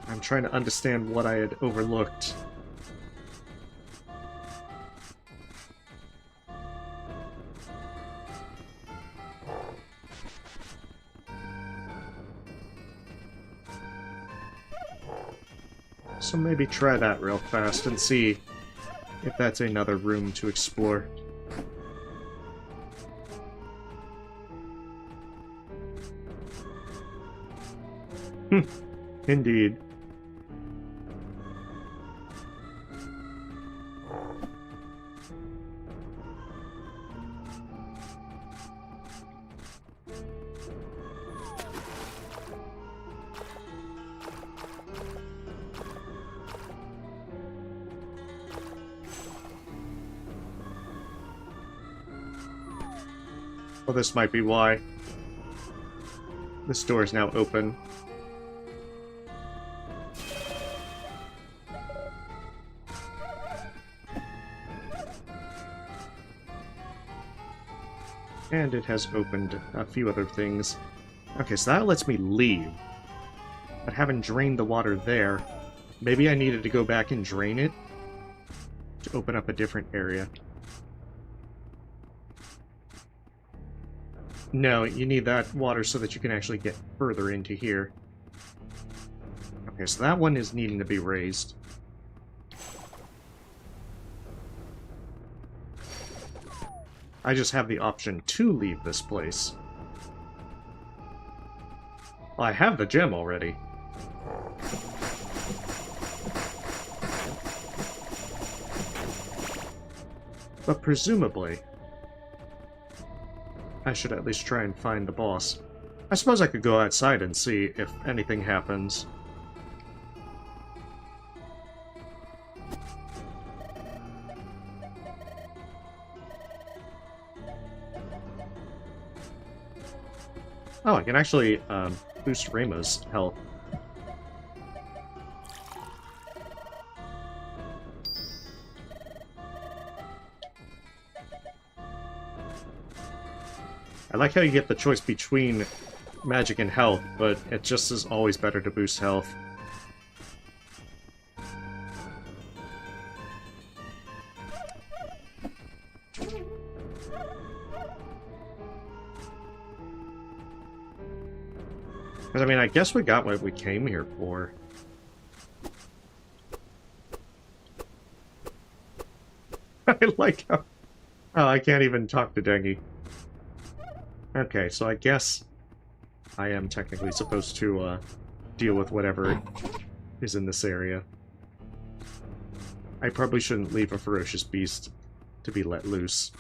I'm trying to understand what I had overlooked. So maybe try that real fast and see if that's another room to explore. Indeed. Well, this might be why. This door is now open. And it has opened a few other things. Okay, so that lets me leave. But having drained the water there, maybe I needed to go back and drain it to open up a different area. No, you need that water so that you can actually get further into here. Okay, so that one is needing to be raised. I just have the option to leave this place. Well, I have the gem already. But presumably, I should at least try and find the boss. I suppose I could go outside and see if anything happens. Oh, I can actually boost Rayma's health. I like how you get the choice between magic and health, but it just is always better to boost health. Because, I mean, I guess we got what we came here for. I like how... Oh, I can't even talk to Dengi. Okay, so I guess I am technically supposed to deal with whatever is in this area. I probably shouldn't leave a ferocious beast to be let loose.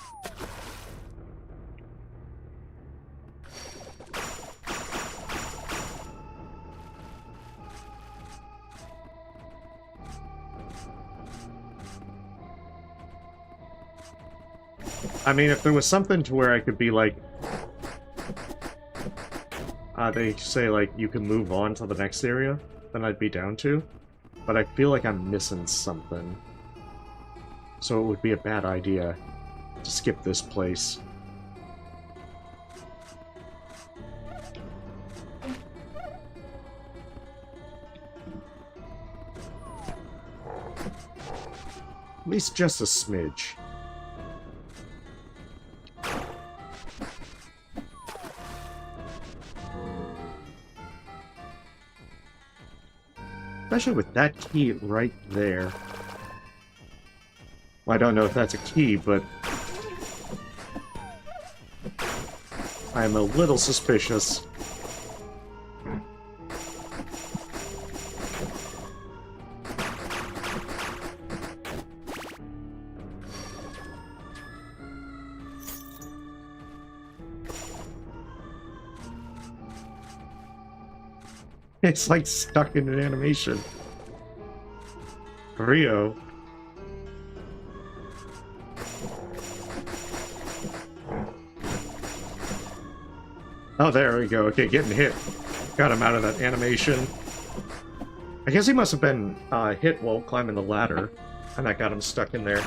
I mean, if there was something to where I could be like... they say, like, you can move on to the next area, then I'd be down to. But I feel like I'm missing something. So it would be a bad idea to skip this place. At least just a smidge. Especially with that key right there. Well, I don't know if that's a key, but I'm a little suspicious. It's like stuck in an animation. Rio. Oh, there we go. Okay, getting hit. Got him out of that animation. I guess he must have been hit while climbing the ladder, and that got him stuck in there.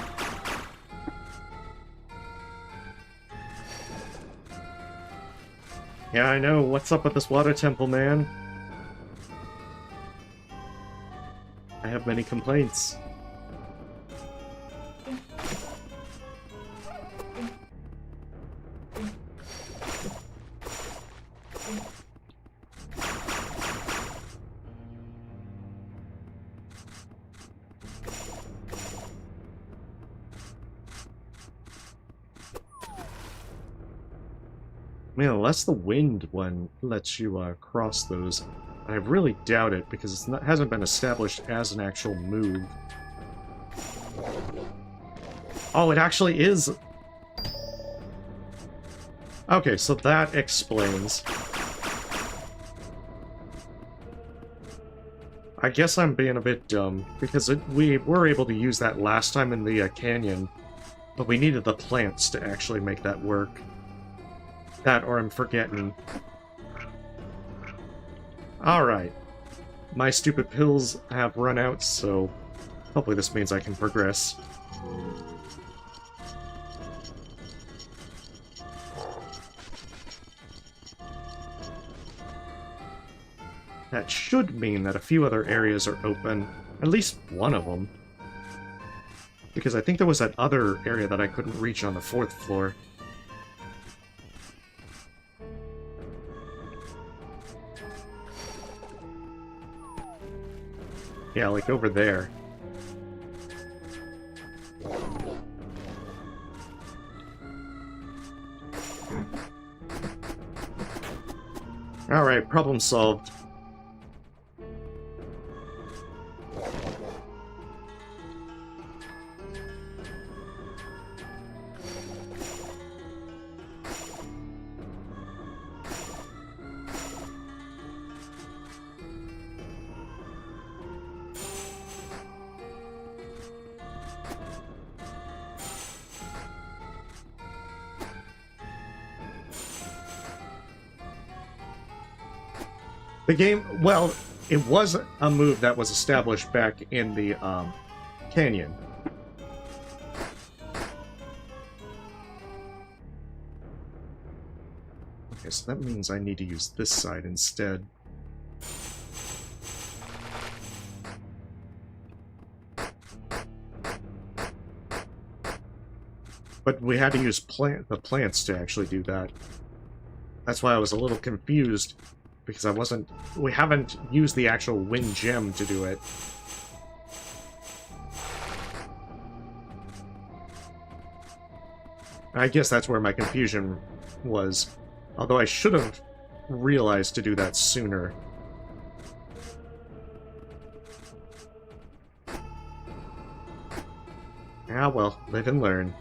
Yeah, I know. What's up with this water temple, man? I have many complaints. I mean, unless the wind one lets you cross those. I really doubt it, because it hasn't been established as an actual move. Oh, it actually is! Okay, so that explains. I guess I'm being a bit dumb, because we were able to use that last time in the canyon, but we needed the plants to actually make that work. That, or I'm forgetting. Alright. My stupid pills have run out, so hopefully this means I can progress. That should mean that a few other areas are open. At least one of them. Because I think there was that other area that I couldn't reach on the 4th floor. Yeah, like over there. Alright, problem solved. The game, well, it was a move that was established back in the canyon. Okay, so that means I need to use this side instead. But we had to use the plants to actually do that. That's why I was a little confused. Because we haven't used the actual wind gem to do it. I guess that's where my confusion was. Although I should have realized to do that sooner. Ah well, live and learn.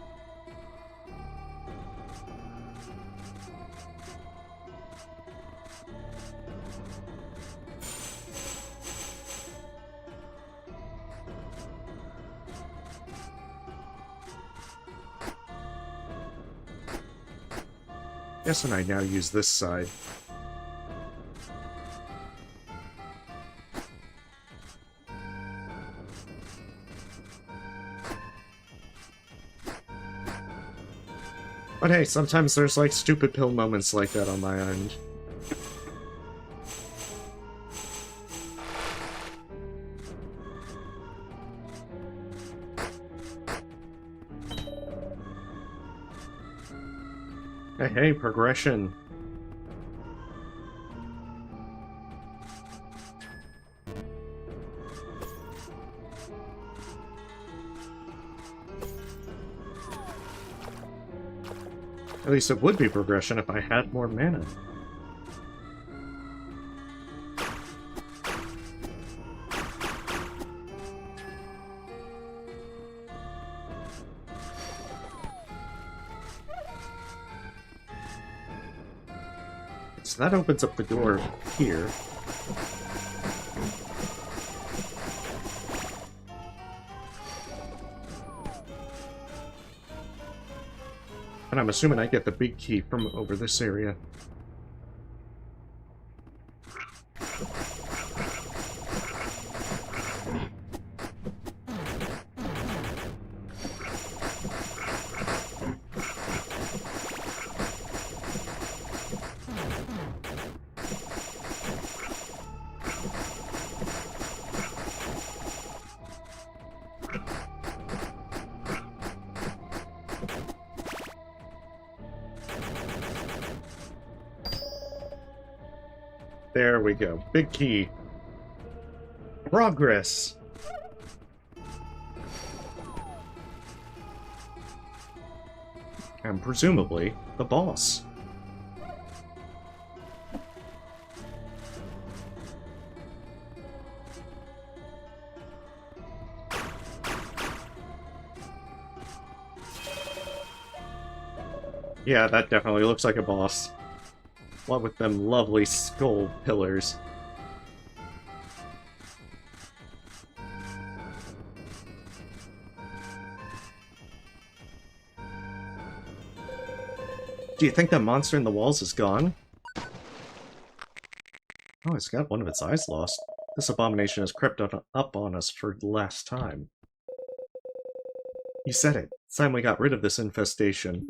Yes, and I now use this side. But hey, sometimes there's like stupid pill moments like that on my end. Hey, progression. At least it would be progression if I had more mana. So that opens up the door here. And I'm assuming I get the big key from over this area. There we go. Big key. Progress. And presumably, the boss. Yeah, that definitely looks like a boss. What with them lovely skull pillars. Do you think that monster in the walls is gone? Oh, it's got one of its eyes lost. This abomination has crept up on us for the last time. You said it. It's time we got rid of this infestation.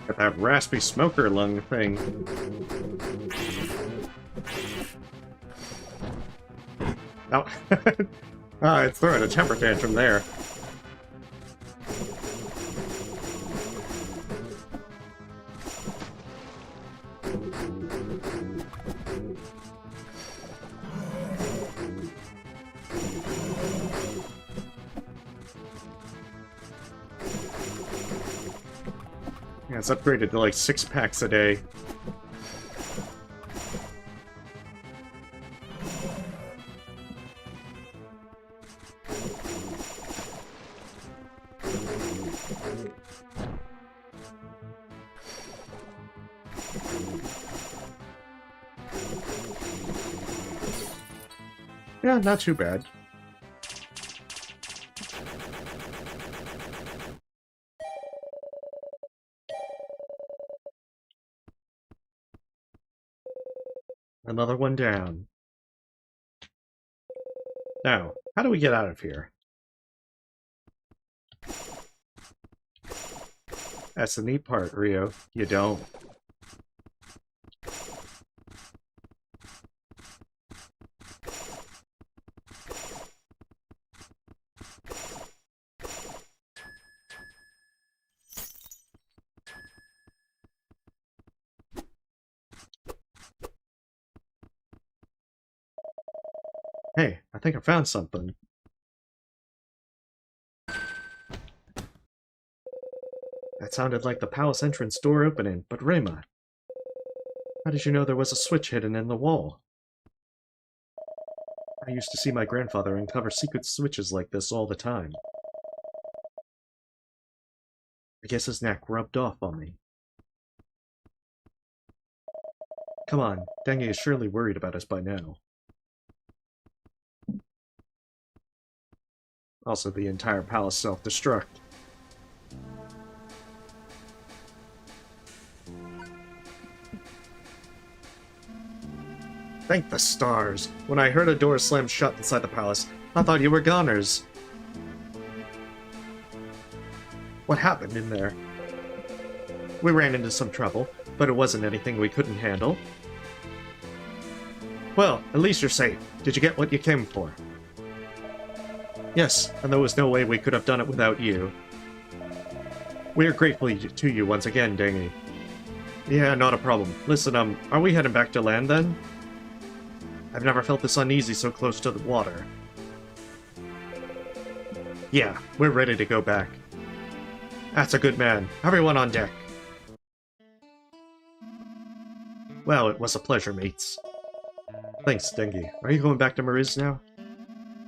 Got that raspy smoker lung thing. Oh, ah, it's throwing a temper tantrum there. Yeah, it's upgraded to like 6 packs a day. Yeah, not too bad. Another one down. Now, how do we get out of here? That's the neat part, Rio. You don't. Hey, I think I found something. That sounded like the palace entrance door opening, but Rema, how did you know there was a switch hidden in the wall? I used to see my grandfather uncover secret switches like this all the time. I guess his knack rubbed off on me. Come on, Dengue is surely worried about us by now. Also, the entire palace self-destruct. Thank the stars. When I heard a door slam shut inside the palace, I thought you were goners. What happened in there? We ran into some trouble, but it wasn't anything we couldn't handle. Well, at least you're safe. Did you get what you came for? Yes, and there was no way we could have done it without you. We are grateful to you once again, Dengue. Yeah, not a problem. Listen, are we heading back to land then? I've never felt this uneasy so close to the water. Yeah, we're ready to go back. That's a good man. Everyone on deck. Well, it was a pleasure, mates. Thanks, Dengue. Are you going back to Mariz now?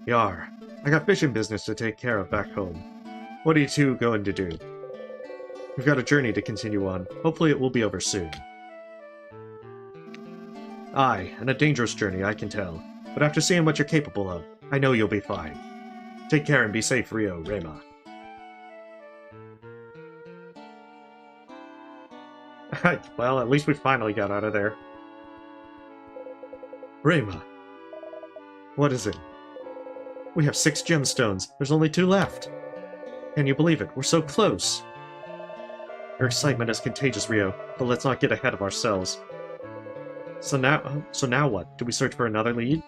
Yar. I got fishing business to take care of back home. What are you two going to do? We've got a journey to continue on. Hopefully it will be over soon. Aye, and a dangerous journey, I can tell. But after seeing what you're capable of, I know you'll be fine. Take care and be safe, Rio, Rema. Well, at least we finally got out of there. Rema. What is it? We have 6 gemstones. There's only 2 left. Can you believe it? We're so close. Your excitement is contagious, Rio, but let's not get ahead of ourselves. So now what? Do we search for another lead?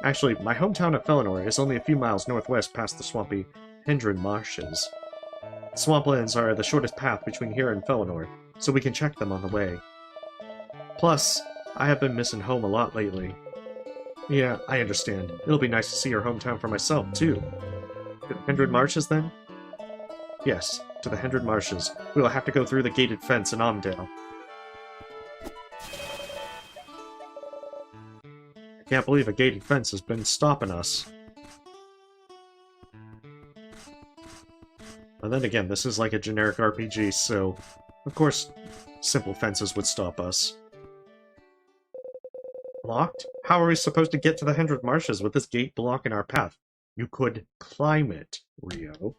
Actually, my hometown of Felinor is only a few miles northwest past the swampy Hendren Marshes. Swamplands are the shortest path between here and Felinor, so we can check them on the way. Plus, I have been missing home a lot lately. Yeah, I understand. It'll be nice to see your hometown for myself, too. To the Hendren Marshes, then? Yes, to the Hendren Marshes. We'll have to go through the gated fence in Omdale. I can't believe a gated fence has been stopping us. And then again, this is like a generic RPG, so of course simple fences would stop us. Locked? How are we supposed to get to the Hendren Marshes with this gate blocking our path? You could climb it, Rio.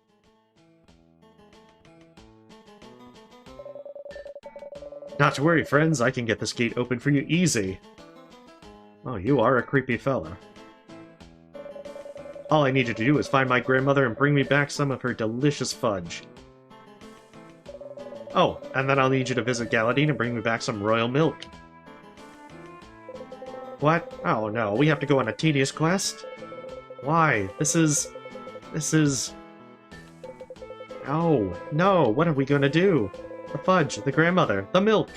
Not to worry, friends. I can get this gate open for you easy. Oh, you are a creepy fella. All I need you to do is find my grandmother and bring me back some of her delicious fudge. Oh, and then I'll need you to visit Galadine and bring me back some royal milk. What? Oh no, we have to go on a tedious quest? Why? This is... Oh, no, what are we gonna do? The fudge, the grandmother, the milk!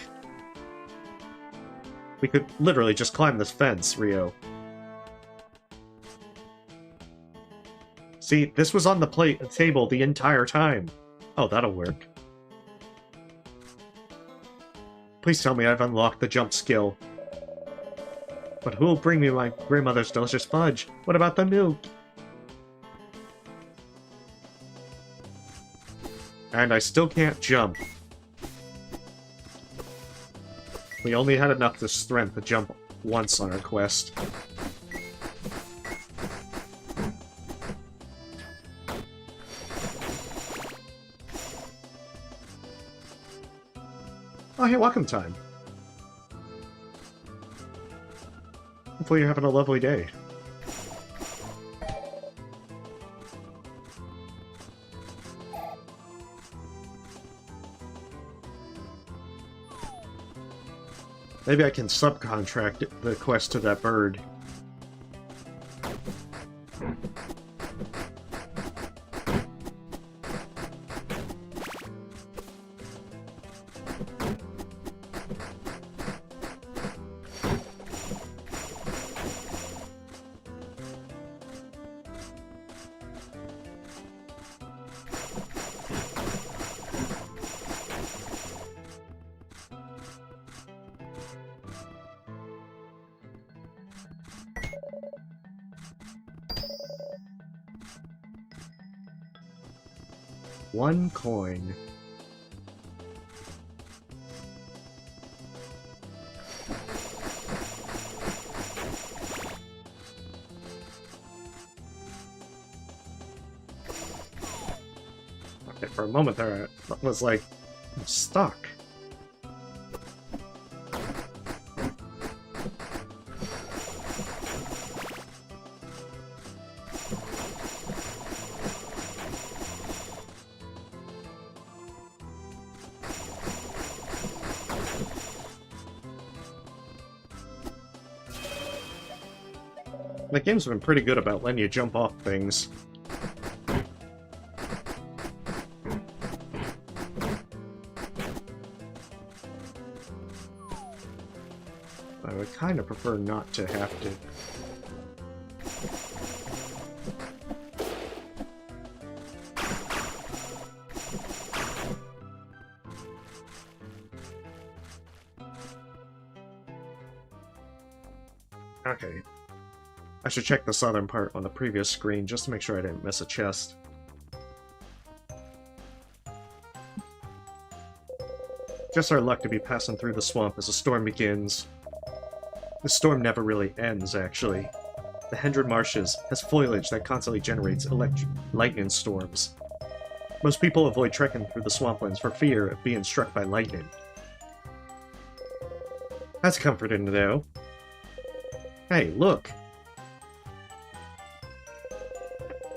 We could literally just climb this fence, Rio. See, this was on the table the entire time. Oh, that'll work. Please tell me I've unlocked the jump skill. But who'll bring me my grandmother's delicious fudge? What about the milk? And I still can't jump. We only had enough strength to jump once on our quest. Oh, hey, welcome time. Hopefully you're having a lovely day. Maybe I can subcontract the quest to that bird. One coin. Okay, for a moment there, I was like, I'm stuck. The game's been pretty good about letting you jump off things. I would kind of prefer not to have to. Okay. I should check the southern part on the previous screen just to make sure I didn't miss a chest. Just our luck to be passing through the swamp as the storm begins. The storm never really ends, actually. The Hendred Marshes has foliage that constantly generates lightning storms. Most people avoid trekking through the swamplands for fear of being struck by lightning. That's comforting to know. Hey, look!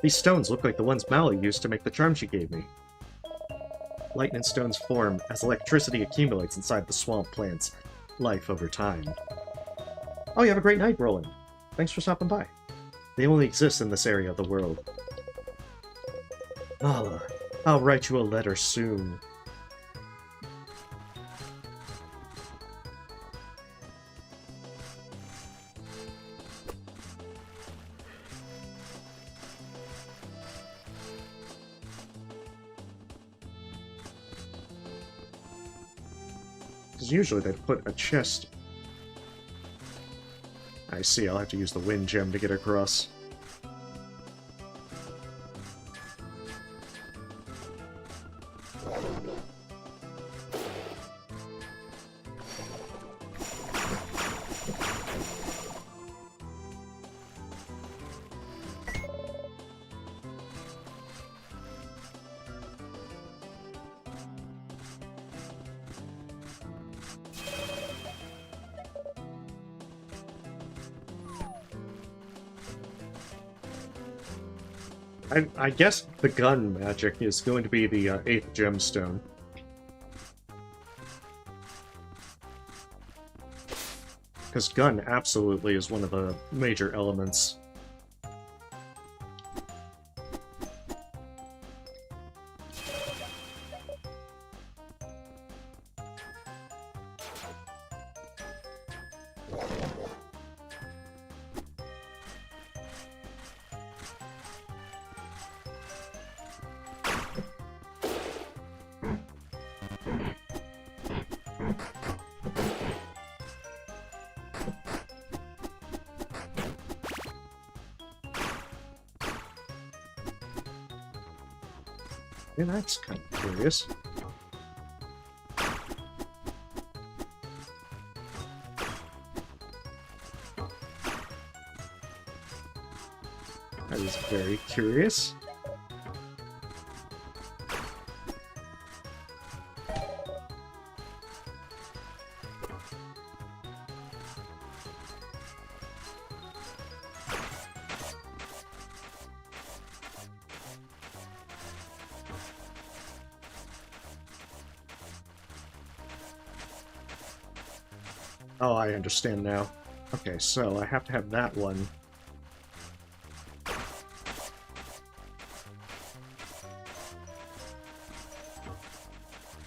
These stones look like the ones Mally used to make the charm she gave me. Lightning stones form as electricity accumulates inside the swamp plant's life over time. Oh, you have a great night, Roland. Thanks for stopping by. They only exist in this area of the world. Mala, I'll write you a letter soon. Because usually they'd put a chest. I see, I'll have to use the wind gem to get across. I guess the gun magic is going to be the 8th gemstone. Because gun absolutely is one of the major elements. Yeah, that's kind of curious. That is very curious. Oh, I understand now. Okay, so I have to have that one.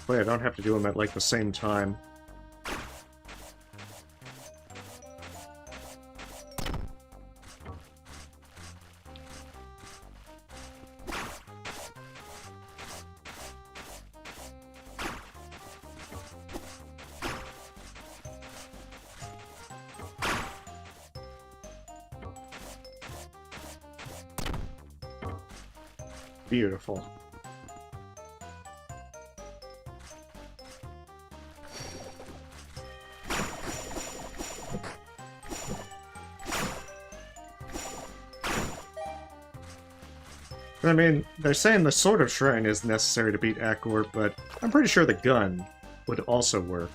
Wait, I don't have to do them at, like, the same time. Beautiful. I mean, they're saying the Sword of Shrine is necessary to beat Akor, but I'm pretty sure the gun would also work.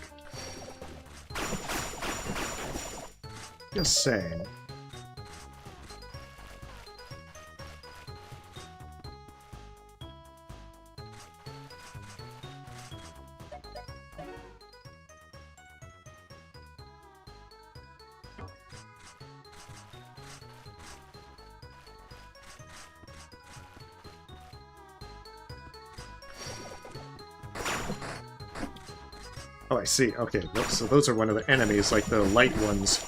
Just saying. Oh, I see. Okay, so those are one of the enemies, like the light ones.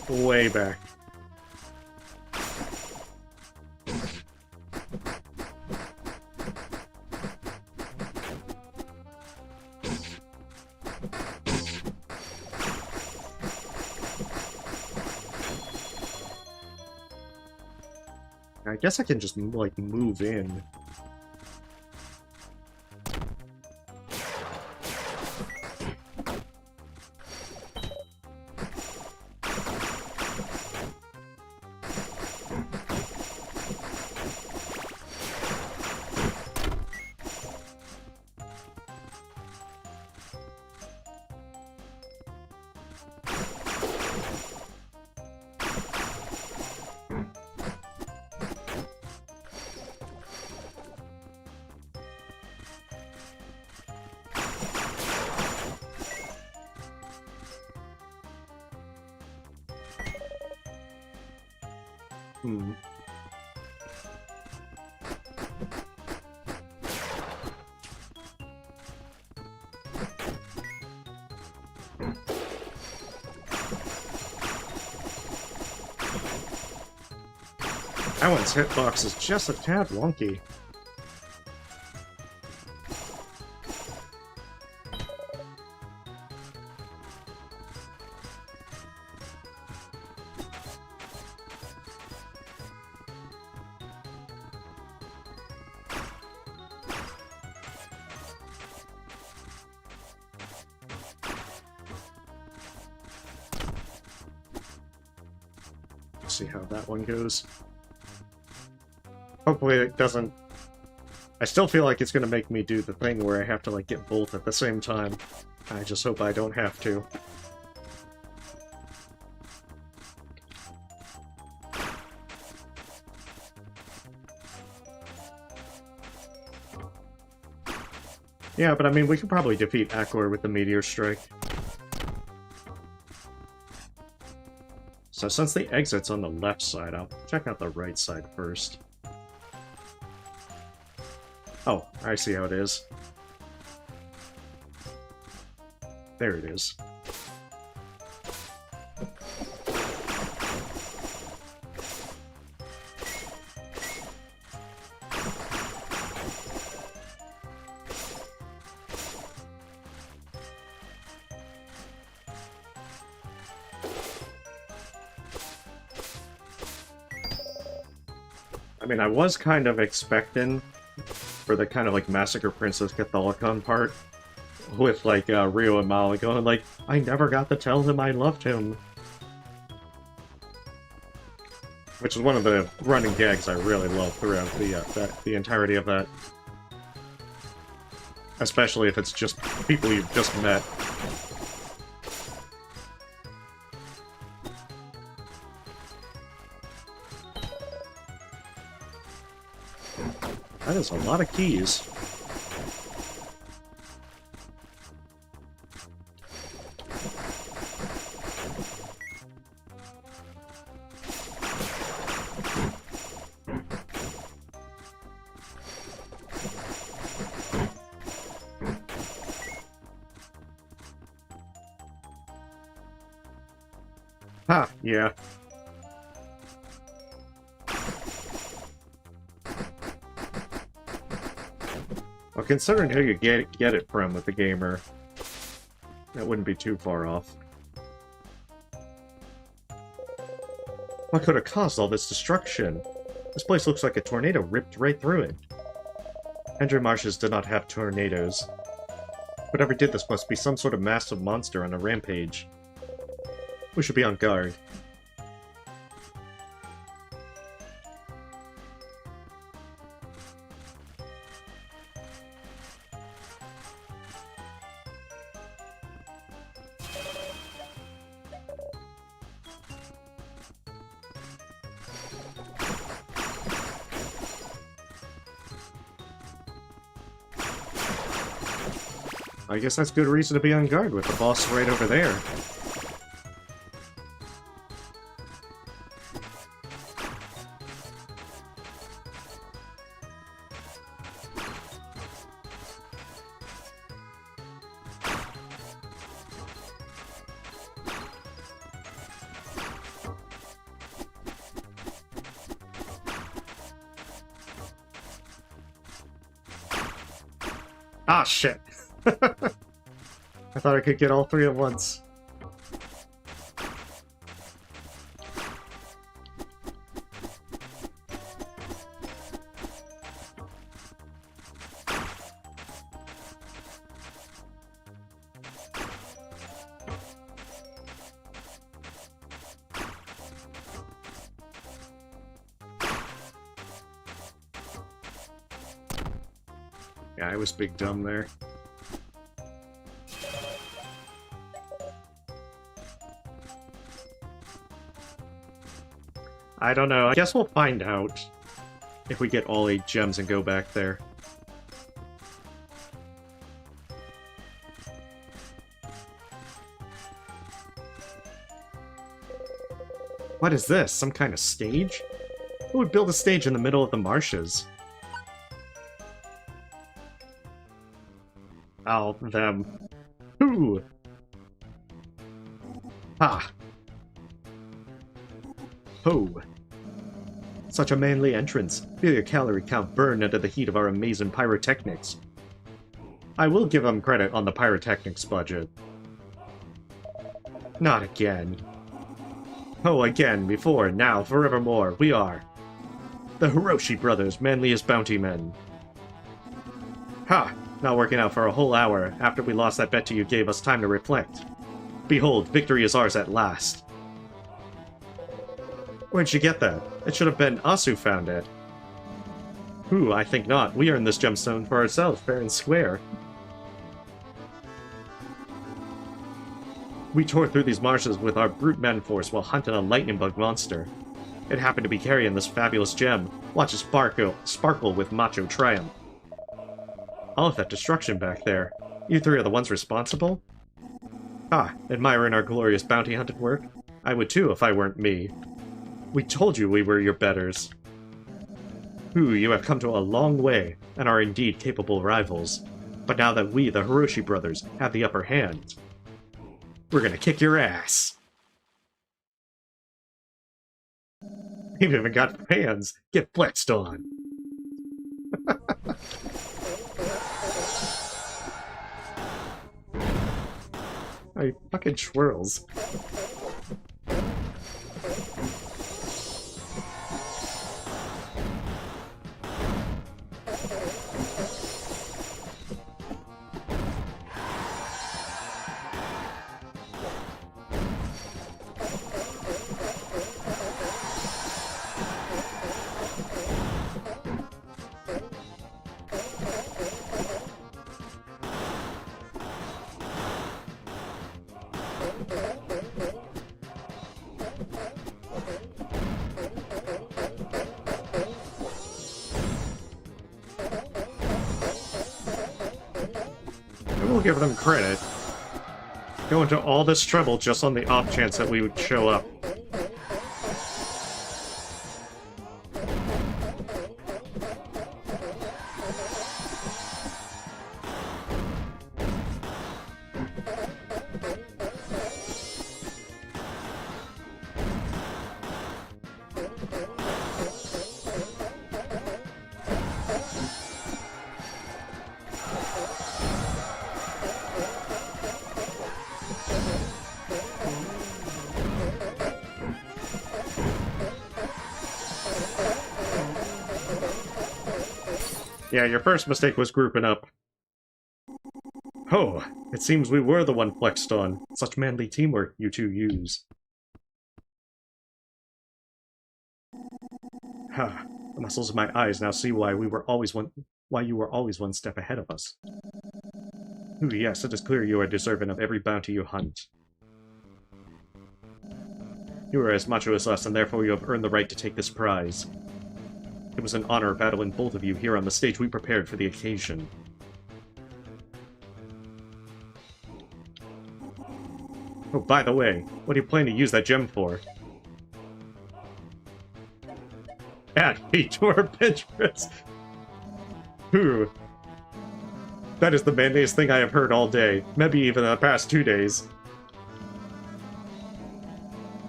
Way back. I guess I can just, like, move in. Hmm. That one's hitbox is just a tad wonky. Let's see how that one goes. Hopefully it doesn't... I still feel like it's gonna make me do the thing where I have to, like, get both at the same time. I just hope I don't have to. Yeah, but I mean, we could probably defeat Akor with the Meteor Strike. So since the exit's on the left side, I'll check out the right side first. Oh, I see how it is. There it is. I mean, I was kind of expecting for the kind of like Massacre Princess Catholicon part with like Rio and Mala going like, I never got to tell him I loved him. Which is one of the running gags I really love throughout the entirety of that. Especially if it's just people you've just met. That is a lot of keys. Ha, yeah. Well, considering who you get it from with the gamer, that wouldn't be too far off. What could have caused all this destruction? This place looks like a tornado ripped right through it. Hendry Marshes did not have tornadoes. Whatever did this must be some sort of massive monster on a rampage. We should be on guard. I guess that's good reason to be on guard with the boss right over there. Ah, shit. I thought I could get all three at once. Yeah, I was big dumb there. I don't know. I guess we'll find out if we get all 8 gems and go back there. What is this? Some kind of stage? Who would build a stage in the middle of the marshes? Oh, them. Who? Ha! Ho! Such a manly entrance. Feel your calorie count burn under the heat of our amazing pyrotechnics. I will give them credit on the pyrotechnics budget. Not again. Oh, again, before, now, forevermore, we are the Hiroshi Brothers, manliest bounty men. Ha! Not working out for a whole hour. After we lost that bet to you gave us time to reflect. Behold, victory is ours at last. Where'd you get that? It should have been us who found it. Who? I think not. We earned this gemstone for ourselves, fair and square. We tore through these marshes with our brute man force while hunting a lightning bug monster. It happened to be carrying this fabulous gem. Watch it sparkle with macho triumph. All of that destruction back there. You three are the ones responsible? Ah, admiring our glorious bounty hunting work? I would too if I weren't me. We told you we were your betters. Who, you have come to a long way, and are indeed capable rivals. But now that we, the Hiroshi brothers, have the upper hand, we're gonna kick your ass. You've even got fans. Get flexed on. I fucking swirls. We'll give them credit. Going to all this trouble just on the off chance that we would show up. Yeah, your first mistake was grouping up. Oh, it seems we were the one flexed on. Such manly teamwork you two use. Ha, the muscles of my eyes now see why you were always one step ahead of us. Ooh, yes, it is clear you are deserving of every bounty you hunt. You are as macho as us, and therefore you have earned the right to take this prize. It was an honor battling both of you here on the stage we prepared for the occasion. Oh, by the way, what do you plan to use that gem for? Add heat to our bench press! Ooh. That is the manliest thing I have heard all day, maybe even in the past 2 days.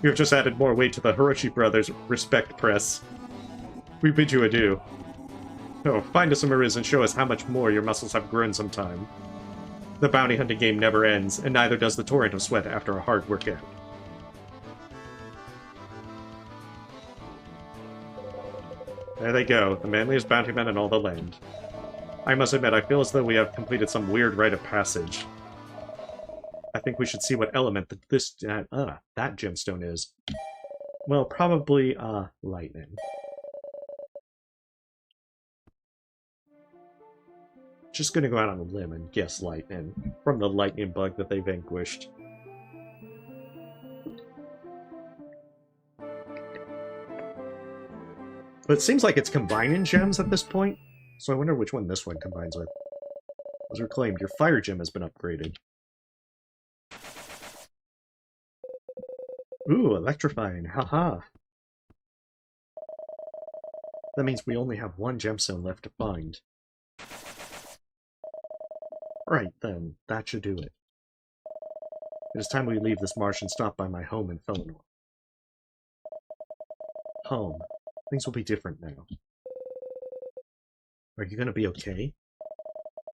You have just added more weight to the Hiroshi Brothers' respect press. We bid you adieu. Oh, find us a Mariz and show us how much more your muscles have grown sometime. The bounty hunting game never ends, and neither does the torrent of sweat after a hard workout. There they go, the manliest bounty men in all the land. I must admit, I feel as though we have completed some weird rite of passage. I think we should see what element that gemstone is. Well, probably, lightning. Just gonna go out on a limb and guess lightning, from the lightning bug that they vanquished. But it seems like it's combining gems at this point, so I wonder which one this one combines with. As reclaimed, your fire gem has been upgraded. Ooh, electrifying, haha. That means we only have one gemstone left to find. Right then, that should do it. It is time we leave this marsh and stop by my home in Felinor. Home. Things will be different now. Are you gonna be okay?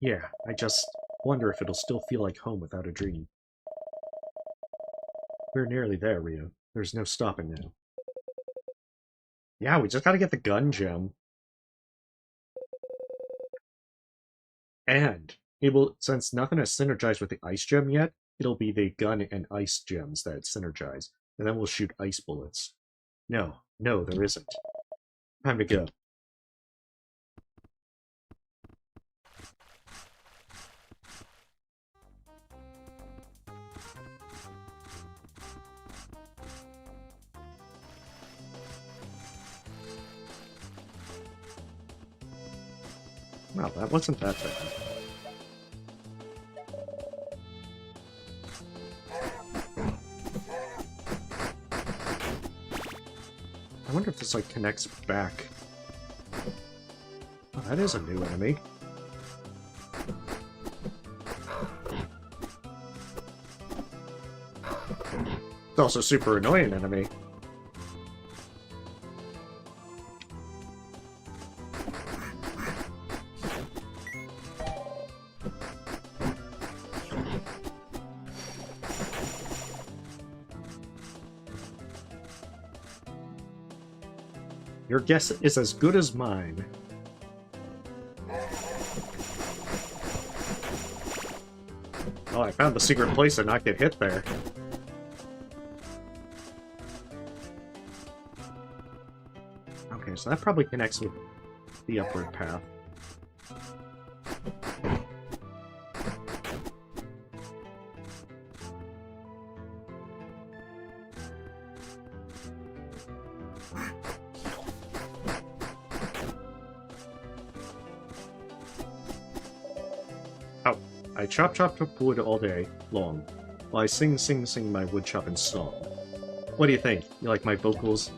Yeah, I just wonder if it'll still feel like home without a dream. We're nearly there, Rio. There's no stopping now. Yeah, we just gotta get the gun gem. And it will, since nothing has synergized with the ice gem yet, it'll be the gun and ice gems that synergize. And then we'll shoot ice bullets. No, there isn't. Time to go. Well, that wasn't that bad. I wonder if this, like, connects back. Oh, that is a new enemy. It's also a super annoying enemy. Your guess is as good as mine. Oh, I found the secret place to not get hit there. Okay, so that probably connects with the upward path. I chop wood all day long, while I sing my wood chopping song. What do you think? You like my vocals?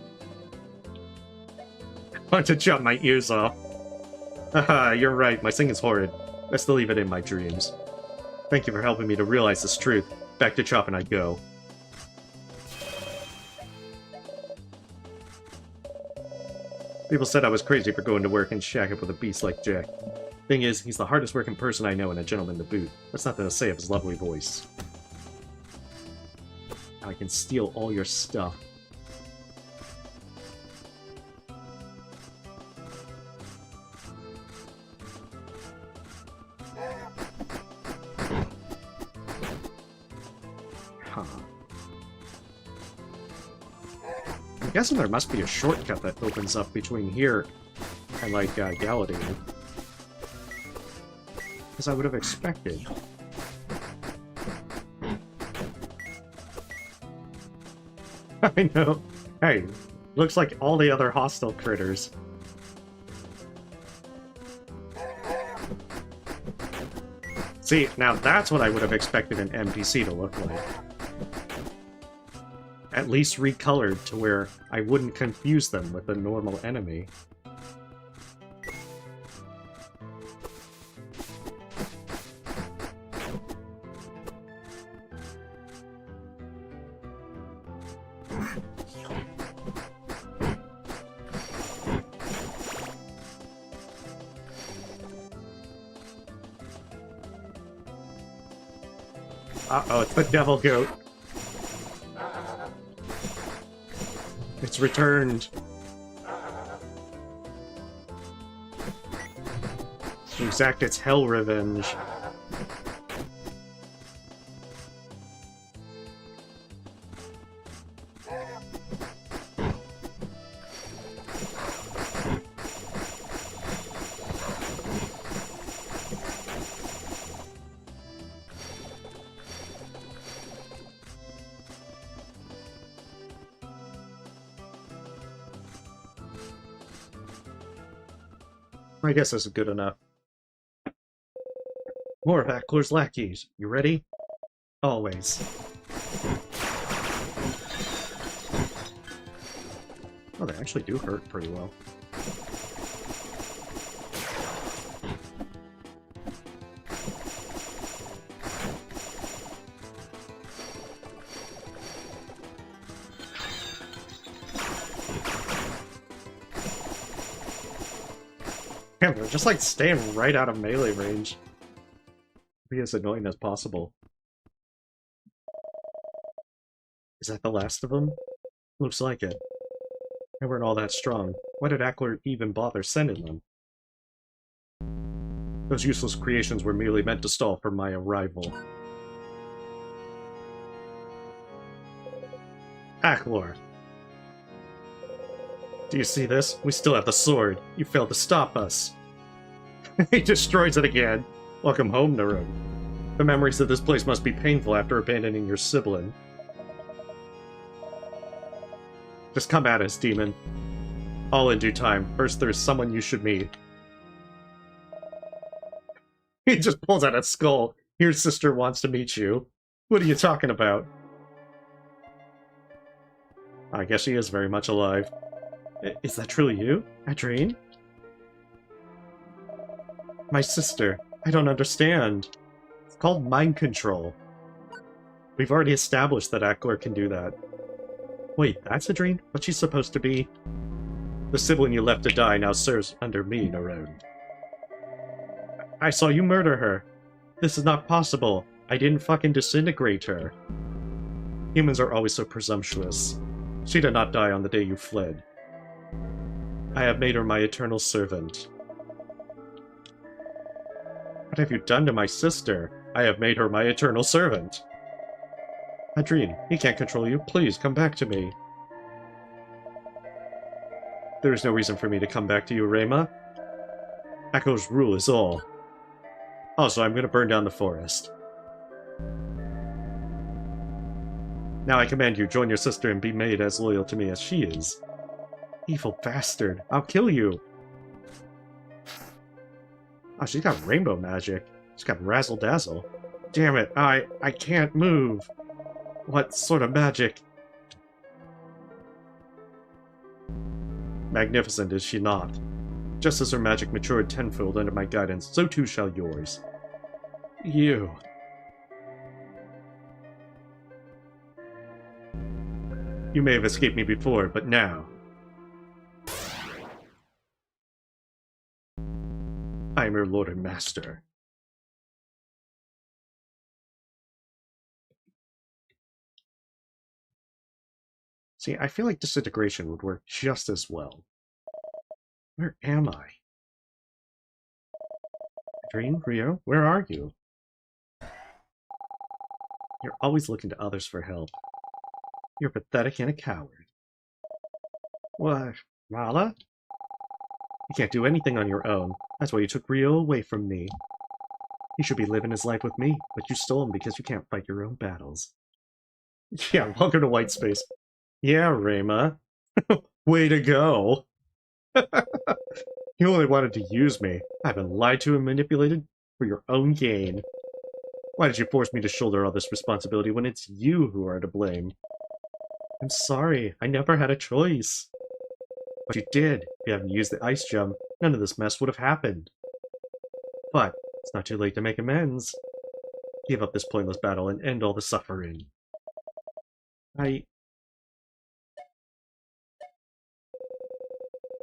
I want to chop my ears off. Haha, you're right, my singing's horrid. I still leave it in my dreams. Thank you for helping me to realize this truth. Back to chopping I go. People said I was crazy for going to work and shacking with a beast like Jack. Thing is, he's the hardest working person I know and a gentleman to boot. That's nothing to say of his lovely voice. I can steal all your stuff. Huh. I'm guessing there must be a shortcut that opens up between here and, like, Galadine. As I would have expected. I know. Hey, looks like all the other hostile critters. See, now that's what I would have expected an NPC to look like. At least recolored to where I wouldn't confuse them with a normal enemy. Uh-oh, it's the devil goat. It's returned. To exact its hell revenge. I guess this is good enough. More of Ackler's lackeys. You ready? Always. Oh, they actually do hurt pretty well. Damn, they're just like staying right out of melee range. Be as annoying as possible. Is that the last of them? Looks like it. They weren't all that strong. Why did Ackler even bother sending them? Those useless creations were merely meant to stall for my arrival. Ackler! Do you see this? We still have the sword. You failed to stop us. He destroys it again. Welcome home, Narun. The memories of this place must be painful after abandoning your sibling. Just come at us, demon. All in due time. First, there's someone you should meet. He just pulls out a skull. Your sister wants to meet you. What are you talking about? I guess she is very much alive. Is that truly you, Adrien? My sister. I don't understand. It's called mind control. We've already established that Ackler can do that. Wait, that's Adrien? What's she supposed to be? The sibling you left to die now serves under me, Narun. I saw you murder her. This is not possible. I didn't fucking disintegrate her. Humans are always so presumptuous. She did not die on the day you fled. I have made her my eternal servant. What have you done to my sister? I have made her my eternal servant. Adrien, he can't control you. Please, come back to me. There is no reason for me to come back to you, Rema. Echo's rule is all. Also, I'm going to burn down the forest. Now I command you, join your sister and be made as loyal to me as she is. Evil bastard, I'll kill you! Oh, she's got rainbow magic. She's got razzle-dazzle. Damn it, I can't move! What sort of magic? Magnificent is she not? Just as her magic matured tenfold under my guidance, so too shall yours. You. You may have escaped me before, but now... I am your lord and master. See, I feel like disintegration would work just as well. Where am I? Adrien, Rio, where are you? You're always looking to others for help. You're pathetic and a coward. What, Mala? You can't do anything on your own. That's why you took Rio away from me. He should be living his life with me, but you stole him because you can't fight your own battles. Yeah, welcome to White Space. Yeah, Rema. Way to go. You only wanted to use me. I've been lied to and manipulated for your own gain. Why did you force me to shoulder all this responsibility when it's you who are to blame? I'm sorry, I never had a choice. But you did. If you hadn't used the ice gem, none of this mess would have happened. But it's not too late to make amends. Give up this pointless battle and end all the suffering. Why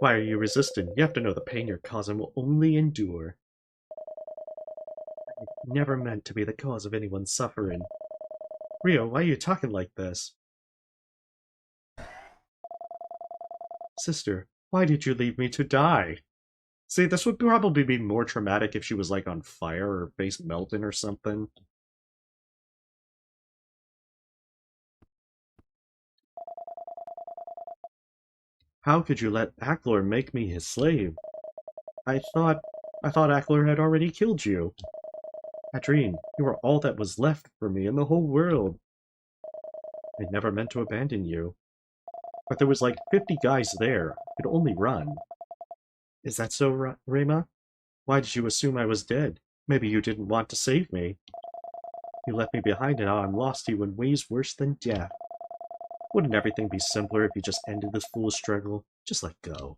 are you resistant? You have to know the pain you're causing will only endure. I never meant to be the cause of anyone's suffering. Rio, why are you talking like this? Sister, why did you leave me to die? See, this would probably be more traumatic if she was, like, on fire or face melting or something. How could you let Ackler make me his slave? I thought Ackler had already killed you. Adrien, you were all that was left for me in the whole world. I never meant to abandon you. But there was like 50 guys there. I could only run. Is that so, Rema? Why did you assume I was dead? Maybe you didn't want to save me. You left me behind and now I'm lost to you in ways worse than death. Wouldn't everything be simpler if you just ended this foolish struggle? Just let go.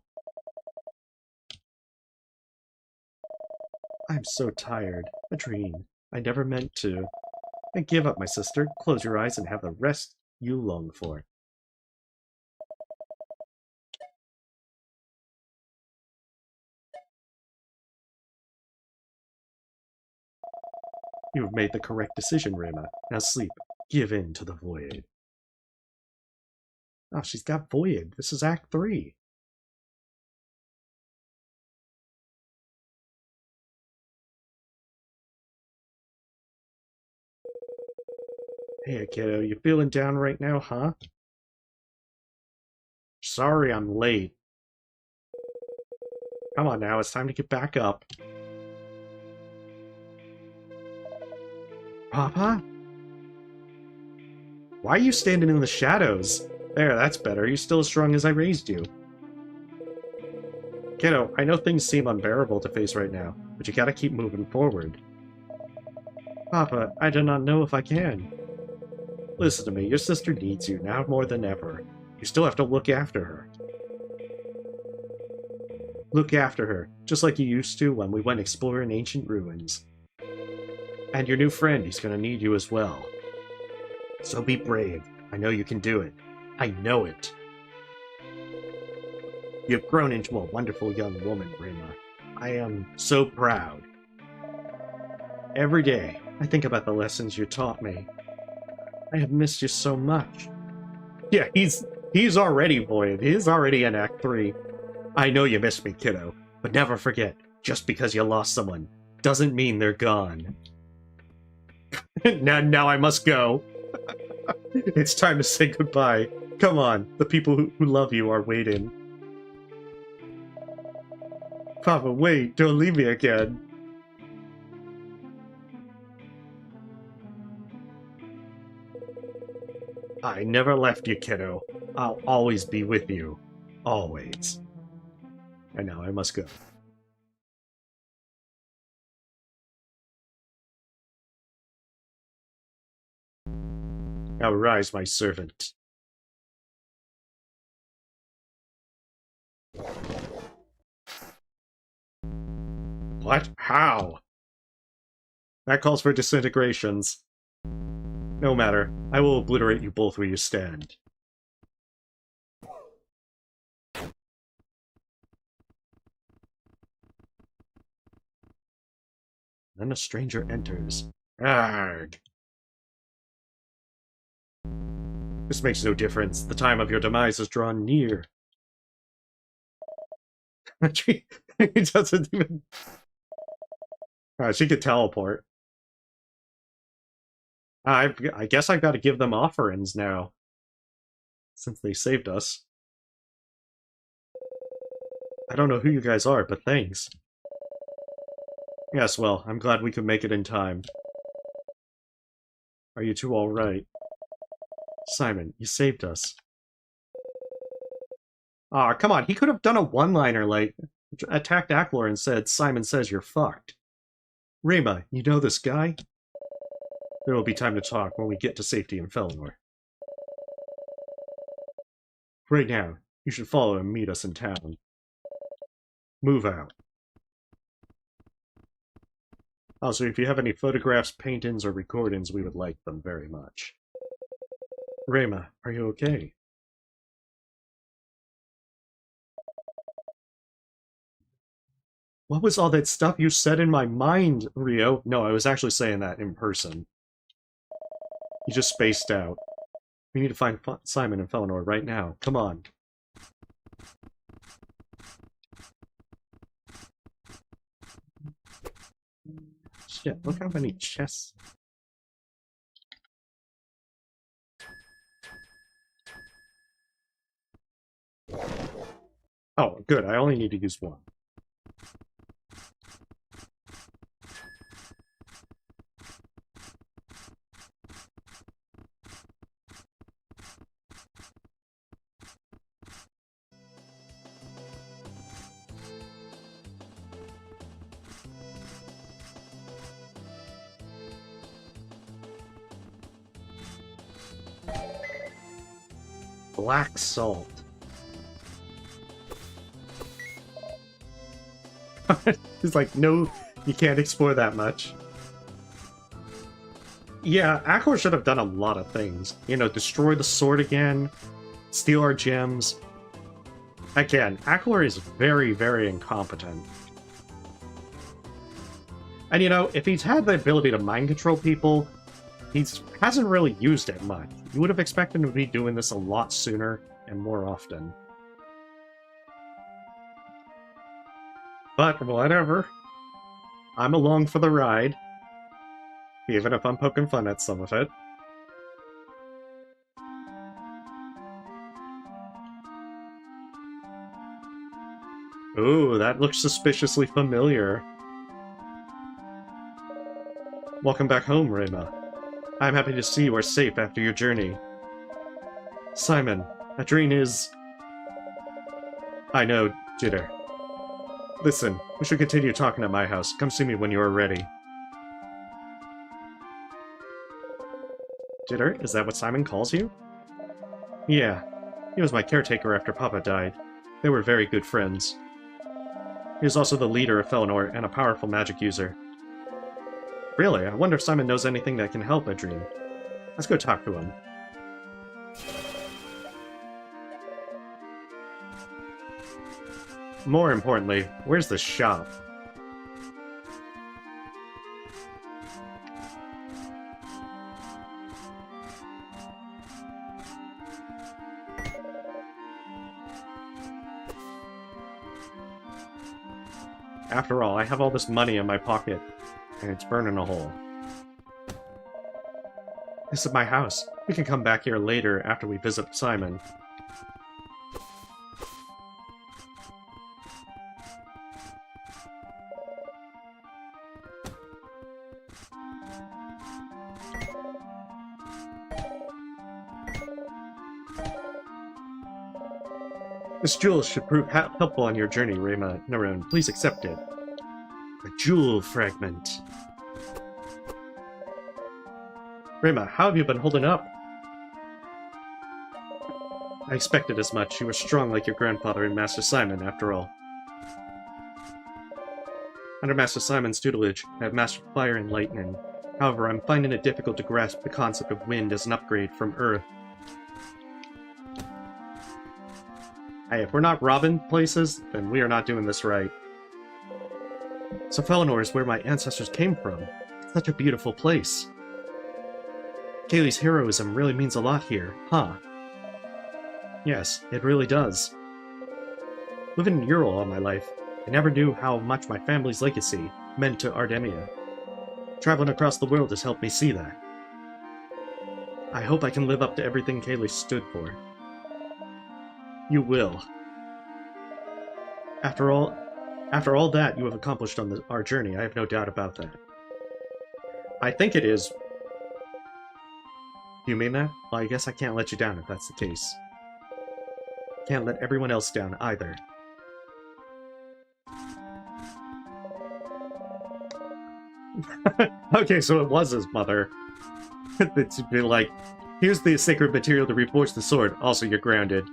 I'm so tired. Adrien, I never meant to. And give up, my sister. Close your eyes and have the rest you long for. You have made the correct decision, Rima. Now sleep. Give in to the void. Oh, she's got void. This is Act 3. Hey, kiddo, you feeling down right now, huh? Sorry I'm late. Come on now, it's time to get back up. Papa? Why are you standing in the shadows? There, that's better. You're still as strong as I raised you. Kiddo, I know things seem unbearable to face right now, but you gotta keep moving forward. Papa, I do not know if I can. Listen to me, your sister needs you, now more than ever. You still have to look after her. Look after her, just like you used to when we went exploring ancient ruins. And your new friend, he's gonna need you as well. So be brave. I know you can do it. I know it. You've grown into a wonderful young woman, Rima. I am so proud. Every day, I think about the lessons you taught me. I have missed you so much. Yeah, he's already void. He's already in Act 3. I know you missed me, kiddo, but never forget, just because you lost someone doesn't mean they're gone. now I must go. It's time to say goodbye. Come on, the people who love you are waiting. Papa, wait, don't leave me again. I never left you, kiddo. I'll always be with you. Always. And now I must go. Now rise, my servant. What? How? That calls for disintegrations. No matter. I will obliterate you both where you stand. Then a stranger enters. Arg! This makes no difference. The time of your demise has drawn near. He doesn't even... she could teleport. I guess I've got to give them offerings now. Since they saved us. I don't know who you guys are, but thanks. Yes, well, I'm glad we could make it in time. Are you two alright? Simon, you saved us. Aw, come on, he could have done a one-liner like, attacked Ackler and said, Simon says you're fucked. Rima, you know this guy? There will be time to talk when we get to safety in Felinor. Right now, you should follow and meet us in town. Move out. Also, if you have any photographs, paintings, or recordings, we would like them very much. Rima, are you okay? What was all that stuff you said in my mind, Rio? No, I was actually saying that in person. You just spaced out. We need to find Simon and Felinor right now. Come on. Shit, look how many chests. Oh, good. I only need to use one. Black salt. It's like, no, you can't explore that much. Yeah, Ackler should have done a lot of things. You know, destroy the sword again, steal our gems. Again, Ackler is very, very incompetent. And you know, if he's had the ability to mind control people, he hasn't really used it much. You would have expected him to be doing this a lot sooner and more often. But whatever. I'm along for the ride. Even if I'm poking fun at some of it. Ooh, that looks suspiciously familiar. Welcome back home, Reima. I'm happy to see you are safe after your journey. Simon, Adrien is... I know, Jitter. Listen, we should continue talking at my house. Come see me when you are ready. Jitter, is that what Simon calls you? Yeah. He was my caretaker after Papa died. They were very good friends. He was also the leader of Felinor and a powerful magic user. Really? I wonder if Simon knows anything that can help Adrien. Let's go talk to him. More importantly, where's the shop? After all, I have all this money in my pocket, and it's burning a hole. This is my house. We can come back here later after we visit Simon. This jewel should prove helpful on your journey, Reima Narone. Please accept it. A jewel fragment. Reima, how have you been holding up? I expected as much. You were strong like your grandfather and Master Simon, after all. Under Master Simon's tutelage, I have mastered fire and lightning. However, I'm finding it difficult to grasp the concept of wind as an upgrade from Earth. Hey, if we're not robbing places, then we are not doing this right. So Felinor is where my ancestors came from. It's such a beautiful place. Kayleigh's heroism really means a lot here, huh? Yes, it really does. Living in Ural all my life, I never knew how much my family's legacy meant to Ardemia. Traveling across the world has helped me see that. I hope I can live up to everything Kayleigh stood for. You will. After all that you have accomplished on our journey, I have no doubt about that. I think it is. You mean that? Well, I guess I can't let you down if that's the case. Can't let everyone else down either. Okay, so it was his mother. It's be like, here's the sacred material to reforge the sword. Also, you're grounded.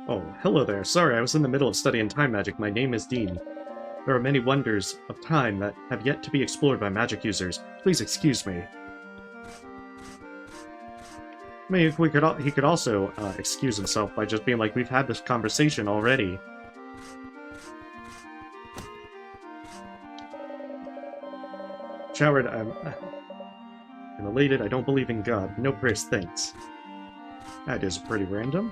Oh, hello there. Sorry, I was in the middle of studying time magic. My name is Dean. There are many wonders of time that have yet to be explored by magic users. Please excuse me. I mean, if we could, he could also excuse himself by just being like, we've had this conversation already. Showered, I'm elated. I don't believe in God. No prayers, thanks. That is pretty random.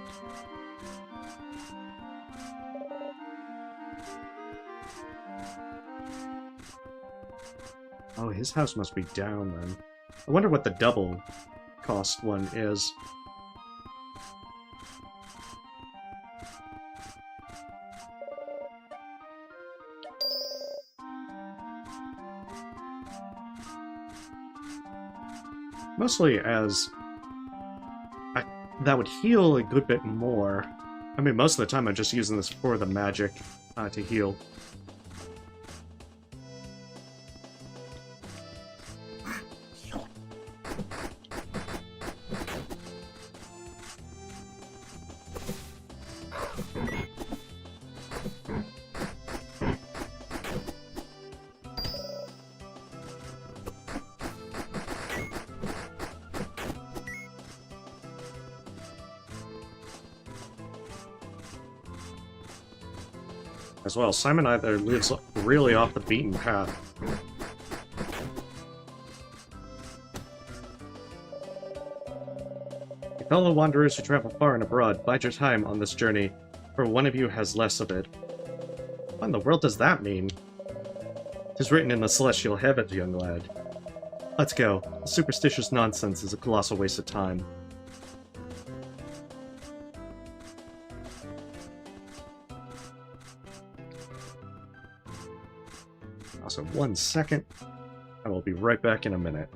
Oh, his house must be down, then. I wonder what the double cost one is. Mostly as... that would heal a good bit more. I mean, most of the time I'm just using this for the magic to heal. As well, Simon either lives really off the beaten path. Fellow wanderers who travel far and abroad, bide your time on this journey, for one of you has less of it. What in the world does that mean? 'Tis written in the celestial heavens, young lad. Let's go. Superstitious nonsense is a colossal waste of time. Also, 1 second. I will be right back in a minute.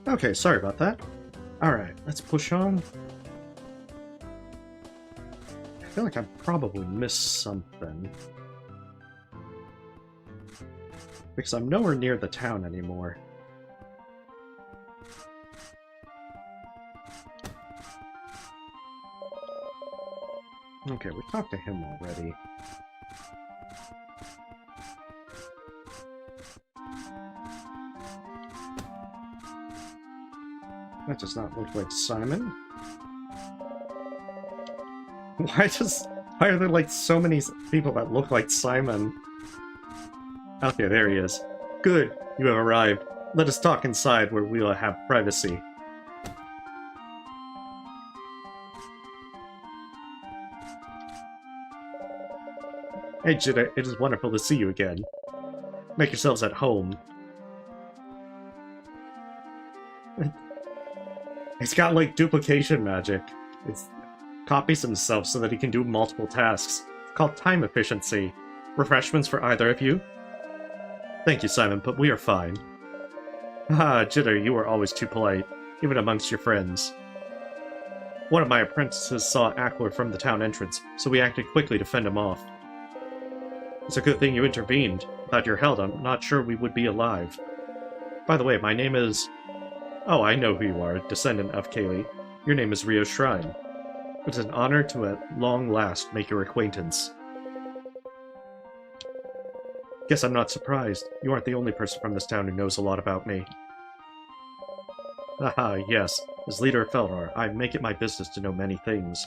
Okay, sorry about that. Alright, let's push on. I feel like I probably missed something. Because I'm nowhere near the town anymore. Okay, we talked to him already. That does not look like Simon. Why are there like so many people that look like Simon? Okay, there he is. Good, you have arrived. Let us talk inside where we will have privacy. Hey Jida, it is wonderful to see you again. Make yourselves at home. He's got, like, duplication magic. It copies himself so that he can do multiple tasks. It's called time efficiency. Refreshments for either of you? Thank you, Simon, but we are fine. Ah, Jitter, you were always too polite, even amongst your friends. One of my apprentices saw Ackler from the town entrance, so we acted quickly to fend him off. It's a good thing you intervened. Without your help, I'm not sure we would be alive. By the way, my name is... Oh, I know who you are, descendant of Kaylee. Your name is Rio Shrine. It's an honor to at long last make your acquaintance. Guess I'm not surprised. You aren't the only person from this town who knows a lot about me. Haha, yes. As leader of Feldar, I make it my business to know many things.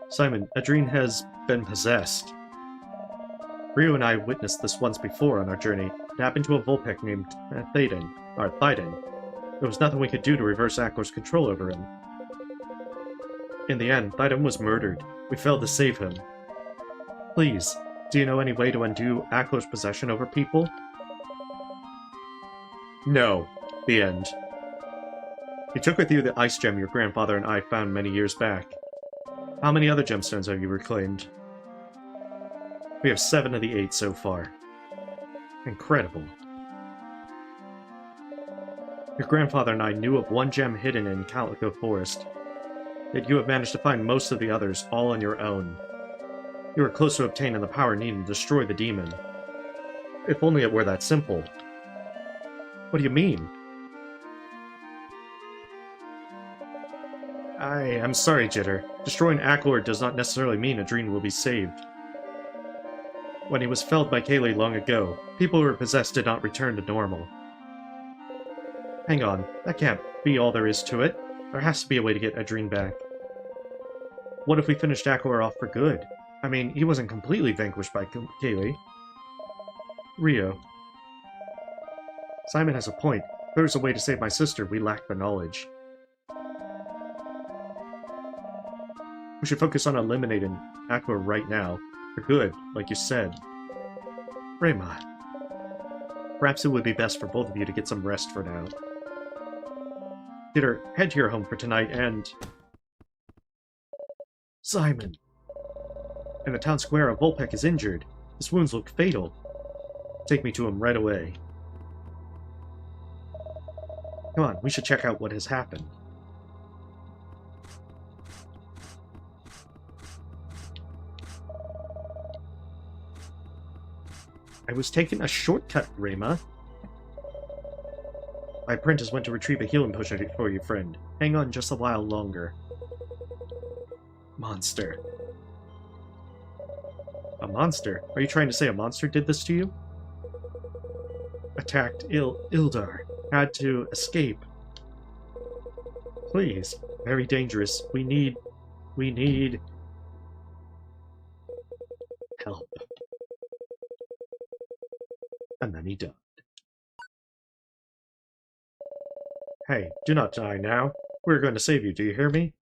Simon, Adrene has been possessed. Rio and I witnessed this once before on our journey. It happened to a Vulpec named Thaden. There was nothing we could do to reverse Ackler's control over him. In the end, Thaden was murdered. We failed to save him. Please, do you know any way to undo Ackler's possession over people? No. The end. You took with you the ice gem your grandfather and I found many years back. How many other gemstones have you reclaimed? We have 7 of the 8 so far. Incredible. Your grandfather and I knew of one gem hidden in Calico Forest. Yet you have managed to find most of the others all on your own. You were close to obtaining the power needed to destroy the demon. If only it were that simple. What do you mean? I am sorry, Jitter. Destroying Ackler does not necessarily mean Adrene will be saved. When he was felled by Kaylee long ago, people who were possessed did not return to normal. Hang on, that can't be all there is to it. There has to be a way to get Adrene back. What if we finished Ackler off for good? I mean, he wasn't completely vanquished by Kaylee. Rio. Simon has a point. If there was a way to save my sister, we lack the knowledge. We should focus on eliminating Ackler right now. For good, like you said. Rema. Perhaps it would be best for both of you to get some rest for now. Jitter, head to your home for tonight and... Simon! In the town square, a Vulpec is injured. His wounds look fatal. Take me to him right away. Come on, we should check out what has happened. I was taking a shortcut, Rema. My apprentice went to retrieve a healing potion for you, friend. Hang on just a while longer. Monster. A monster? Are you trying to say a monster did this to you? Attacked Ildar. Had to escape. Please. Very dangerous. We need help. And then he died. Hey, do not die now. We're going to save you, do you hear me?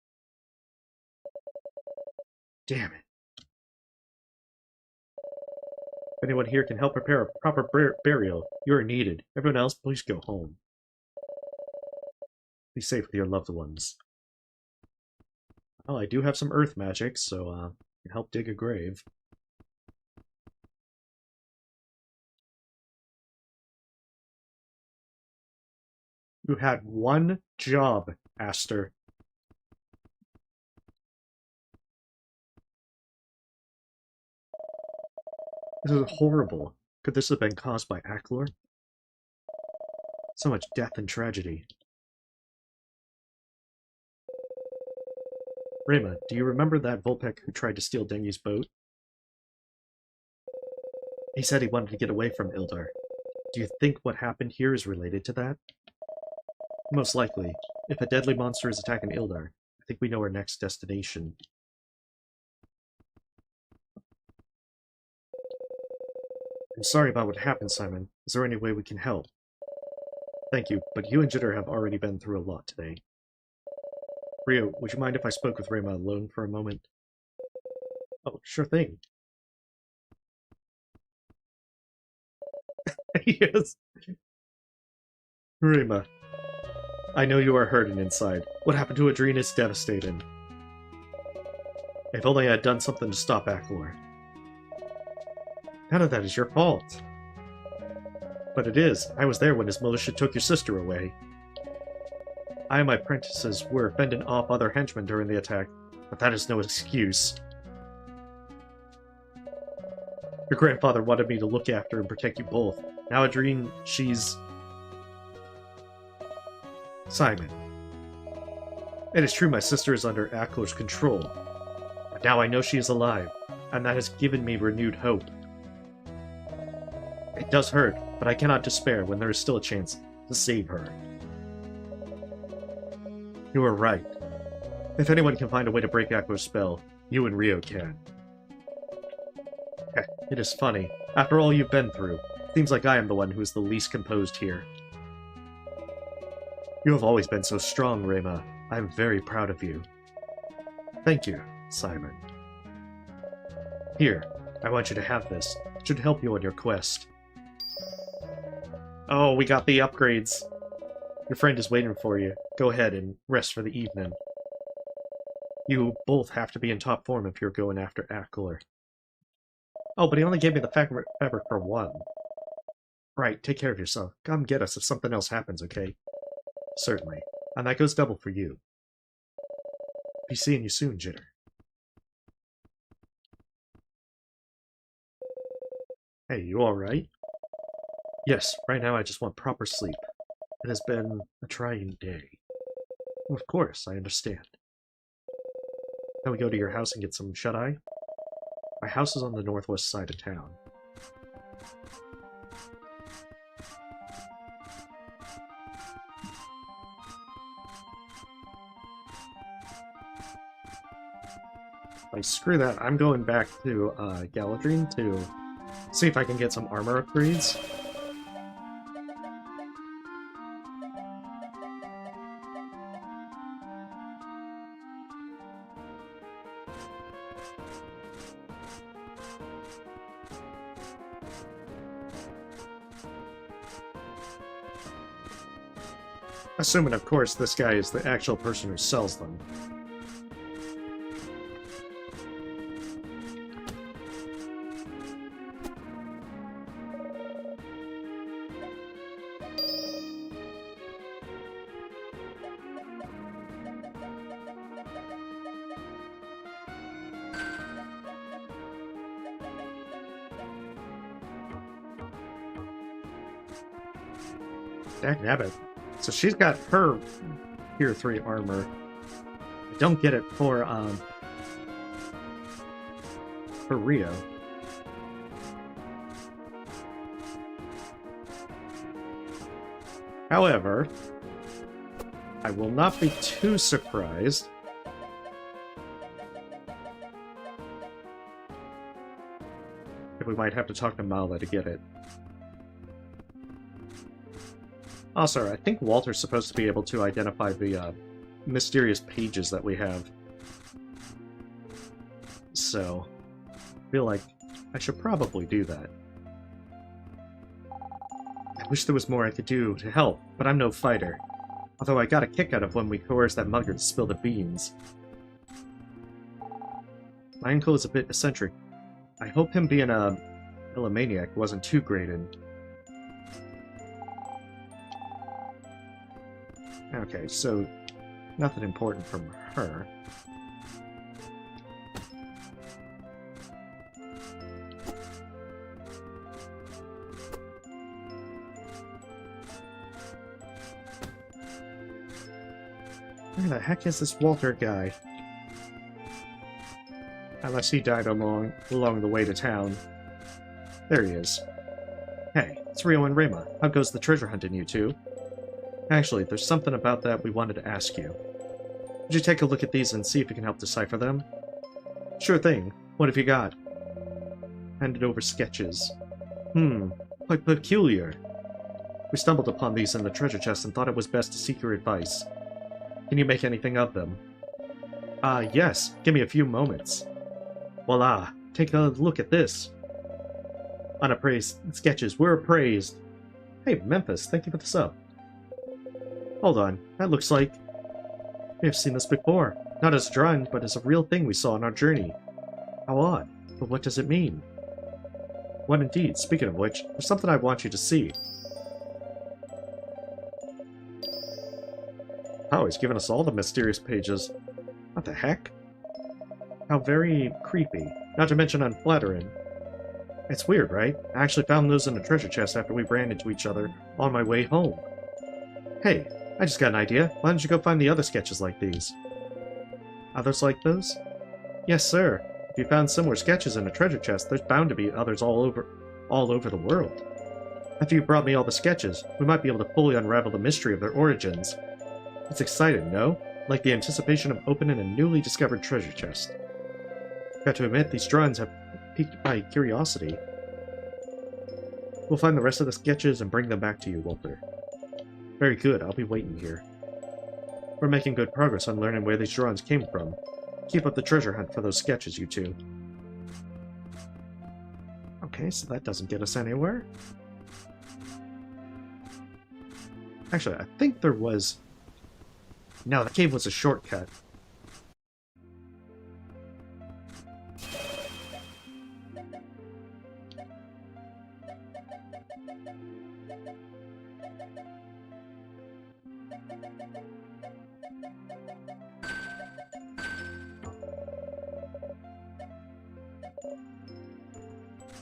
Damn it. If anyone here can help prepare a proper burial, you are needed. Everyone else, please go home. Be safe with your loved ones. Well, I do have some earth magic, so I can help dig a grave. You had one job, Aster. This is horrible. Could this have been caused by Ackler? So much death and tragedy. Rema, do you remember that Vulpec who tried to steal Dengi's boat? He said he wanted to get away from Ildar. Do you think what happened here is related to that? Most likely. If a deadly monster is attacking Ildar, I think we know our next destination. I'm sorry about what happened, Simon. Is there any way we can help? Thank you, but you and Jitter have already been through a lot today. Rio, would you mind if I spoke with Rema alone for a moment? Oh, sure thing. Yes. Rema, I know you are hurting inside. What happened to Adrene is devastating. If only I had done something to stop Ackler. None of that is your fault. But it is. I was there when his militia took your sister away. I and my apprentices were fending off other henchmen during the attack, but that is no excuse. Your grandfather wanted me to look after and protect you both. Now Adrien, she's... Simon. It is true my sister is under Ackler's control, but now I know she is alive, and that has given me renewed hope. It does hurt, but I cannot despair when there is still a chance to save her. You are right. If anyone can find a way to break Ackler's spell, you and Rio can. It is funny. After all you've been through, it seems like I am the one who is the least composed here. You have always been so strong, Rema. I am very proud of you. Thank you, Simon. Here, I want you to have this. It should help you on your quest. Oh, we got the upgrades. Your friend is waiting for you. Go ahead and rest for the evening. You both have to be in top form if you're going after Ackler. Oh, but he only gave me the fabric for one. Right, take care of yourself. Come get us if something else happens, okay? Certainly. And that goes double for you. Be seeing you soon, Jitter. Hey, you alright? Yes, right now I just want proper sleep. It has been a trying day. Of course, I understand. Can we go to your house and get some shut-eye? My house is on the northwest side of town. Screw that, I'm going back to Galadriel to see if I can get some armor upgrades. Assuming, of course, this guy is the actual person who sells them. Dagnabbit. So she's got her Tier 3 armor. I don't get it for Rio. However, I will not be too surprised if we might have to talk to Mala to get it. Also, I think Walter's supposed to be able to identify the mysterious pages that we have. So, I feel like I should probably do that. I wish there was more I could do to help, but I'm no fighter. Although I got a kick out of when we coerced that mugger to spill the beans. My uncle is a bit eccentric. I hope him being a Illomaniac wasn't too grated. Okay, so nothing important from her. Where the heck is this Walter guy? Unless he died along the way to town. There he is. Hey, it's Rio and Rema. How goes the treasure hunting, you two? Actually, there's something about that we wanted to ask you. Would you take a look at these and see if you can help decipher them? Sure thing. What have you got? Handed over sketches. Quite peculiar. We stumbled upon these in the treasure chest and thought it was best to seek your advice. Can you make anything of them? Yes. Give me a few moments. Voila! Take a look at this. Unappraised sketches. We're appraised. Hey, Memphis, thank you for the sub. Hold on, that looks like... We have seen this before. Not as a drawing, but as a real thing we saw on our journey. How odd. But what does it mean? What indeed? Speaking of which, there's something I want you to see. Wow, he's given us all the mysterious pages. What the heck? How very creepy. Not to mention unflattering. It's weird, right? I actually found those in the treasure chest after we ran into each other on my way home. Hey, I just got an idea. Why don't you go find the other sketches like these? Others like those? Yes, sir. If you found similar sketches in a treasure chest, there's bound to be others all over the world. After you brought me all the sketches, we might be able to fully unravel the mystery of their origins. It's exciting, no? Like the anticipation of opening a newly discovered treasure chest. Got to admit, these drawings have piqued my curiosity. We'll find the rest of the sketches and bring them back to you, Walter. Very good, I'll be waiting here. We're making good progress on learning where these drawings came from. Keep up the treasure hunt for those sketches, you two. Okay, so that doesn't get us anywhere. Actually, I think there was... No, the cave was a shortcut.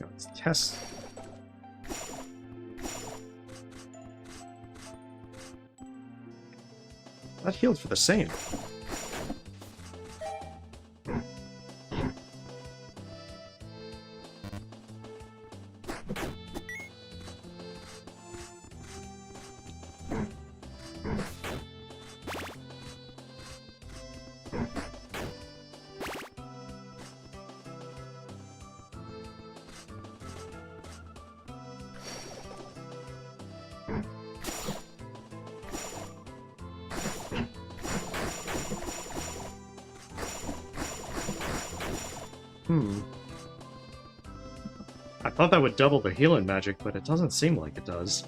Let's test. That healed for the same. I thought that would double the healing magic, but it doesn't seem like it does.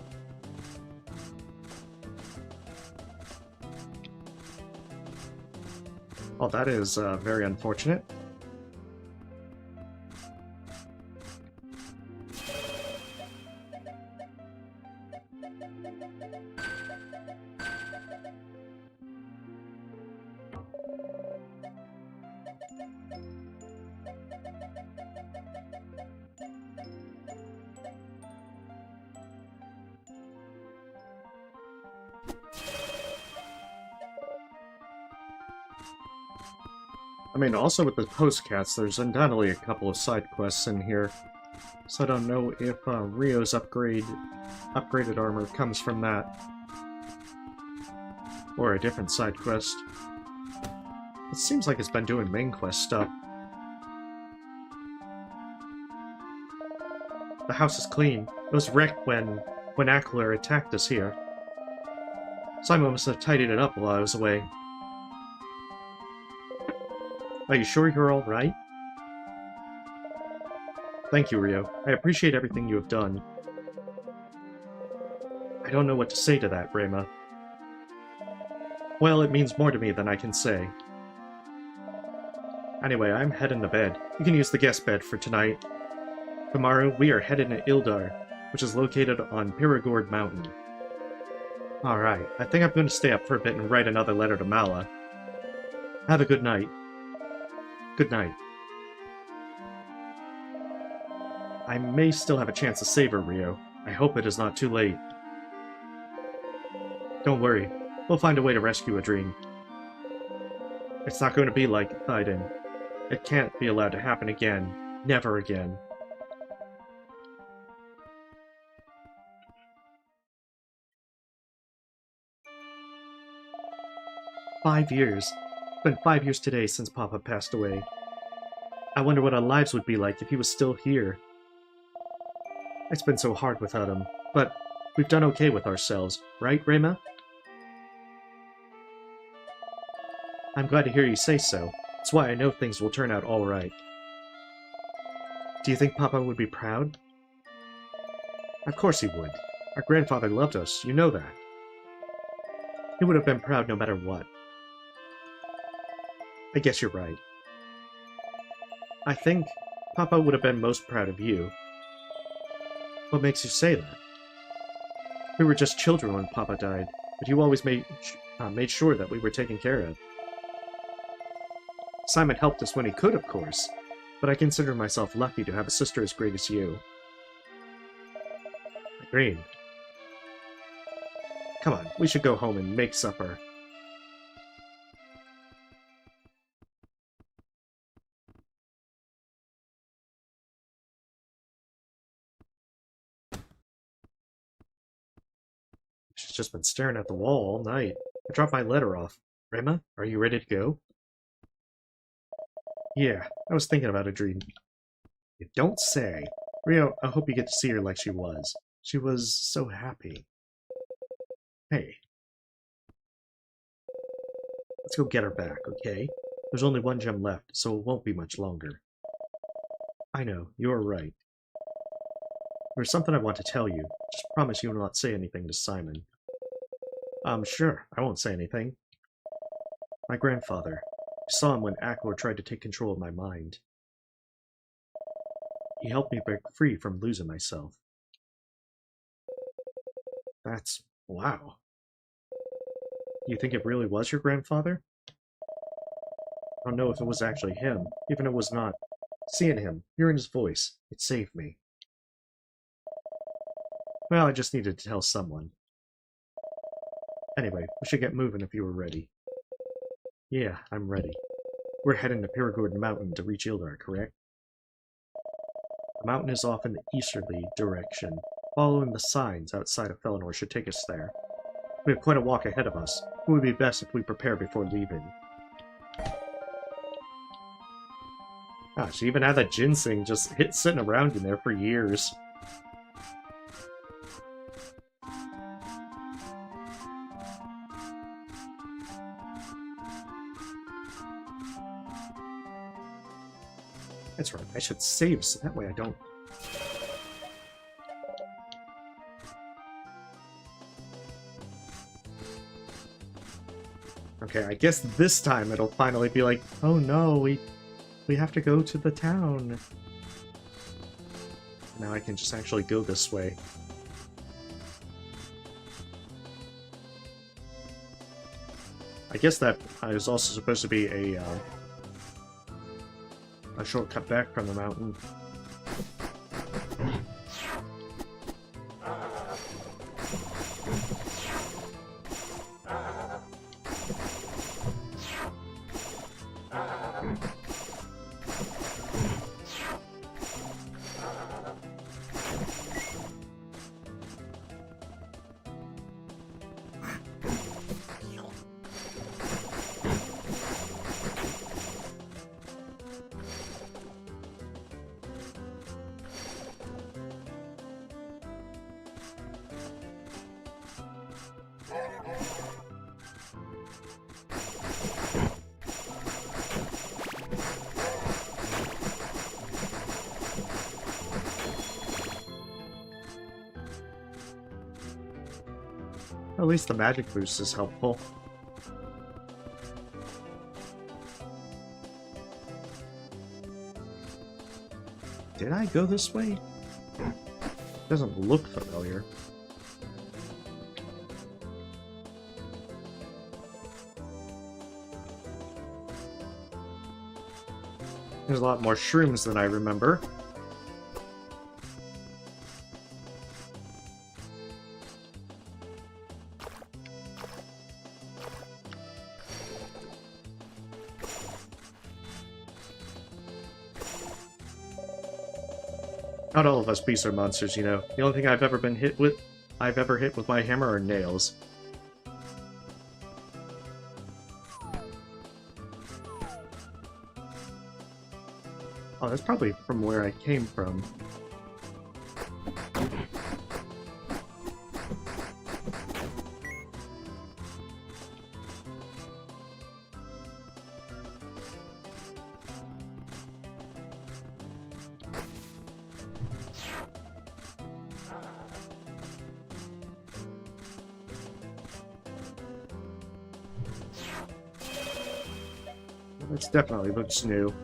Oh, that is very unfortunate. I mean, also with the postcats, there's undoubtedly a couple of side quests in here. So I don't know if Rio's upgraded armor comes from that. Or a different side quest. It seems like it's been doing main quest stuff. The house is clean. It was wrecked when Ackler attacked us here. Simon must have tidied it up while I was away. Are you sure you're alright? Thank you, Rio. I appreciate everything you have done. I don't know what to say to that, Rema. Well, it means more to me than I can say. Anyway, I'm heading to bed. You can use the guest bed for tonight. Tomorrow, we are headed to Ildar, which is located on Piragord Mountain. Alright, I think I'm going to stay up for a bit and write another letter to Mala. Have a good night. Good night. I may still have a chance to save her, Rio. I hope it is not too late. Don't worry. We'll find a way to rescue Adrien. It's not going to be like Thyden. It can't be allowed to happen again. Never again. "5 years. It's been 5 years today since Papa passed away. I wonder what our lives would be like if he was still here. It's been so hard without him, but we've done okay with ourselves, right, Rema?" I'm glad to hear you say so. It's why I know things will turn out all right. Do you think Papa would be proud? Of course he would. Our grandfather loved us, you know that. He would have been proud no matter what. I guess you're right. I think Papa would have been most proud of you. What makes you say that? We were just children when Papa died, but you always made made sure that we were taken care of. Simon helped us when he could, of course, but I consider myself lucky to have a sister as great as you. Agreed. Come on, we should go home and make supper. She's just been staring at the wall all night. I dropped my letter off. Rema, are you ready to go? Yeah, I was thinking about a dream. You don't say. Rio, I hope you get to see her like she was. She was so happy. Hey. Let's go get her back, okay? There's only one gem left, so it won't be much longer. I know, you're right. There's something I want to tell you. Just promise you will not say anything to Simon. Sure, I won't say anything. My grandfather. I saw him when Akor tried to take control of my mind. He helped me break free from losing myself. That's... wow. You think it really was your grandfather? I don't know if it was actually him, even if it was not. Seeing him, hearing his voice, it saved me. Well, I just needed to tell someone. Anyway, we should get moving if you were ready. Yeah, I'm ready. We're heading to Perigord Mountain to reach Ildar, correct? The mountain is off in the easterly direction. Following the signs outside of Felinor should take us there. We have quite a walk ahead of us. It would be best if we prepare before leaving. Ah, she even had that ginseng just sitting around in there for years. That's right, I should save so that way I don't... Okay, I guess this time it'll finally be like, oh no, we have to go to the town. Now I can just actually go this way. I guess that is also supposed to be a shortcut back from the mountain. At least the magic boost is helpful. Did I go this way? Doesn't look familiar. There's a lot more shrooms than I remember. Not all of us beasts are monsters, you know. The only thing I've ever hit with my hammer are nails. Oh, that's probably from where I came from. This definitely looks new.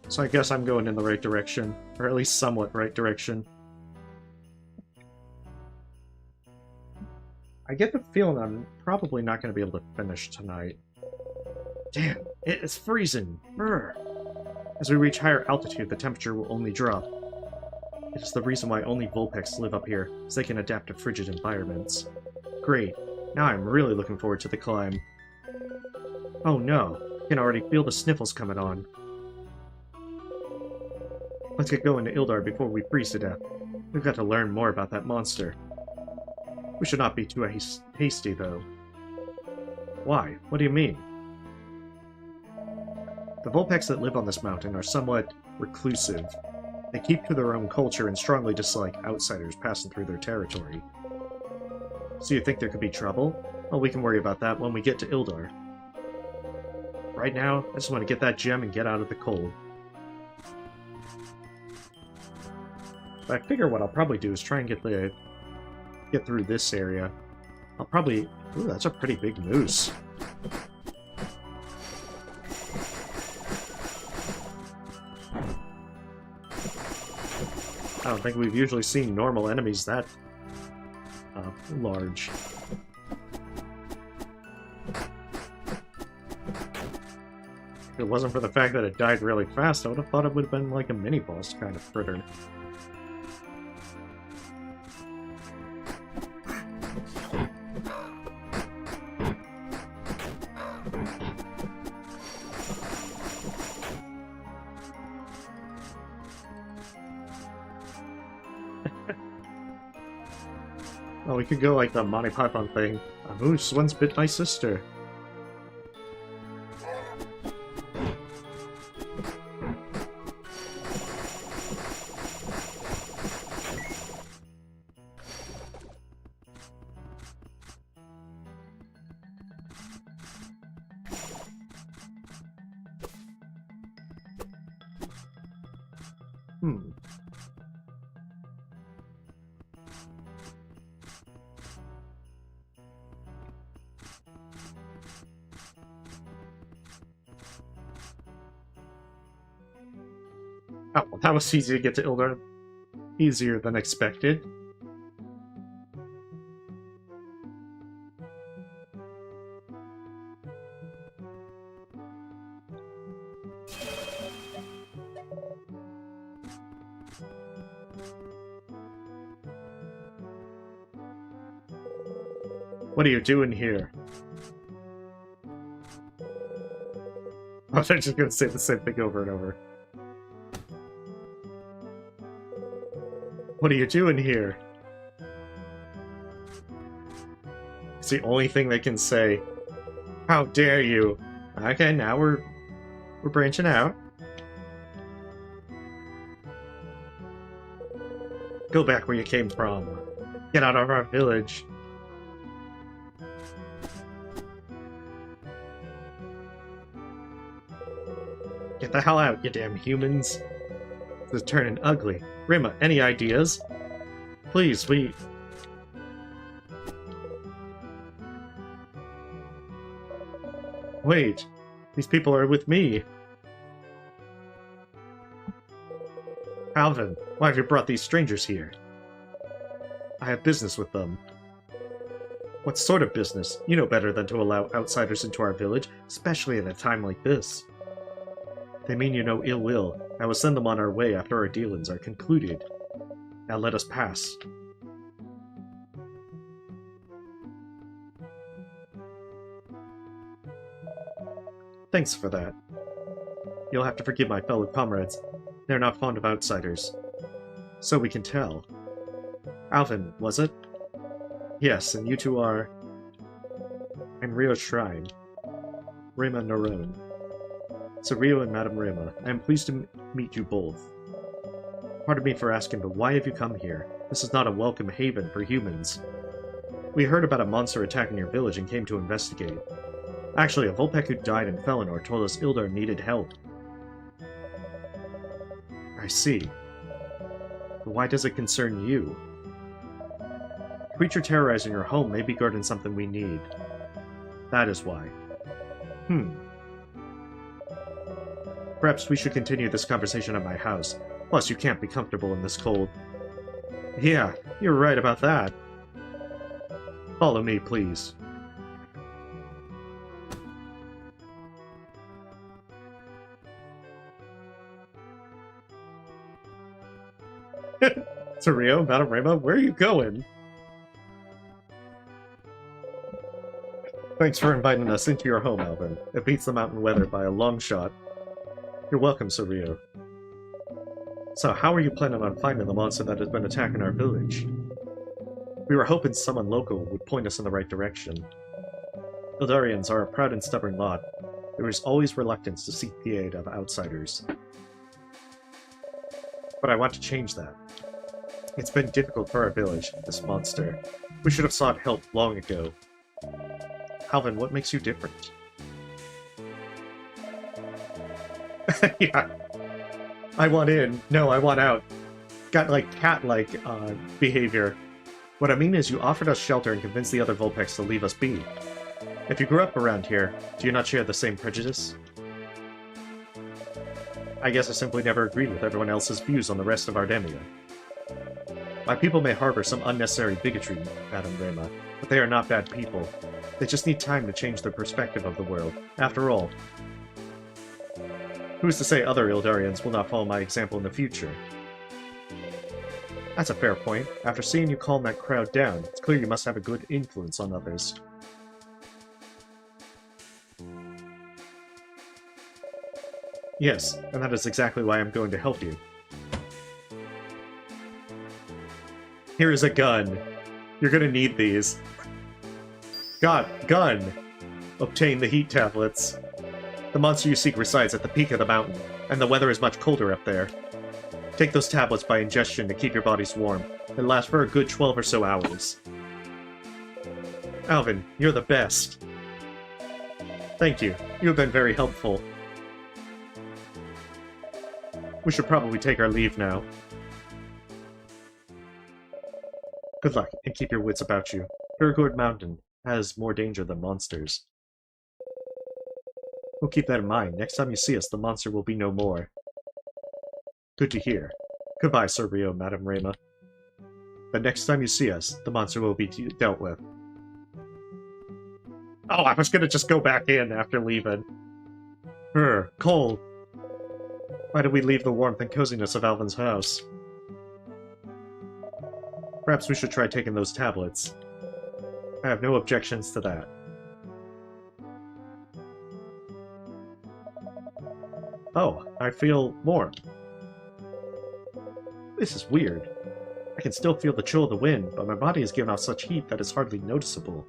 So I guess I'm going in the right direction. Or at least somewhat right direction. I get the feeling I'm probably not going to be able to finish tonight. Damn, it's freezing. Brr. As we reach higher altitude, the temperature will only drop. It is the reason why only Vulpix live up here, so they can adapt to frigid environments. Great. Now I'm really looking forward to the climb. Oh no, I can already feel the sniffles coming on. Let's get going to Ildar before we freeze to death. We've got to learn more about that monster. We should not be too hasty, though. Why? What do you mean? The Vulpix that live on this mountain are somewhat reclusive. They keep to their own culture and strongly dislike outsiders passing through their territory. So you think there could be trouble? Well, we can worry about that when we get to Ildar. Right now, I just want to get that gem and get out of the cold. But I figure what I'll probably do is try and get through this area. I'll probably... Ooh, that's a pretty big moose. I don't think we've usually seen normal enemies that large. If it wasn't for the fact that it died really fast, I would have thought it would have been like a mini-boss kind of critter. Oh, we could go like the Monty Python thing. A moose once bit my sister. Oh, well, that was easy to get to Ildar. Easier than expected. What are you doing here? Oh, they're just gonna say the same thing over and over. What are you doing here? It's the only thing they can say. How dare you? Okay, now we're branching out. Go back where you came from. Get out of our village. Get the hell out, you damn humans. This is turning ugly. Rima, any ideas? Please, we... Wait, these people are with me. Alvin, why have you brought these strangers here? I have business with them. What sort of business? You know better than to allow outsiders into our village, especially at a time like this. They mean you no ill will. I will send them on our way after our dealings are concluded. Now let us pass. Thanks for that. You'll have to forgive my fellow comrades. They're not fond of outsiders. So we can tell. Alvin, was it? Yes, and you two are... I'm Rio Shrine. Rima Narone. So Rio and Madame Rima, I am pleased to meet you both. Pardon me for asking, but why have you come here? This is not a welcome haven for humans. We heard about a monster attacking your village and came to investigate. Actually, a Vulpix who died in Felinor told us Ildar needed help. I see. But why does it concern you? The creature terrorizing your home may be guarding something we need. That is why. Perhaps we should continue this conversation at my house. Plus, you can't be comfortable in this cold. Yeah, you're right about that. Follow me, please. Rio, Madame Rema, where are you going? Thanks for inviting us into your home, Alvin. It beats the mountain weather by a long shot. You're welcome, Rio. So, how are you planning on finding the monster that has been attacking our village? We were hoping someone local would point us in the right direction. Eldarians are a proud and stubborn lot. There is always reluctance to seek the aid of outsiders. But I want to change that. It's been difficult for our village, this monster. We should have sought help long ago. Alvin, what makes you different? Yeah. I want in. No, I want out. Got, like, cat-like, behavior. What I mean is you offered us shelter and convinced the other Vulpix to leave us be. If you grew up around here, do you not share the same prejudice? I guess I simply never agreed with everyone else's views on the rest of Ardemia. My people may harbor some unnecessary bigotry, Madame Rema, but they are not bad people. They just need time to change their perspective of the world. After all, who's to say other Ildarians will not follow my example in the future? That's a fair point. After seeing you calm that crowd down, it's clear you must have a good influence on others. Yes, and that is exactly why I'm going to help you. Here is a gun. You're gonna need these. Gun! Obtain the heat tablets. The monster you seek resides at the peak of the mountain, and the weather is much colder up there. Take those tablets by ingestion to keep your bodies warm. They last for a good 12 or so hours. Alvin, you're the best. Thank you. You have been very helpful. We should probably take our leave now. Good luck, and keep your wits about you. Durgourd Mountain has more danger than monsters. We'll keep that in mind. Next time you see us, the monster will be no more. Good to hear. Goodbye, Sir Rio, Madame Rema. But next time you see us, the monster will be dealt with. Oh, I was gonna just go back in after leaving. Cold. Why did we leave the warmth and coziness of Alvin's house? Perhaps we should try taking those tablets. I have no objections to that. Oh, I feel warm. This is weird. I can still feel the chill of the wind, but my body is giving off such heat that it's hardly noticeable.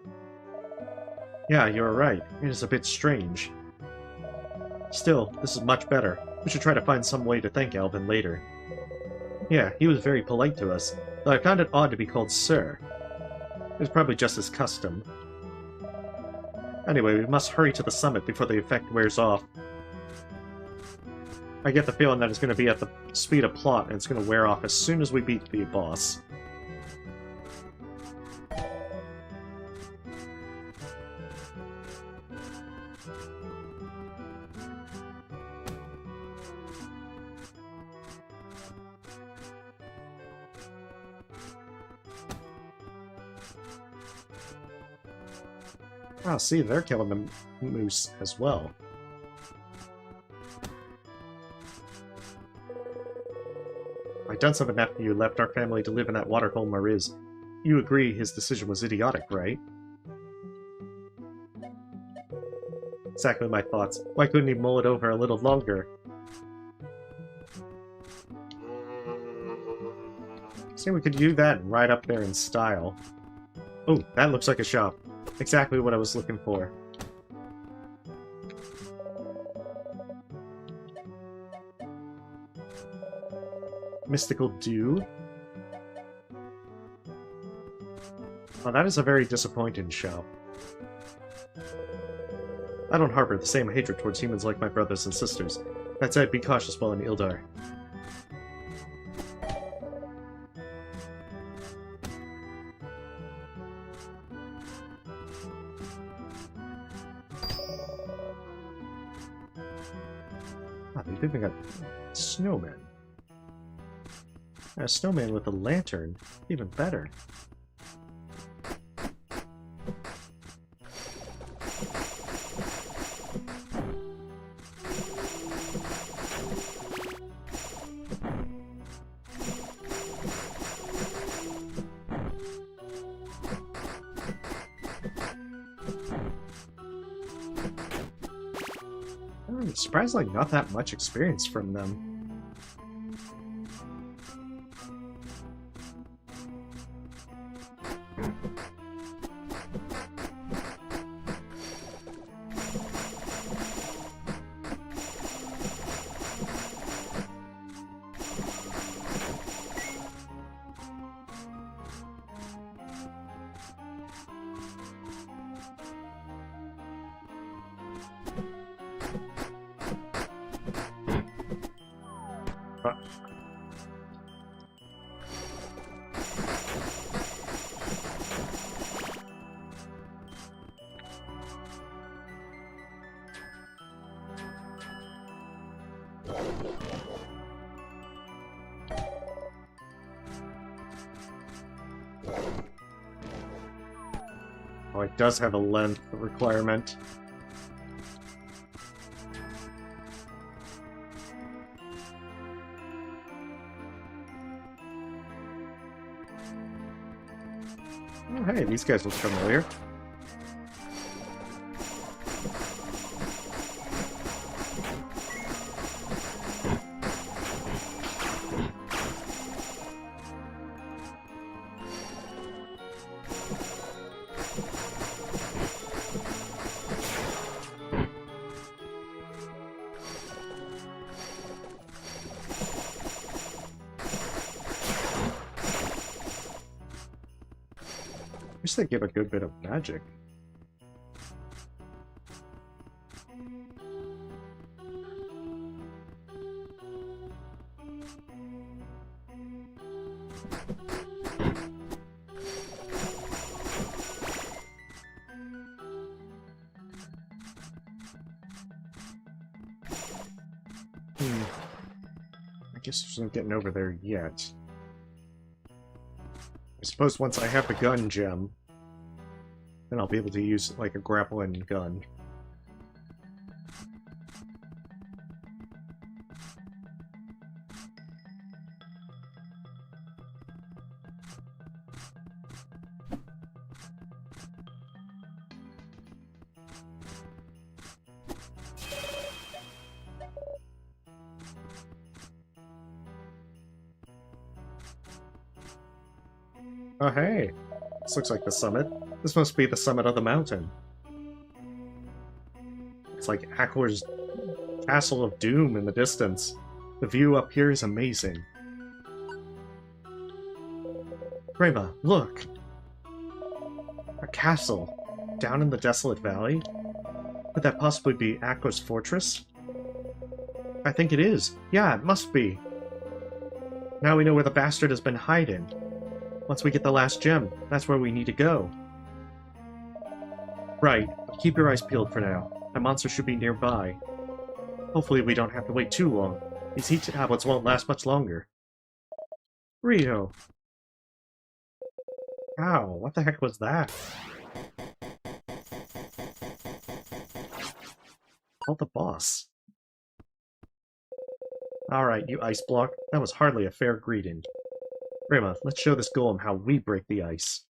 Yeah, you're right. It is a bit strange. Still, this is much better. We should try to find some way to thank Alvin later. Yeah, he was very polite to us, though I found it odd to be called Sir. It was probably just his custom. Anyway, we must hurry to the summit before the effect wears off. I get the feeling that it's going to be at the speed of plot, and it's going to wear off as soon as we beat the boss. Ah, see, they're killing the moose as well. My Dunsub nephew left our family to live in that waterhole Mariz. You agree his decision was idiotic, right? Exactly my thoughts. Why couldn't he mull it over a little longer? See, we could do that right up there in style. Oh, that looks like a shop. Exactly what I was looking for. Mystical Dew? Oh, that is a very disappointing shop. I don't harbor the same hatred towards humans like my brothers and sisters. That said, be cautious while in Ildar. They've even got snowmen. A snowman with a lantern. Even better. Surprisingly, not that much experience from them. Oh, it does have a length requirement. Oh, hey, these guys look familiar. Wish they give a good bit of magic. I guess there's no getting over there yet. I suppose once I have the gun gem, then I'll be able to use, like, a grappling gun. Oh, hey! This looks like the summit. This must be the summit of the mountain. It's like Ackler's Castle of Doom in the distance. The view up here is amazing. Reba, look! A castle, down in the desolate valley? Could that possibly be Ackler's fortress? I think it is. Yeah, it must be. Now we know where the bastard has been hiding. Once we get the last gem, that's where we need to go. Right, keep your eyes peeled for now. That monster should be nearby. Hopefully we don't have to wait too long. These heat tablets won't last much longer. Rio. Ow, what the heck was that? Call the boss. Alright, you ice block. That was hardly a fair greeting. Rima, let's show this golem how we break the ice.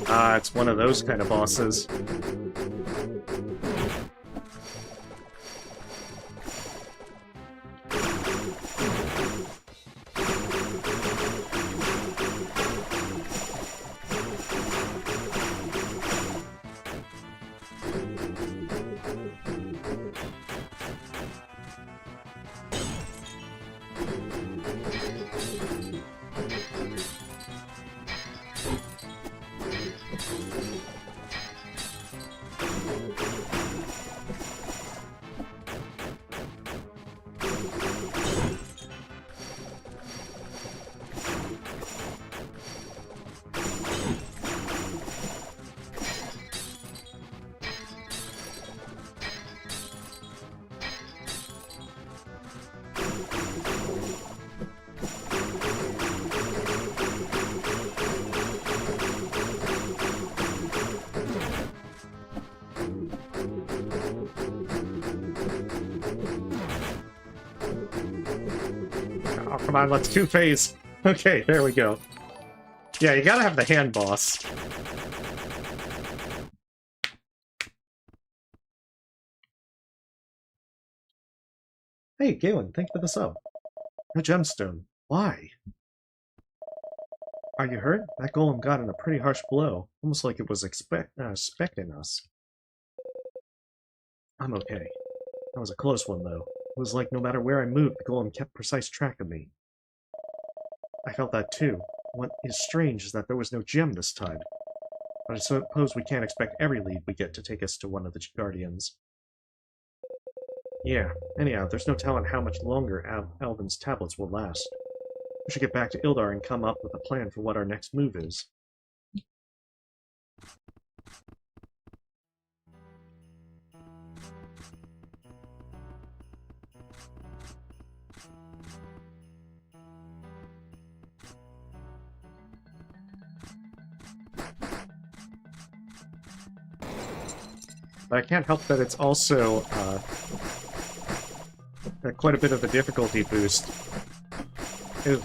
Ah, it's one of those kind of bosses. Oh, come on, let's two-phase. Okay, there we go. Yeah, you gotta have the hand boss. Hey, Galen, thank you for the sub. A gemstone. Why? Are you hurt? That golem got in a pretty harsh blow. Almost like it was expecting us. I'm okay. That was a close one, though. It was like no matter where I moved, the golem kept precise track of me. I felt that too. What is strange is that there was no gem this time. But I suppose we can't expect every lead we get to take us to one of the Guardians. Yeah, anyhow, there's no telling how much longer Alvin's tablets will last. We should get back to Ildar and come up with a plan for what our next move is. But I can't help that it's also quite a bit of a difficulty boost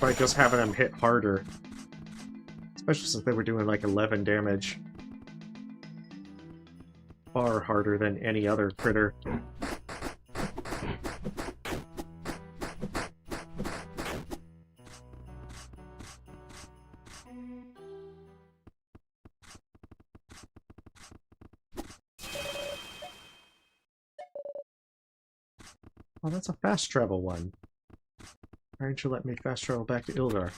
by just having them hit harder. Especially since they were doing like 11 damage. Far harder than any other critter. Oh, that's a fast travel one. Why don't you let me fast travel back to Ildar?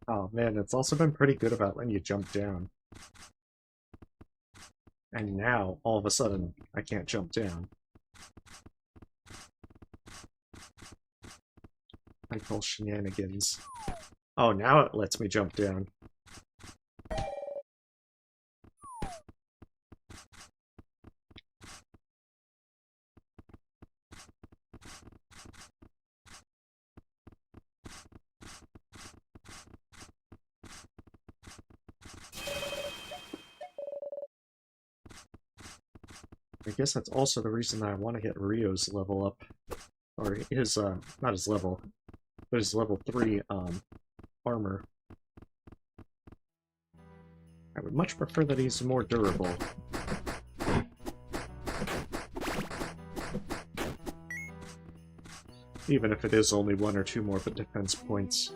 Oh man, it's also been pretty good about letting you jump down. And now, all of a sudden, I can't jump down. I call shenanigans. Oh, now it lets me jump down. I guess that's also the reason that I want to get Rio's level up. Or his, not his level, but his level 3, armor. I would much prefer that he's more durable. Even if it is only 1 or 2 more defense points.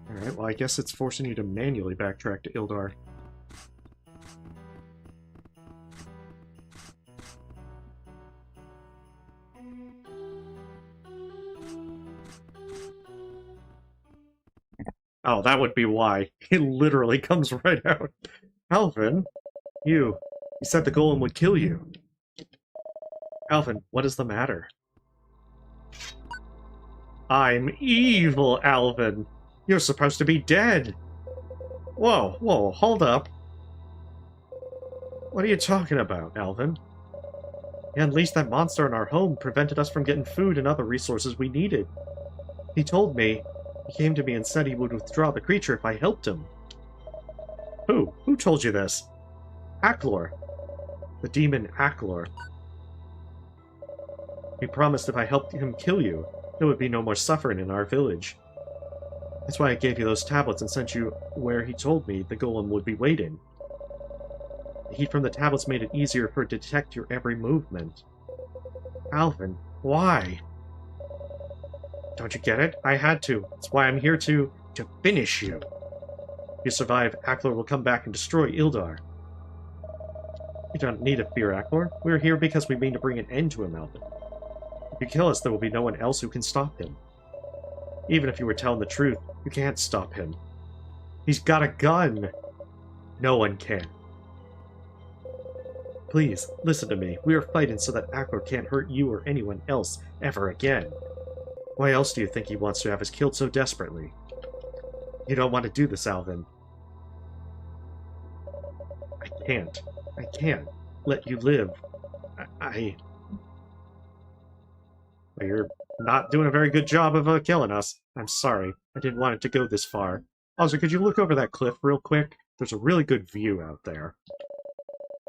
Alright, well I guess it's forcing you to manually backtrack to Ildar. Oh, that would be why. It literally comes right out. Alvin, you said the golem would kill you. Alvin, what is the matter? I'm evil, Alvin. You're supposed to be dead. Whoa, whoa, hold up. What are you talking about, Alvin? He unleashed that monster in our home, prevented us from getting food and other resources we needed. He told me, he came to me and said he would withdraw the creature if I helped him. Who? Who told you this? Aklor. The demon Aklor. He promised if I helped him kill you, there would be no more suffering in our village. That's why I gave you those tablets and sent you where he told me the golem would be waiting. The heat from the tablets made it easier for it to detect your every movement. Alvin, why? Don't you get it? I had to. That's why I'm here to finish you. If you survive, Aklor will come back and destroy Ildar. You don't need to fear Aklor. We're here because we mean to bring an end to him, Alvin. If you kill us, there will be no one else who can stop him. Even if you were telling the truth, you can't stop him. He's got a gun! No one can. Please, listen to me. We are fighting so that Ackler can't hurt you or anyone else ever again. Why else do you think he wants to have us killed so desperately? You don't want to do this, Alvin. I can't. I can't let you live. Well, you're not doing a very good job of killing us. I'm sorry. I didn't want it to go this far. Also, could you look over that cliff real quick? There's a really good view out there.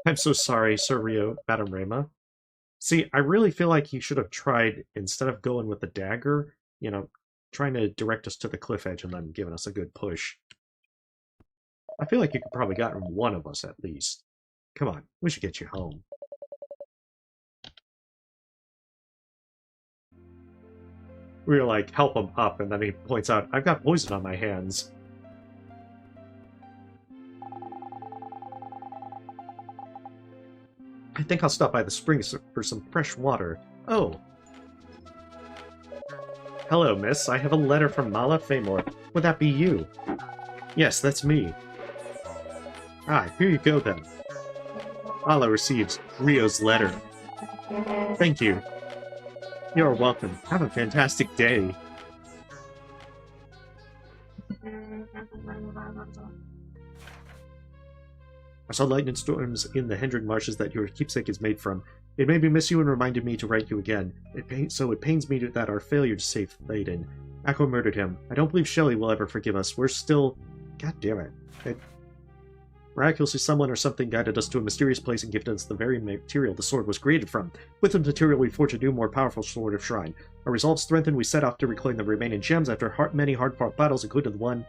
I'm so sorry, Sir Rio, Madame Rema. See, I really feel like he should have tried, instead of going with the dagger, you know, trying to direct us to the cliff edge and then giving us a good push. I feel like you could probably gotten one of us at least. Come on, we should get you home. We were like, help him up, and then he points out, I've got poison on my hands. I think I'll stop by the springs for some fresh water. Oh. Hello, miss. I have a letter from Mala Famor. Would that be you? Yes, that's me. Ah, here you go then. Mala receives Rio's letter. Thank you. You're welcome. Have a fantastic day. I saw lightning storms in the Hendren marshes that your keepsake is made from. It made me miss you and reminded me to write you again. It pains me that our failure to save Thaden. Akko murdered him. I don't believe Shelley will ever forgive us. We're still... God damn it. Miraculously, someone or something guided us to a mysterious place and gifted us the very material the sword was created from. With the material, we forged a new, more powerful sword of shrine. Our resolve strengthened, we set off to reclaim the remaining gems after many hard-fought battles, including one.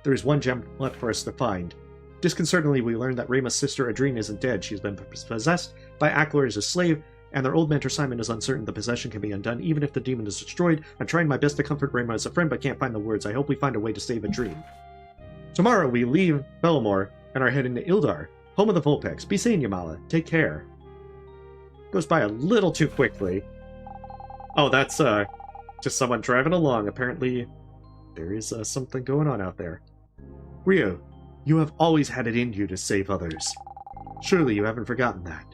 There is one gem left for us to find. Disconcertingly, we learned that Rema's sister Adrene isn't dead. She's been possessed by Ackler as a slave, and their old mentor Simon is uncertain the possession can be undone even if the demon is destroyed. I'm trying my best to comfort Rema as a friend, but can't find the words. I hope we find a way to save Adrene. Tomorrow we leave Bellamore and are heading to Ildar, home of the Vulpex. Be seeing you, Mala. Take care. Goes by a little too quickly. Oh, that's just someone driving along. Apparently, there is something going on out there. Rio, you have always had it in you to save others. Surely you haven't forgotten that.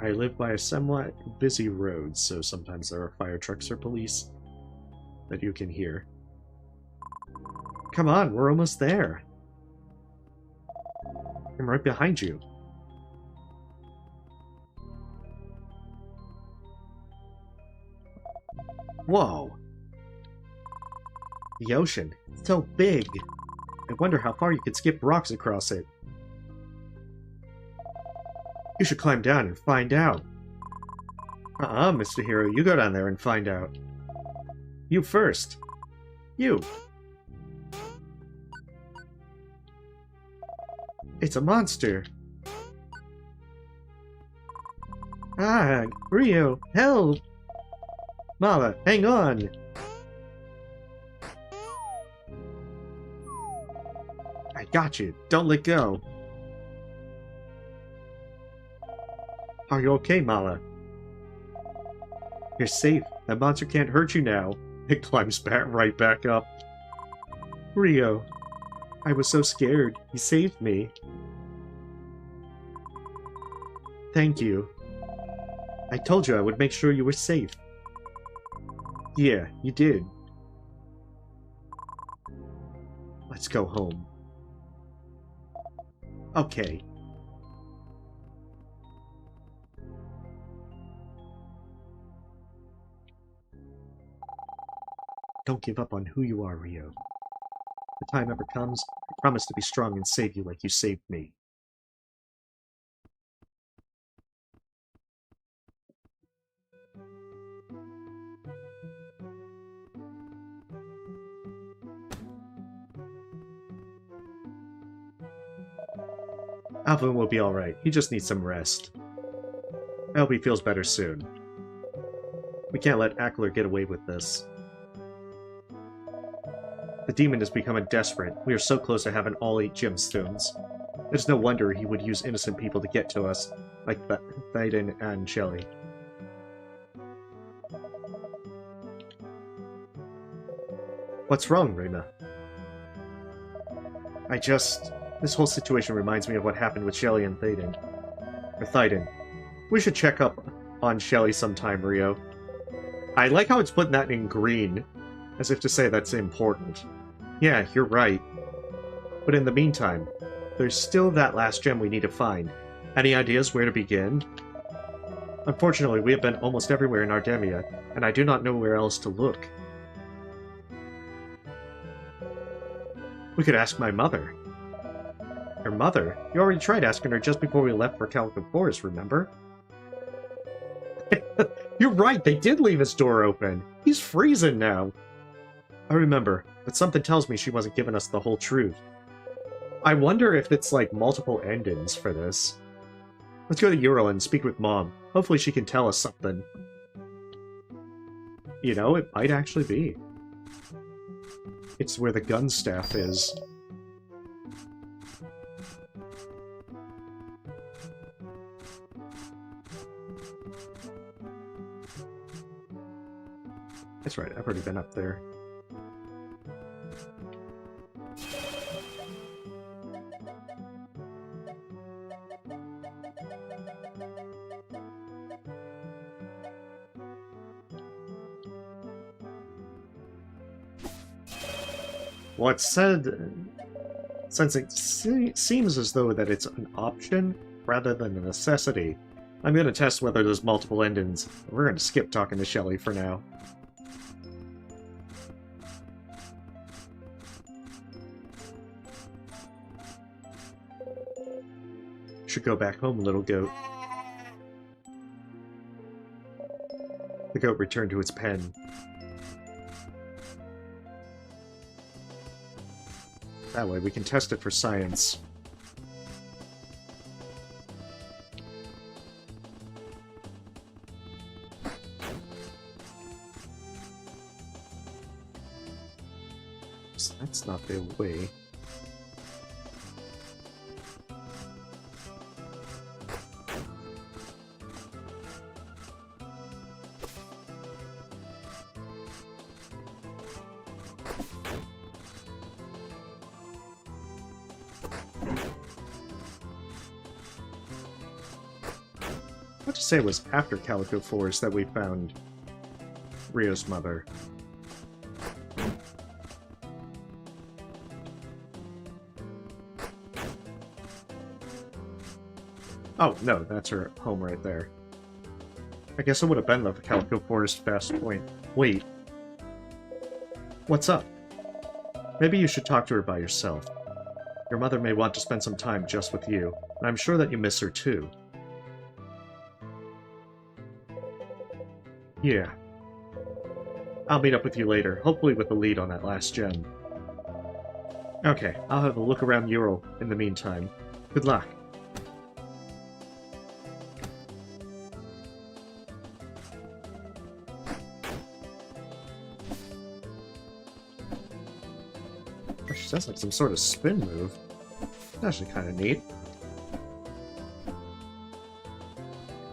I live by a somewhat busy road, so sometimes there are fire trucks or police that you can hear. Come on, we're almost there. I'm right behind you. Whoa. The ocean. It's so big. I wonder how far you could skip rocks across it. You should climb down and find out. Mr. Hero, you go down there and find out. You first. You. It's a monster. Ah, Rio, help! Mala, hang on! I got you. Don't let go. Are you okay, Mala? You're safe. That monster can't hurt you now. It climbs right back up. Rio, I was so scared. You saved me. Thank you. I told you I would make sure you were safe. Yeah, you did. Let's go home. Okay. Don't give up on who you are, Rio. If the time ever comes, I promise to be strong and save you like you saved me. Alvin will be alright. He just needs some rest. I hope he feels better soon. We can't let Ackler get away with this. The demon is becoming desperate. We are so close to having all 8 gemstones. It's no wonder he would use innocent people to get to us, like Thaden and Shelley. What's wrong, Rena? This whole situation reminds me of what happened with Shelly and Thaden. Or Thaiden. We should check up on Shelly sometime, Rio. I like how it's putting that in green, as if to say that's important. Yeah, you're right. But in the meantime, there's still that last gem we need to find. Any ideas where to begin? Unfortunately, we have been almost everywhere in Ardemia, and I do not know where else to look. We could ask my mother. Her mother? You already tried asking her just before we left for Calico Forest, remember? You're right, they did leave his door open. He's freezing now. I remember, but something tells me she wasn't giving us the whole truth. I wonder if it's like multiple endings for this. Let's go to Ural and speak with Mom. Hopefully she can tell us something. You know, it might actually be. It's where the gun staff is. That's right, I've already been up there. Well, it said, since it seems as though that it's an option rather than a necessity, I'm going to test whether there's multiple endings. We're going to skip talking to Shelly for now. Should go back home, little goat. The goat returned to its pen. That way we can test it for science. So that's not the way. What to say it was after Calico Forest that we found Rio's mother. Oh, no, that's her home right there. I guess it would have been the Calico Forest fast point. Wait. What's up? Maybe you should talk to her by yourself. Your mother may want to spend some time just with you, and I'm sure that you miss her too. Yeah. I'll meet up with you later, hopefully with the lead on that last gem. Okay, I'll have a look around Ural in the meantime. Good luck. Actually, that's like some sort of spin move. That's actually kind of neat.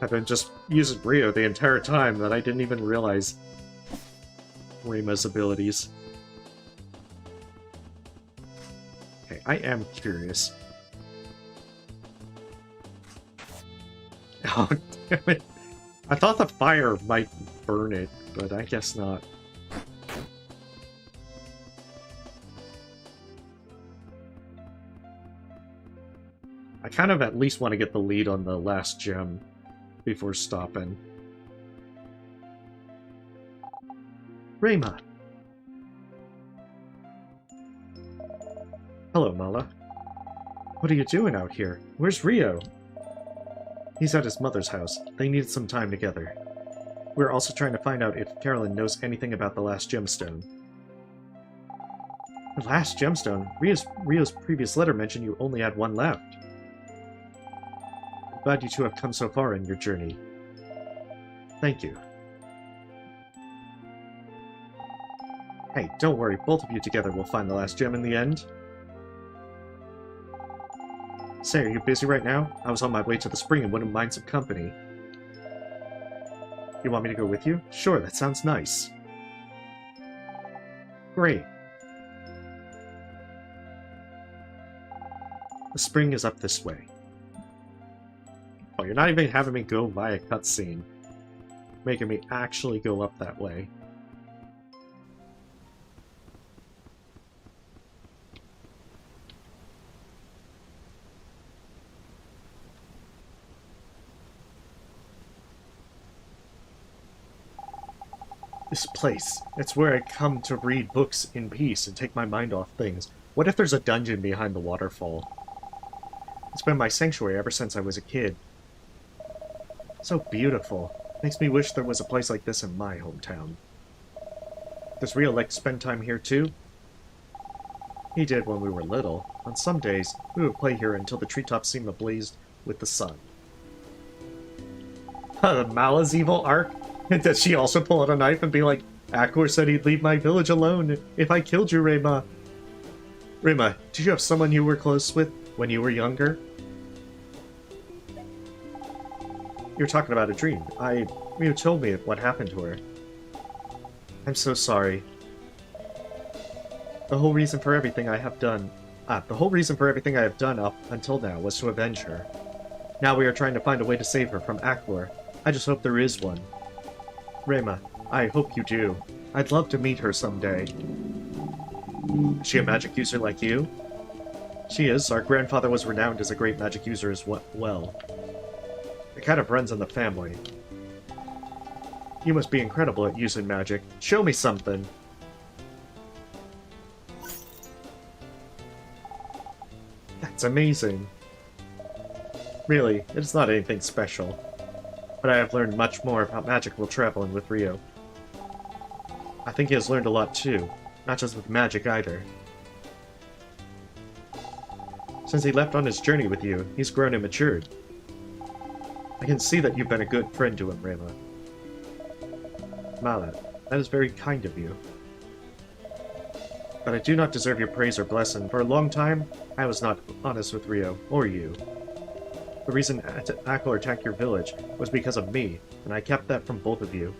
I've been just using Rio the entire time that I didn't even realize Rima's abilities. Okay, I am curious. Oh, damn it. I thought the fire might burn it, but I guess not. I kind of at least want to get the lead on the last gem before stopping. Rayma. Hello, Mala. What are you doing out here? Where's Rio? He's at his mother's house. They needed some time together. We're also trying to find out if Carolyn knows anything about the last gemstone. The last gemstone? Rio's previous letter mentioned you only had one left. Glad you two have come so far in your journey. Thank you. Hey, don't worry, both of you together will find the last gem in the end. Say, are you busy right now? I was on my way to the spring and wouldn't mind some company. You want me to go with you? Sure, that sounds nice. Great. The spring is up this way. Oh, you're not even having me go by a cutscene. Making me actually go up that way. This place, it's where I come to read books in peace and take my mind off things. What if there's a dungeon behind the waterfall? It's been my sanctuary ever since I was a kid. So beautiful. Makes me wish there was a place like this in my hometown. Does Rio like to spend time here too? He did when we were little. On some days, we would play here until the treetops seemed ablaze with the sun. Mala's evil arc? Does she also pull out a knife and be like, Akor said he'd leave my village alone if I killed you, Reima? Reima, did you have someone you were close with when you were younger? You were talking about a dream. You told me what happened to her. I'm so sorry. The whole reason for everything I have done up until now was to avenge her. Now we are trying to find a way to save her from Akor. I just hope there is one. Reima, I hope you do. I'd love to meet her someday. Is she a magic user like you? She is. Our grandfather was renowned as a great magic user as well. It kind of runs in the family. You must be incredible at using magic. Show me something. That's amazing. Really, it's not anything special. But I have learned much more about magic while traveling with Rio. I think he has learned a lot too, not just with magic either. Since he left on his journey with you, he's grown and matured. I can see that you've been a good friend to him, Reima. Mala, that is very kind of you. But I do not deserve your praise or blessing. For a long time, I was not honest with Rio, or you. The reason Akor attacked your village was because of me, and I kept that from both of you.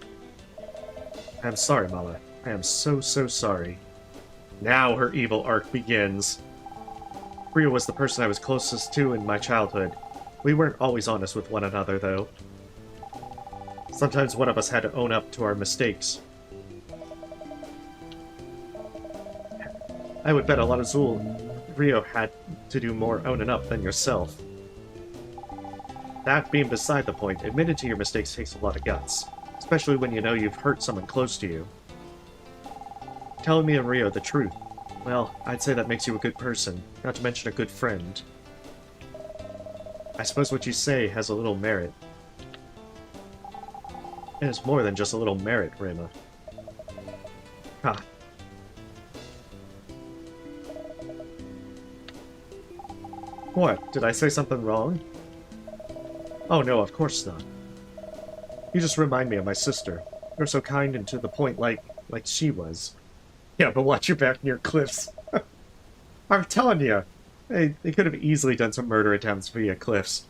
I am sorry, Mala. I am so sorry. Now her evil arc begins. Rio was the person I was closest to in my childhood. We weren't always honest with one another, though. Sometimes one of us had to own up to our mistakes. I would bet a lot of Rio had to do more owning up than yourself. That being beside the point, admitting to your mistakes takes a lot of guts, especially when you know you've hurt someone close to you. Telling me and Rio the truth, well, I'd say that makes you a good person, not to mention a good friend. I suppose what you say has a little merit. And it's more than just a little merit, Reima. Ha. What? Did I say something wrong? Oh no, of course not. You just remind me of my sister. You're so kind and to the point like she was. Yeah, but watch your back near cliffs. I'm telling you, they could have easily done some murder attempts via cliffs.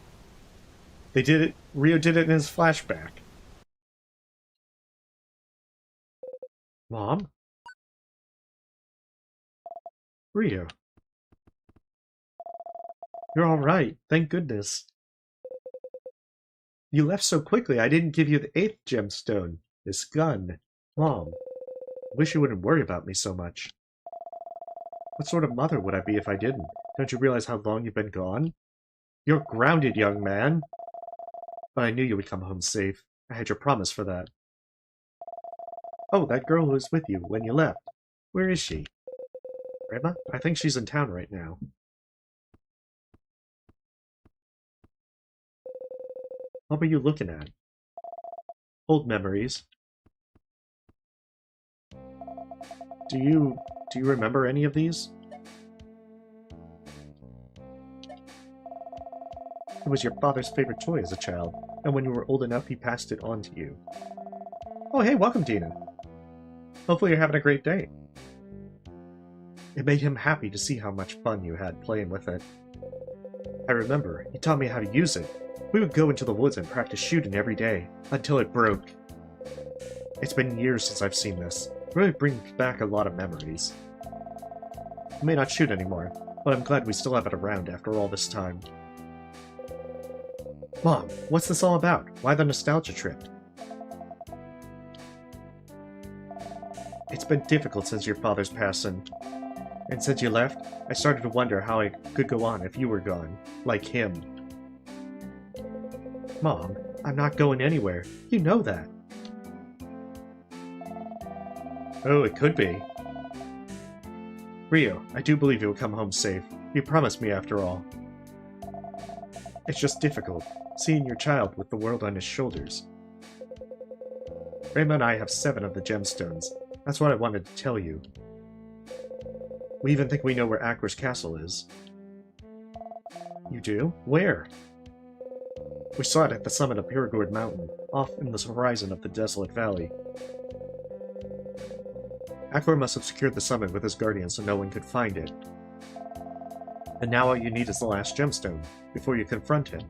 They did it. Rio did it in his flashback. Mom? Rio. You're alright, thank goodness. You left so quickly, I didn't give you the 8th gemstone. This gun. Mom, I wish you wouldn't worry about me so much. What sort of mother would I be if I didn't? Don't you realize how long you've been gone? You're grounded, young man. But I knew you would come home safe. I had your promise for that. Oh, that girl who was with you when you left. Where is she? Reima? I think she's in town right now. What were you looking at? Old memories. Do you remember any of these? It was your father's favorite toy as a child, and when you were old enough, he passed it on to you. Oh, hey, welcome, Dina. Hopefully you're having a great day. It made him happy to see how much fun you had playing with it. I remember, he taught me how to use it. We would go into the woods and practice shooting every day, until it broke. It's been years since I've seen this. It really brings back a lot of memories. I may not shoot anymore, but I'm glad we still have it around after all this time. Mom, what's this all about? Why the nostalgia trip? It's been difficult since your father's passing. And since you left, I started to wonder how I could go on if you were gone, like him. Mom, I'm not going anywhere. You know that. Oh, it could be. Rio, I do believe you'll come home safe. You promised me after all. It's just difficult, seeing your child with the world on his shoulders. Rayma and I have 7 of the gemstones. That's what I wanted to tell you. We even think we know where Aqua's castle is. You do? Where? We saw it at the summit of Piragord Mountain, off in the horizon of the desolate valley. Aqua must have secured the summit with his guardian so no one could find it. And now all you need is the last gemstone, before you confront him.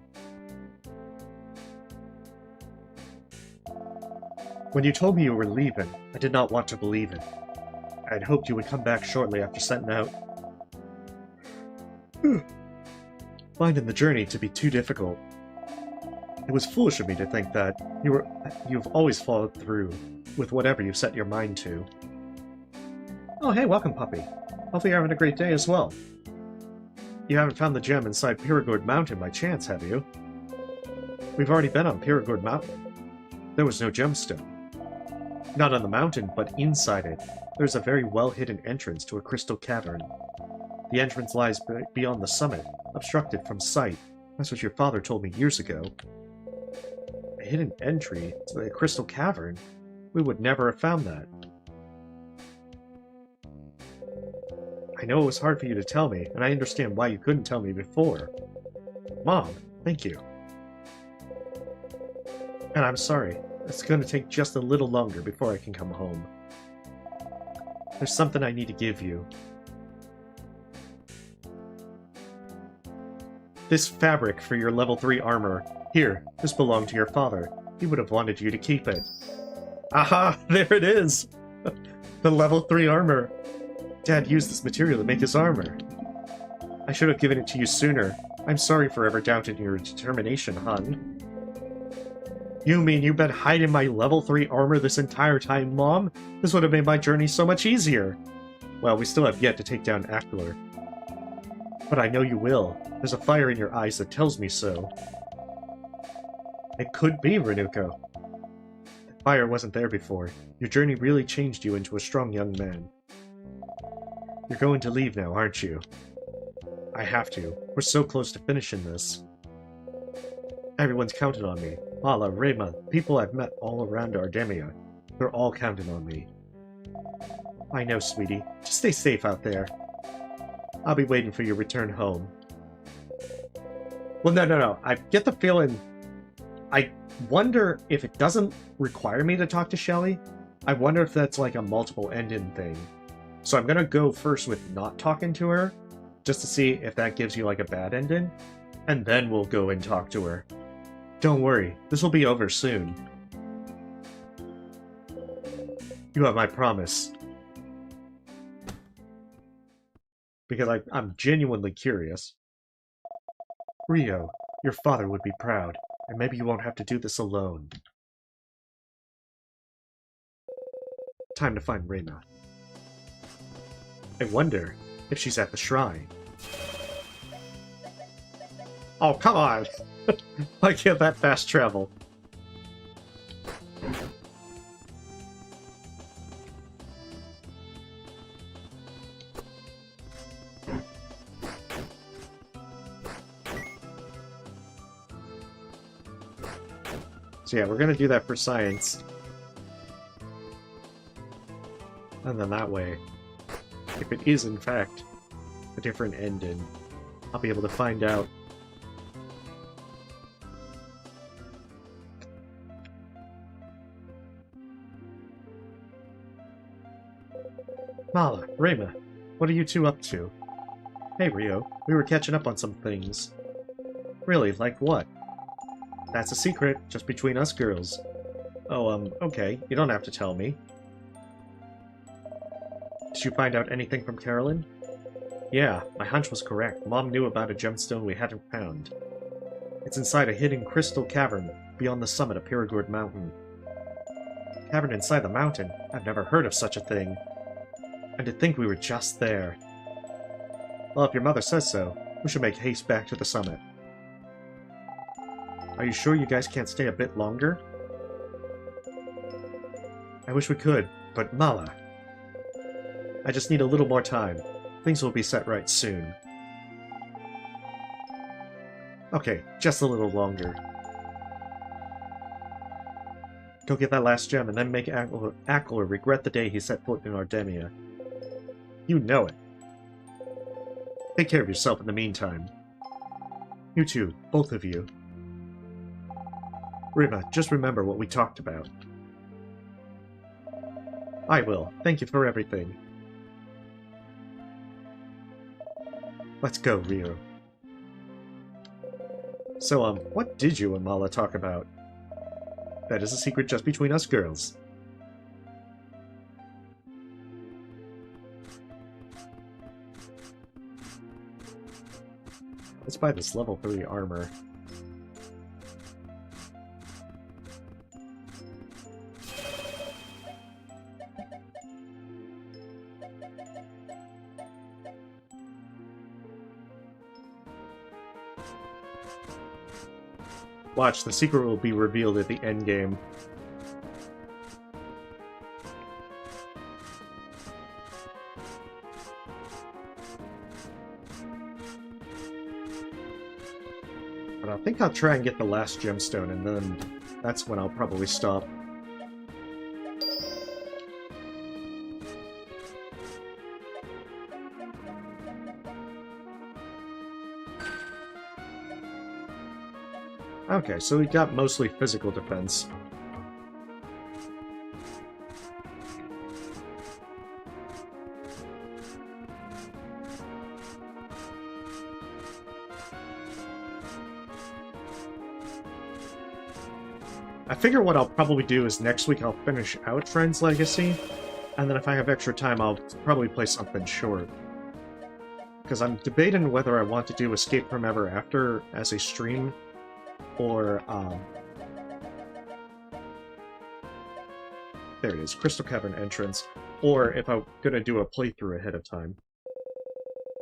When you told me you were leaving, I did not want to believe it. I had hoped you would come back shortly after setting out. Finding the journey to be too difficult. It was foolish of me to think that you've always followed through with whatever you set your mind to. Oh hey, welcome puppy. Hopefully you're having a great day as well. You haven't found the gem inside Piragord Mountain by chance, have you? We've already been on Piragord Mountain. There was no gemstone. Not on the mountain, but inside it. There's a very well-hidden entrance to a crystal cavern. The entrance lies beyond the summit, obstructed from sight. That's what your father told me years ago. A hidden entry to the crystal cavern? We would never have found that. I know it was hard for you to tell me, and I understand why you couldn't tell me before. Mom, thank you. And I'm sorry. It's going to take just a little longer before I can come home. There's something I need to give you. This fabric for your level 3 armor. Here, this belonged to your father. He would have wanted you to keep it. Aha! There it is! The level 3 armor. Dad used this material to make his armor. I should have given it to you sooner. I'm sorry for ever doubting your determination, hon. You mean you've been hiding my level 3 armor this entire time, Mom? This would have made my journey so much easier. Well, we still have yet to take down Akler. But I know you will. There's a fire in your eyes that tells me so. It could be, Renuko. The fire wasn't there before. Your journey really changed you into a strong young man. You're going to leave now, aren't you? I have to. We're so close to finishing this. Everyone's counting on me. Mala, Rayma, people I've met all around Ardemia. They're all counting on me. I know, sweetie. Just stay safe out there. I'll be waiting for your return home. Well, no. I get the feeling... I wonder if it doesn't require me to talk to Shelly. I wonder if that's like a multiple ending thing. So I'm gonna go first with not talking to her, just to see if that gives you like a bad ending, and then we'll go and talk to her. Don't worry, this will be over soon. You have my promise. Because I'm genuinely curious. Rio, your father would be proud, and maybe you won't have to do this alone. Time to find Rayma. I wonder if she's at the shrine. Oh, come on! Why can't that fast travel? So yeah, we're gonna do that for science. And then that way, if it is in fact a different ending, I'll be able to find out. Mala, Rayma, what are you two up to? Hey Rio, we were catching up on some things. Really, like what? That's a secret, just between us girls. Oh, okay, you don't have to tell me. Did you find out anything from Carolyn? Yeah, my hunch was correct. Mom knew about a gemstone we hadn't found. It's inside a hidden crystal cavern beyond the summit of Piragord Mountain. Cavern inside the mountain? I've never heard of such a thing. And to think we were just there. Well, if your mother says so, we should make haste back to the summit. Are you sure you guys can't stay a bit longer? I wish we could, but Mala. I just need a little more time. Things will be set right soon. Okay, just a little longer. Go get that last gem and then make Ackler regret the day he set foot in Ardemia. You know it. Take care of yourself in the meantime. You too, both of you. Rima, just remember what we talked about. I will. Thank you for everything. Let's go, Rio. So, what did you and Mala talk about? That is a secret just between us girls. Let's buy this level 3 armor. Watch, the secret will be revealed at the endgame. But I think I'll try and get the last gemstone, and then that's when I'll probably stop. Okay, so we got mostly physical defense. I figure what I'll probably do is next week I'll finish out Friend's Legacy, and then if I have extra time I'll probably play something short. Because I'm debating whether I want to do Escape from Ever After as a stream, or, there it is, Crystal Cavern entrance, or if I'm gonna do a playthrough ahead of time.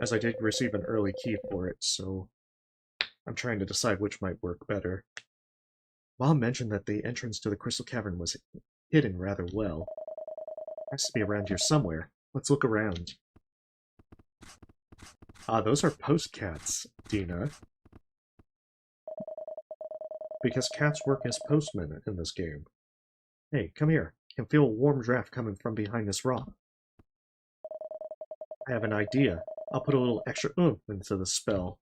As I did receive an early key for it, so I'm trying to decide which might work better. Mom mentioned that the entrance to the Crystal Cavern was hidden rather well. Has to be around here somewhere. Let's look around. Ah, those are post cats, Dina. Because cats work as postmen in this game. Hey, come here. I can feel a warm draft coming from behind this rock. I have an idea. I'll put a little extra oomph into the spell.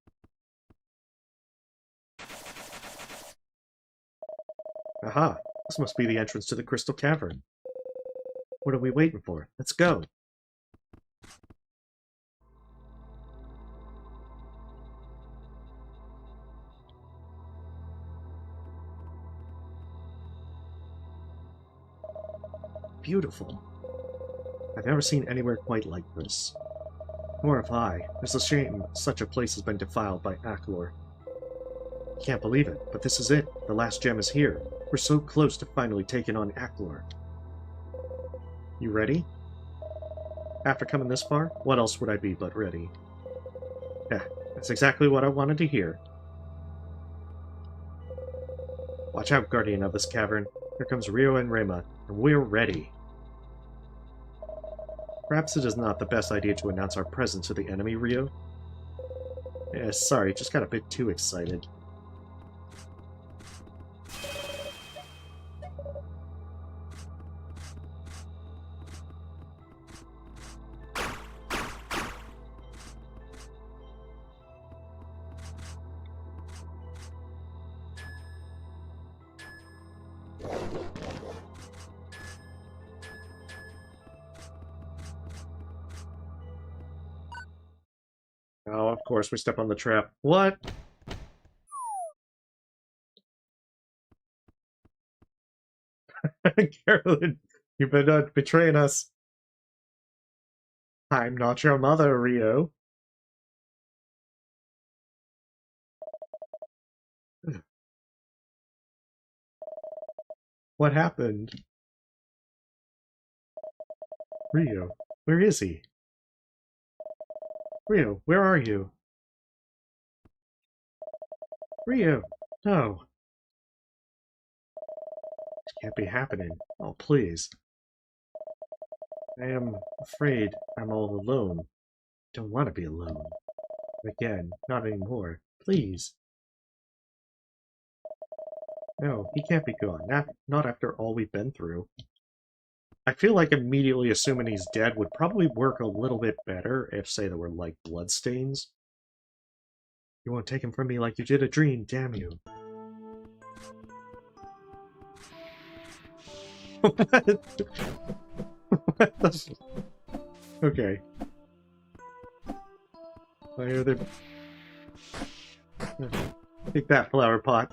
Aha! This must be the entrance to the Crystal Cavern. What are we waiting for? Let's go! Beautiful. I've never seen anywhere quite like this. Nor have I. It's a shame such a place has been defiled by Aklor. Can't believe it, but this is it. The last gem is here. We're so close to finally taking on Aklor. You ready? After coming this far, what else would I be but ready? Yeah, that's exactly what I wanted to hear. Watch out, Guardian of this cavern. Here comes Rio and Rema, and we're ready. Perhaps it is not the best idea to announce our presence to the enemy, Rio? Yeah, sorry, just got a bit too excited. Oh, of course, we step on the trap. What? Carolyn, you've been betraying us. I'm not your mother, Rio. What happened? Ryu, where is he? Ryu, where are you? Ryu, no. It can't be happening. Oh, please. I am afraid I'm all alone. Don't want to be alone. Again, not anymore. Please. No, he can't be gone. Not after all we've been through. I feel like immediately assuming he's dead would probably work a little bit better if, say, there were, like, bloodstains. You won't take him from me like you did a dream, damn you. What the okay. Why are there... Take that, flower pot.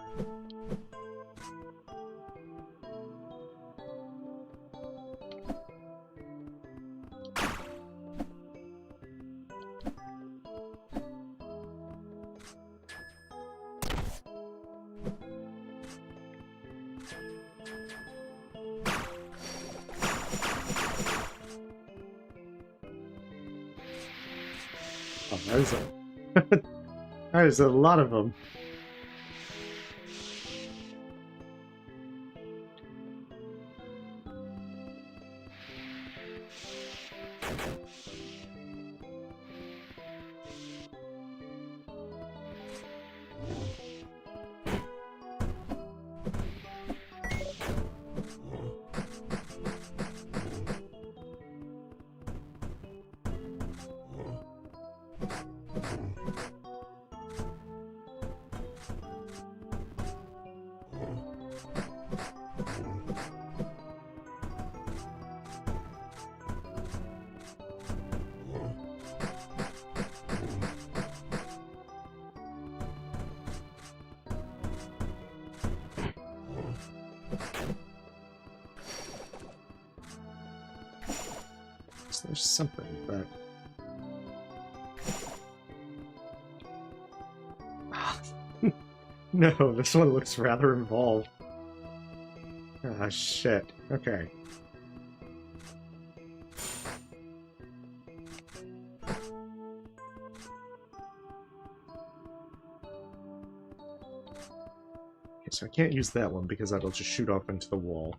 Oh, that is a... that is a lot of them. There's something, but... No, this one looks rather involved. Ah, shit. Okay. Okay, so I can't use that one because that'll just shoot off into the wall.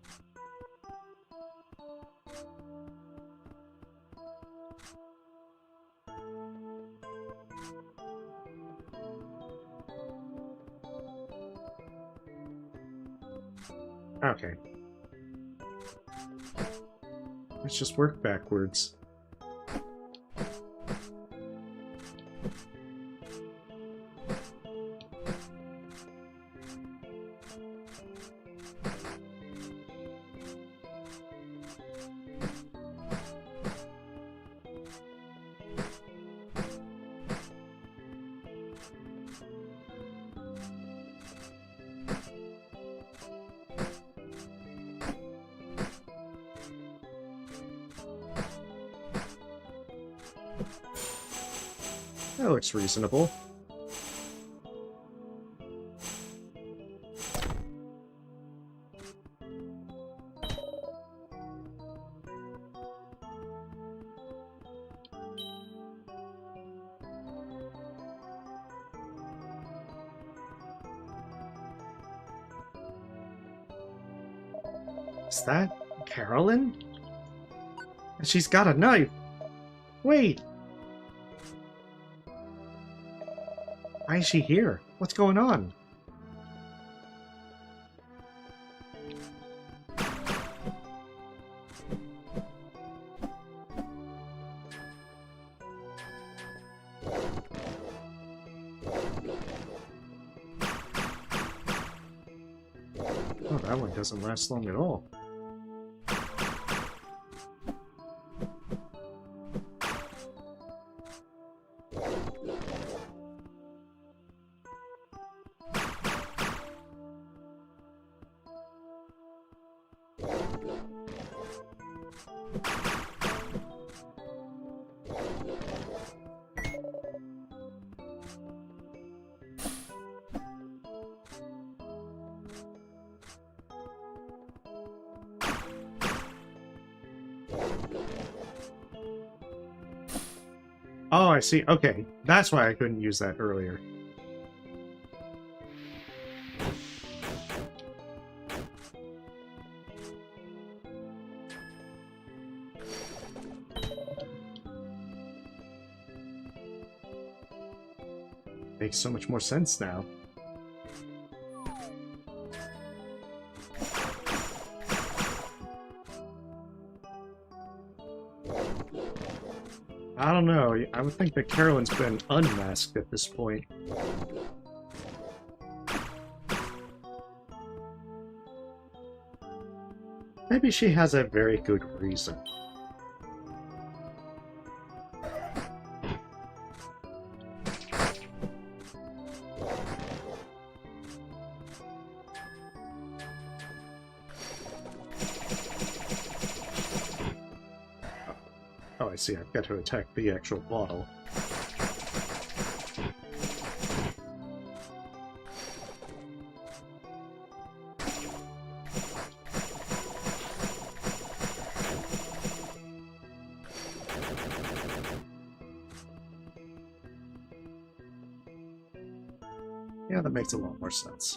Okay. Let's just work backwards. That looks reasonable. Is that Carolyn? And she's got a knife! Wait! Why is she here? What's going on? Oh, that one doesn't last long at all. Oh, I see. Okay. That's why I couldn't use that earlier. Makes so much more sense now. I don't know. I would think that Carolyn's been unmasked at this point. Maybe she has a very good reason. Oh, I see. I've got to attack the actual bottle. Yeah, that makes a lot more sense.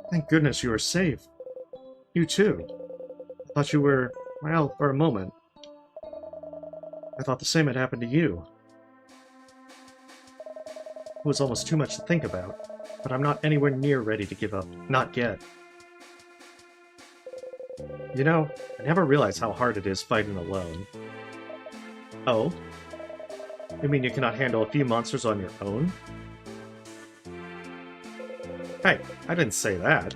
Thank goodness you are safe. You too. I thought you were, well, for a moment. I thought the same had happened to you. It was almost too much to think about, but I'm not anywhere near ready to give up. Not yet. You know, I never realized how hard it is fighting alone. Oh? You mean you cannot handle a few monsters on your own? Hey, I didn't say that.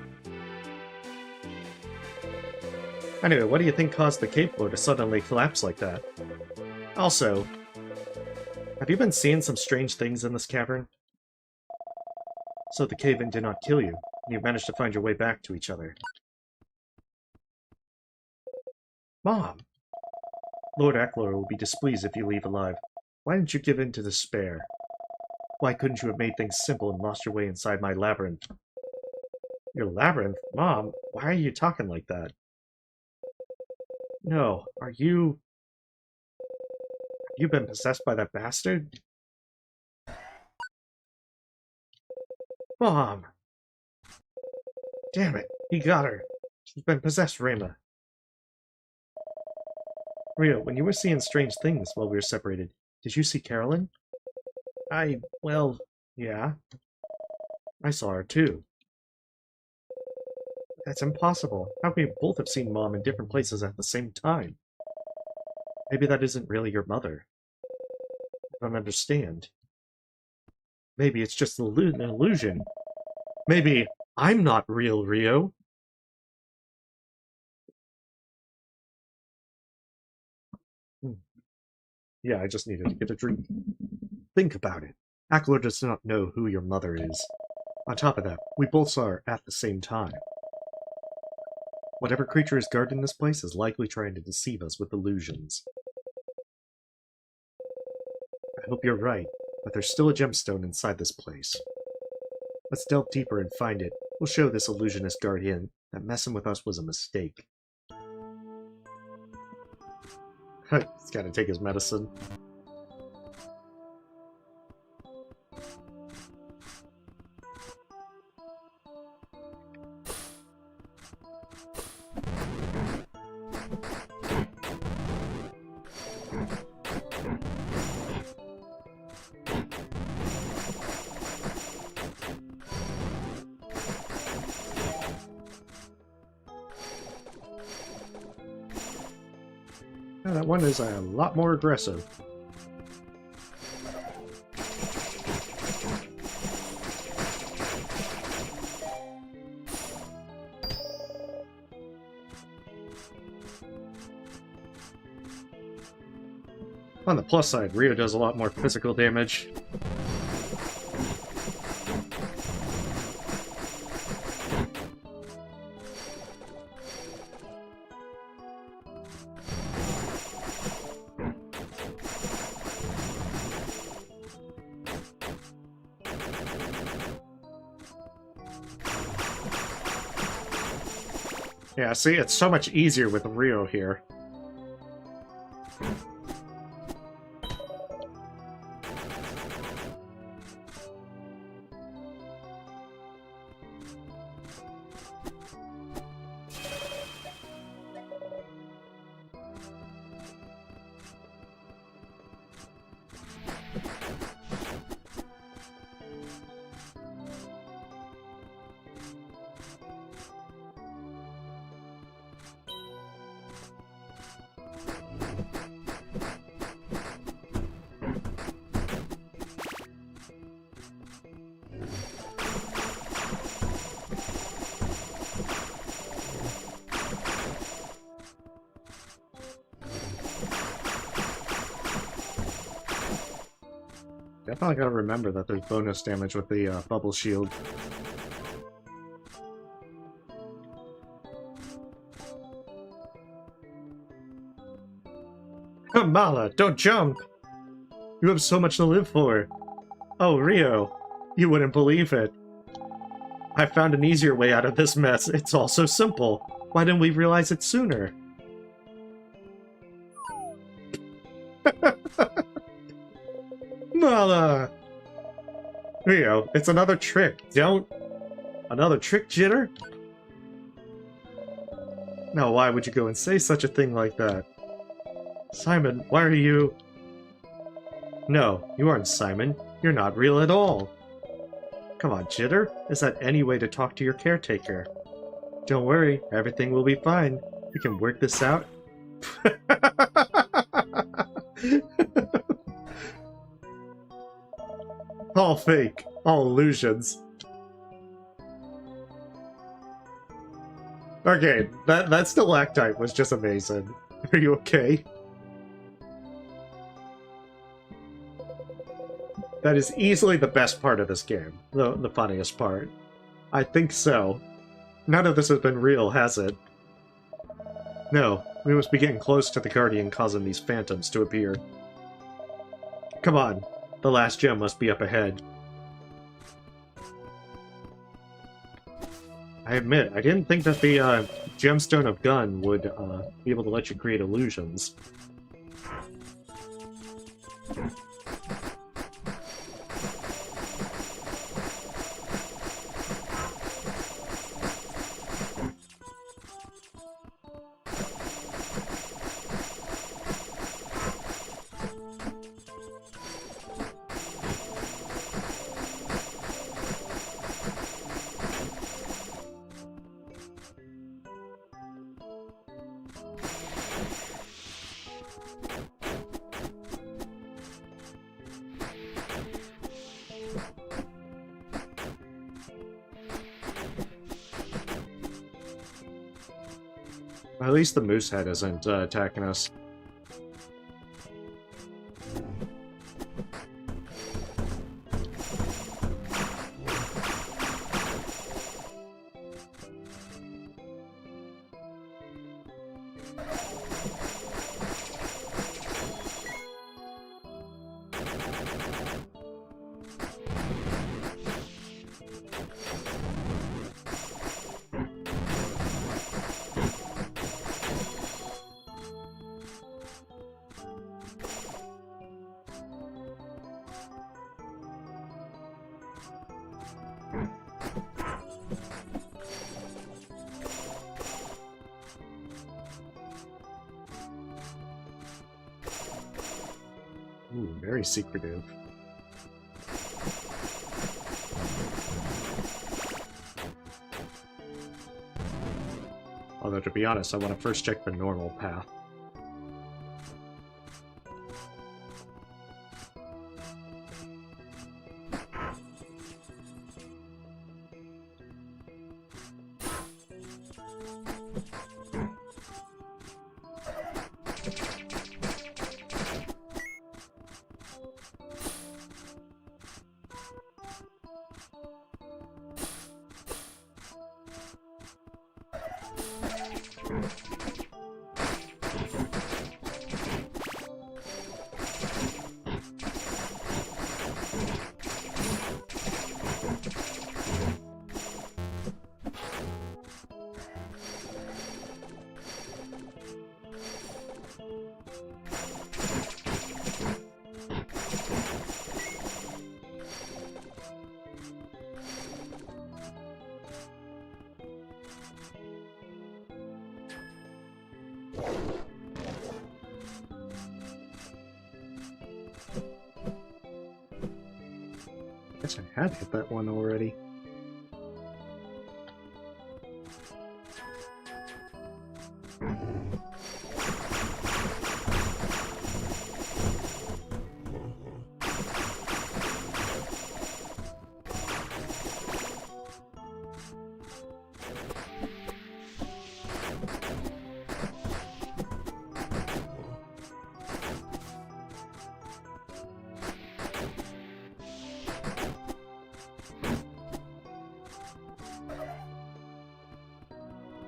Anyway, what do you think caused the cave floor to suddenly collapse like that? Also, have you been seeing some strange things in this cavern? So the cave-in did not kill you, and you managed to find your way back to each other. Mom! Lord Eckler will be displeased if you leave alive. Why didn't you give in to despair? Why couldn't you have made things simple and lost your way inside my labyrinth? Your labyrinth? Mom, why are you talking like that? No, are you... Have you been possessed by that bastard? Mom! Damn it, he got her. She's been possessed, Rayma. Rio, when you were seeing strange things while we were separated, did you see Carolyn? Well, yeah. I saw her too. That's impossible. How can you both have seen Mom in different places at the same time? Maybe that isn't really your mother. I don't understand. Maybe it's just an illusion. Maybe I'm not real, Rio. Yeah, I just needed to get a drink. Think about it. Ackler does not know who your mother is. On top of that, we both saw her at the same time. Whatever creature is guarding this place is likely trying to deceive us with illusions. I hope you're right, but there's still a gemstone inside this place. Let's delve deeper and find it. We'll show this illusionist guardian that messing with us was a mistake. He's gotta take his medicine. Yeah, that one is a lot more aggressive. On the plus side, Rio does a lot more physical damage. Yeah, see, it's so much easier with Rio here. Definitely gotta remember that there's bonus damage with the bubble shield. Mala, don't jump! You have so much to live for. Oh, Rio, you wouldn't believe it. I found an easier way out of this mess. It's all so simple. Why didn't we realize it sooner? Mala! Rio, it's another trick. Don't... Another trick, Jitter? Now, why would you go and say such a thing like that? Simon, why are you... No, you aren't Simon. You're not real at all. Come on, Jitter. Is that any way to talk to your caretaker? Don't worry, everything will be fine. We can work this out. All fake. All illusions. Okay, that stalactite was just amazing. Are you okay? That is easily the best part of this game. The funniest part. I think so. None of this has been real, has it? No, we must be getting close to the Guardian causing these phantoms to appear. Come on, the last gem must be up ahead. I admit, I didn't think that the Gemstone of Gun would be able to let you create illusions. At least the moose head isn't attacking us. Ooh, very secretive. Although, to be honest, I want to first check the normal path. Guess I had hit that one already.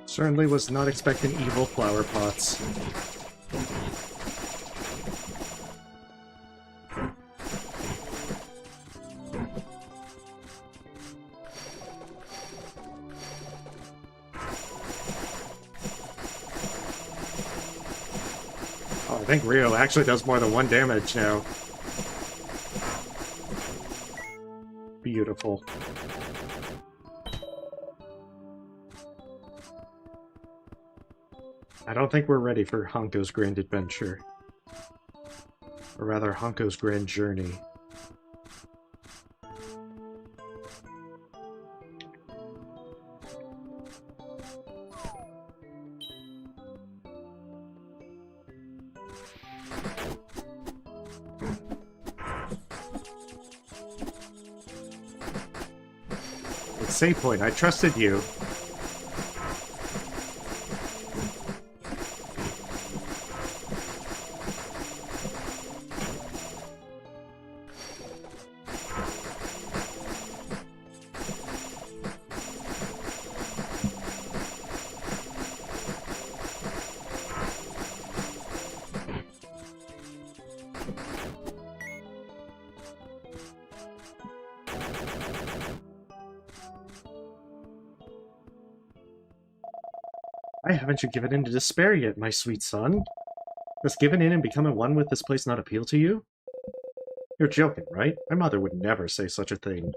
Certainly was not expecting evil flower pots. Oh, I think Rio actually does more than 1 damage now. Beautiful. I don't think we're ready for Honko's grand adventure. Or rather, Honko's grand journey. It's save point. I trusted you. Why haven't you given in to despair yet, my sweet son? Does giving in and becoming one with this place not appeal to you? You're joking, right? My mother would never say such a thing.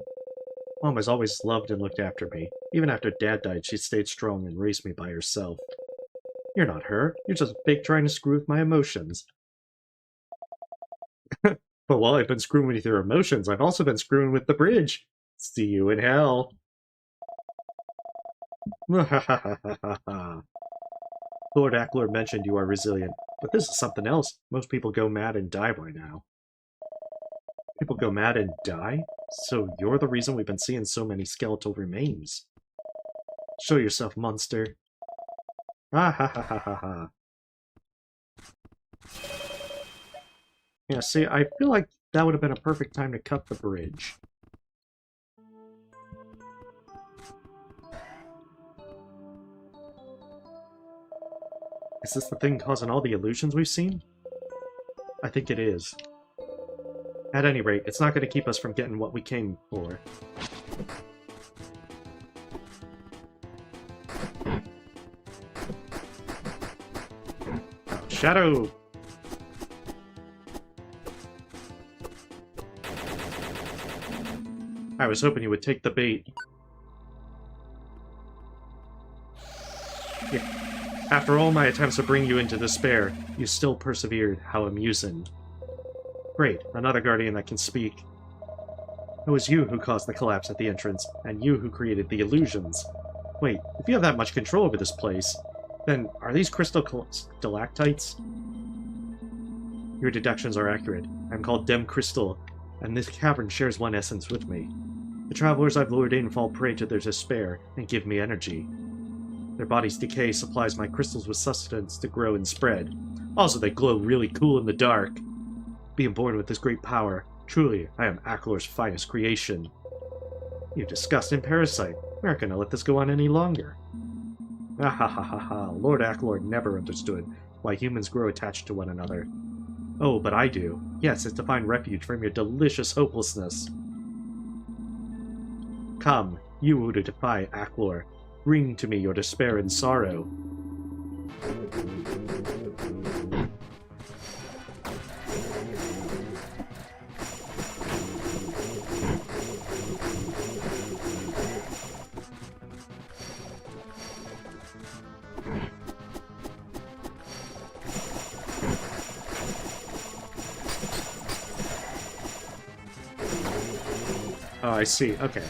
Mom has always loved and looked after me. Even after Dad died, she stayed strong and raised me by herself. You're not her. You're just fake trying to screw with my emotions. But while I've been screwing with your emotions, I've also been screwing with the bridge. See you in hell. Lord Ackler mentioned you are resilient, but this is something else. Most people go mad and die by now. People go mad and die? So you're the reason we've been seeing so many skeletal remains. Show yourself, monster. Ah ha ha ha ha ha. Yeah, see, I feel like that would have been a perfect time to cut the bridge. Is this the thing causing all the illusions we've seen? I think it is. At any rate, it's not going to keep us from getting what we came for. Oh, Shadow! I was hoping you would take the bait. Yeah. After all my attempts to bring you into despair, you still persevered. How amusing. Great, another guardian that can speak. It was you who caused the collapse at the entrance, and you who created the illusions. Wait, if you have that much control over this place, then are these crystal stalactites? Your deductions are accurate. I'm called Dem Crystal, and this cavern shares one essence with me. The travelers I've lured in fall prey to their despair and give me energy. Their body's decay supplies my crystals with sustenance to grow and spread. Also, they glow really cool in the dark. Being born with this great power, truly, I am Ackler's finest creation. You disgusting parasite. We aren't going to let this go on any longer. Ah ha ha ha ha. Lord Ackler never understood why humans grow attached to one another. Oh, but I do. Yes, it's to find refuge from your delicious hopelessness. Come, you who defy Ackler. Bring to me your despair and sorrow. Oh, I see. Okay.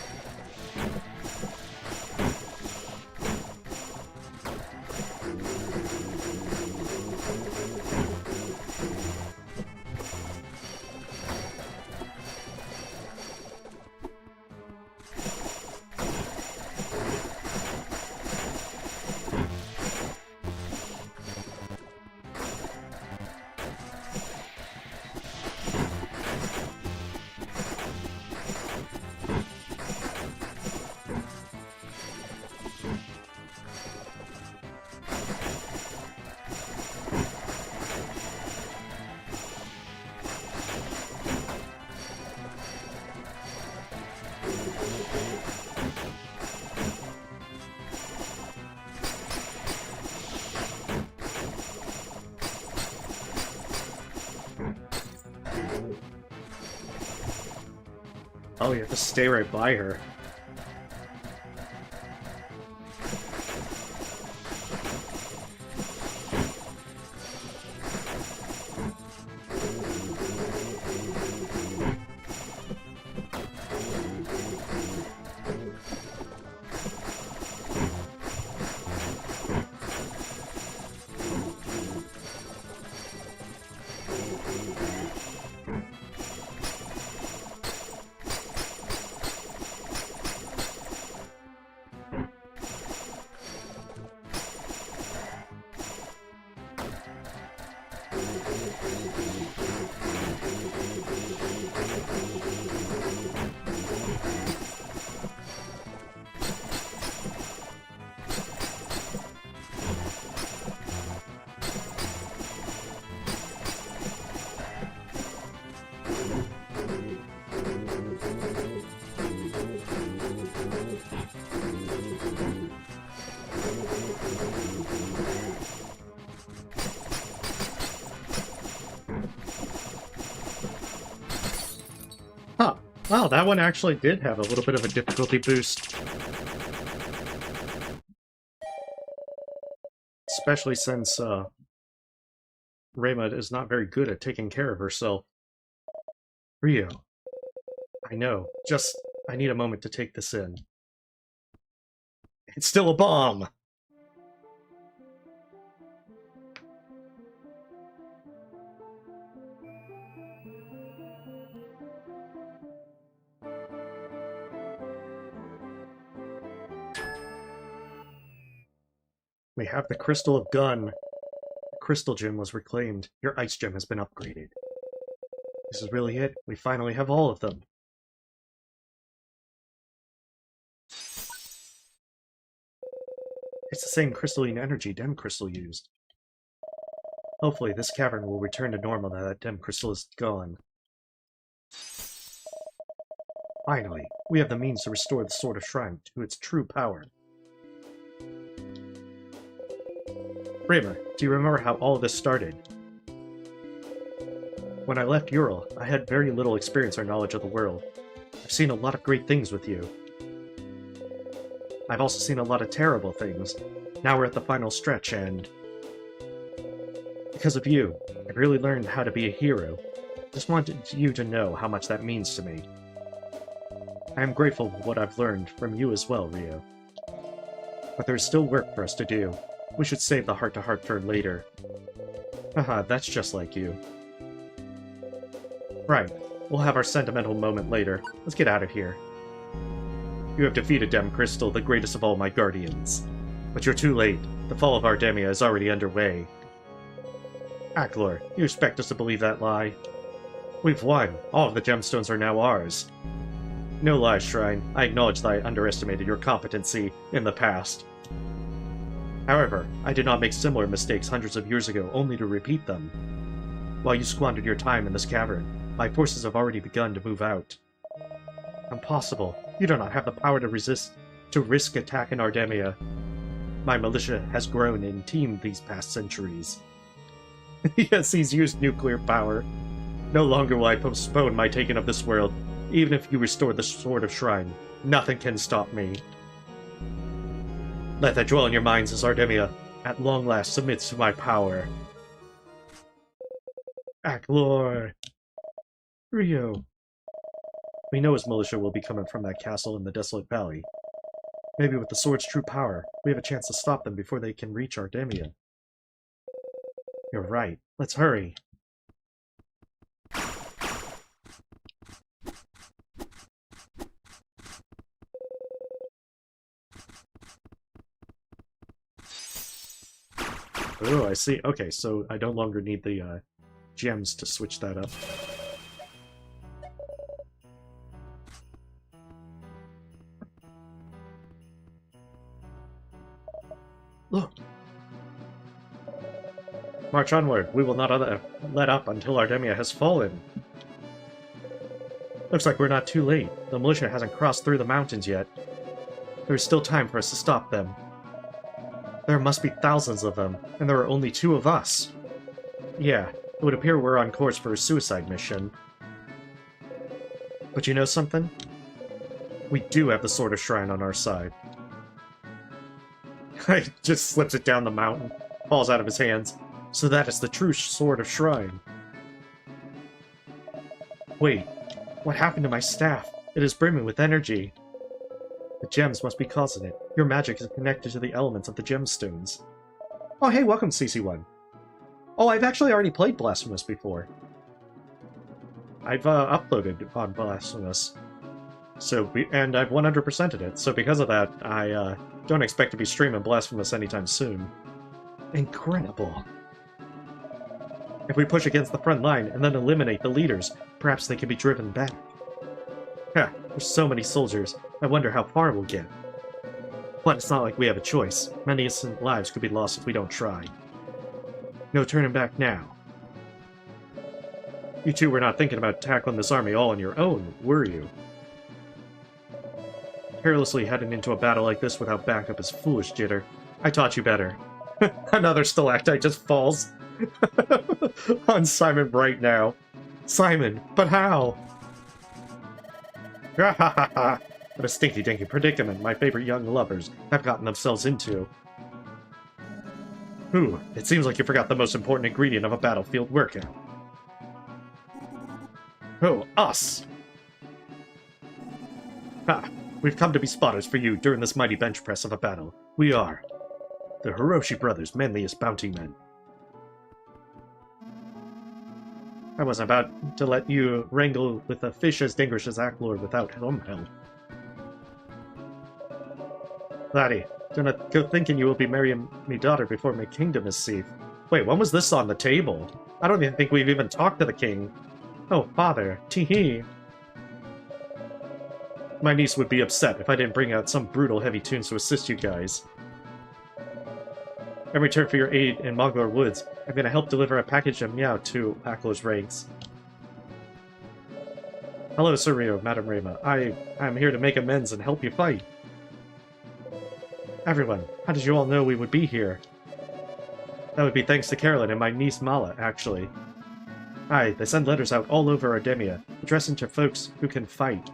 Oh, you have to stay right by her. Huh. Wow, that one actually did have a little bit of a difficulty boost. Especially since, Rayma is not very good at taking care of herself. Rio. I know. Just, I need a moment to take this in. It's still a bomb! We have the Crystal of Gun. The Crystal Gem was reclaimed. Your Ice Gem has been upgraded. This is really it. We finally have all of them. It's the same crystalline energy Dem Crystal used. Hopefully this cavern will return to normal now that Dem Crystal is gone. Finally, we have the means to restore the Sword of Shrine to its true power. Bramer, do you remember how all of this started? When I left Ural, I had very little experience or knowledge of the world. I've seen a lot of great things with you. I've also seen a lot of terrible things. Now we're at the final stretch, and because of you, I've really learned how to be a hero. Just wanted you to know how much that means to me. I am grateful for what I've learned from you as well, Rio. But there's still work for us to do. We should save the heart-to-heart for later. Haha, that's just like you. Right, we'll have our sentimental moment later. Let's get out of here. You have defeated Dem Crystal, the greatest of all my guardians. But you're too late. The fall of Ardemia is already underway. Acklor, you expect us to believe that lie? We've won. All of the gemstones are now ours. No lies, Shrine. I acknowledge that I underestimated your competency in the past. However, I did not make similar mistakes hundreds of years ago only to repeat them. While you squandered your time in this cavern, my forces have already begun to move out. Impossible. You do not have the power to risk attack in Ardemia. My militia has grown in team these past centuries. Yes, he's used nuclear power. No longer will I postpone my taking of this world. Even if you restore the Sword of Shrine, nothing can stop me. Let that dwell in your minds as Ardemia, at long last, submits to my power. Acklor! Rio! We know his militia will be coming from that castle in the desolate valley. Maybe with the sword's true power, we have a chance to stop them before they can reach Ardemia. You're right. Let's hurry. Oh, I see. Okay, so I no longer need the gems to switch that up. Look! March onward. We will not let up until Ardemia has fallen. Looks like we're not too late. The militia hasn't crossed through the mountains yet. There is still time for us to stop them. There must be thousands of them, and there are only 2 of us. Yeah, it would appear we're on course for a suicide mission. But you know something? We do have the Sword of Shrine on our side. He just slips it down the mountain, falls out of his hands. So that is the true Sword of Shrine. Wait, what happened to my staff? It is brimming with energy. The gems must be causing it. Your magic is connected to the elements of the gemstones. Oh hey, welcome CC1. Oh, I've actually already played Blasphemous before. I've uploaded on Blasphemous. And I've 100%ed it, so because of that, I don't expect to be streaming Blasphemous anytime soon. Incredible. If we push against the front line and then eliminate the leaders, perhaps they can be driven back. Ha, there's so many soldiers, I wonder how far we'll get. But it's not like we have a choice. Many innocent lives could be lost if we don't try. No turning back now. You two were not thinking about tackling this army all on your own, were you? Carelessly heading into a battle like this without backup is foolish, Jitter. I taught you better. Another stalactite just falls on Simon right now. Simon, but how? What a stinky-dinky predicament my favorite young lovers have gotten themselves into. Ooh, it seems like you forgot the most important ingredient of a battlefield workout. Oh, us! Ha! We've come to be spotters for you during this mighty bench press of a battle. We are the Hiroshi brothers' manliest bounty men. I wasn't about to let you wrangle with a fish as dangerous as Aklor without home help. Laddie, do not go thinking you will be marrying me daughter before my kingdom is safe. Wait, when was this on the table? I don't even think we've even talked to the king. Oh, father, tee-hee. My niece would be upset if I didn't bring out some brutal heavy tunes to assist you guys. In return for your aid in Mongor Woods, I'm going to help deliver a package of meow to Aklor's ranks. Hello, Sir Rio, Madam Rema. I'm here to make amends and help you fight. Everyone, how did you all know we would be here? That would be thanks to Carolyn and my niece Mala, actually. Aye, they send letters out all over Ardemia, addressing to folks who can fight.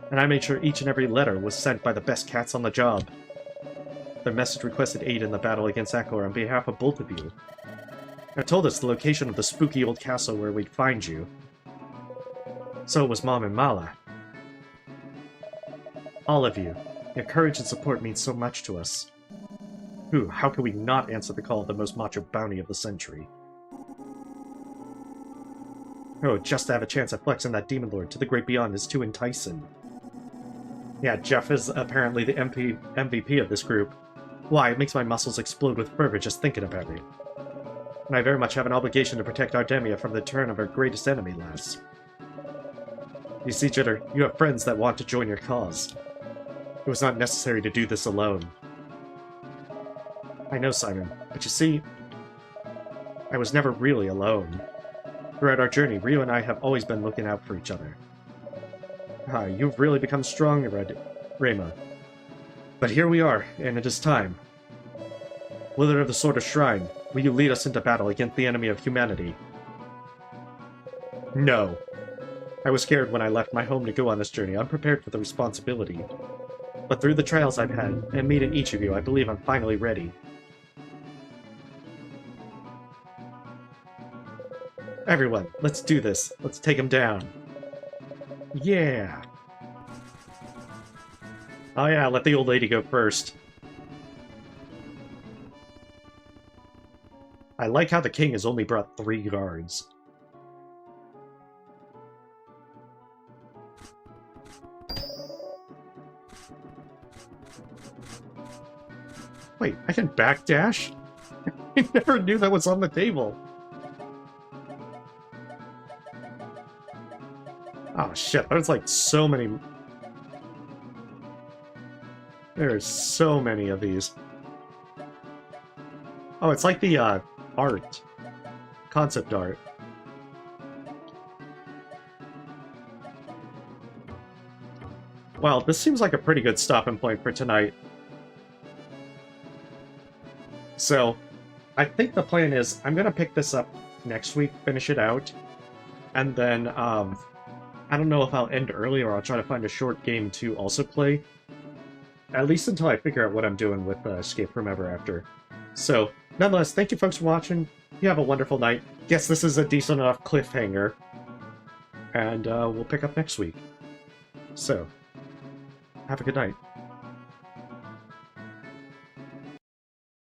And I made sure each and every letter was sent by the best cats on the job. Their message requested aid in the battle against Aklor on behalf of both of you. It told us the location of the spooky old castle where we'd find you. So it was Mom and Mala. All of you. Your courage and support means so much to us. Ooh, how can we not answer the call of the most macho bounty of the century? Oh, just to have a chance at flexing that demon lord to the great beyond is too enticing. Yeah, Jeff is apparently the MVP of this group. Why, it makes my muscles explode with fervor just thinking about it. And I very much have an obligation to protect Ardemia from the turn of our greatest enemy, lass. You see, Jitter, you have friends that want to join your cause. It was not necessary to do this alone. I know, Simon, but you see, I was never really alone. Throughout our journey, Rio and I have always been looking out for each other. Ah, you've really become strong, Rema. But here we are, and it is time. Wielder of the Sword of Shrine, will you lead us into battle against the enemy of humanity? No. I was scared when I left my home to go on this journey, unprepared for the responsibility. But through the trials I've had, and meeting each of you, I believe I'm finally ready. Everyone, let's do this. Let's take him down. Yeah. Oh yeah, let the old lady go first. I like how the king has only brought 3 guards. Wait, I can backdash? I never knew that was on the table. Oh shit, there's like so many... There's so many of these. Oh, it's like the, art. Concept art. Well, this seems like a pretty good stopping point for tonight. So, I think the plan is I'm gonna pick this up next week, finish it out, and then, I don't know if I'll end early or I'll try to find a short game to also play. At least until I figure out what I'm doing with Escape from Ever After. So, nonetheless, thank you folks for watching. You have a wonderful night. Yes, this is a decent enough cliffhanger. And we'll pick up next week. So, have a good night.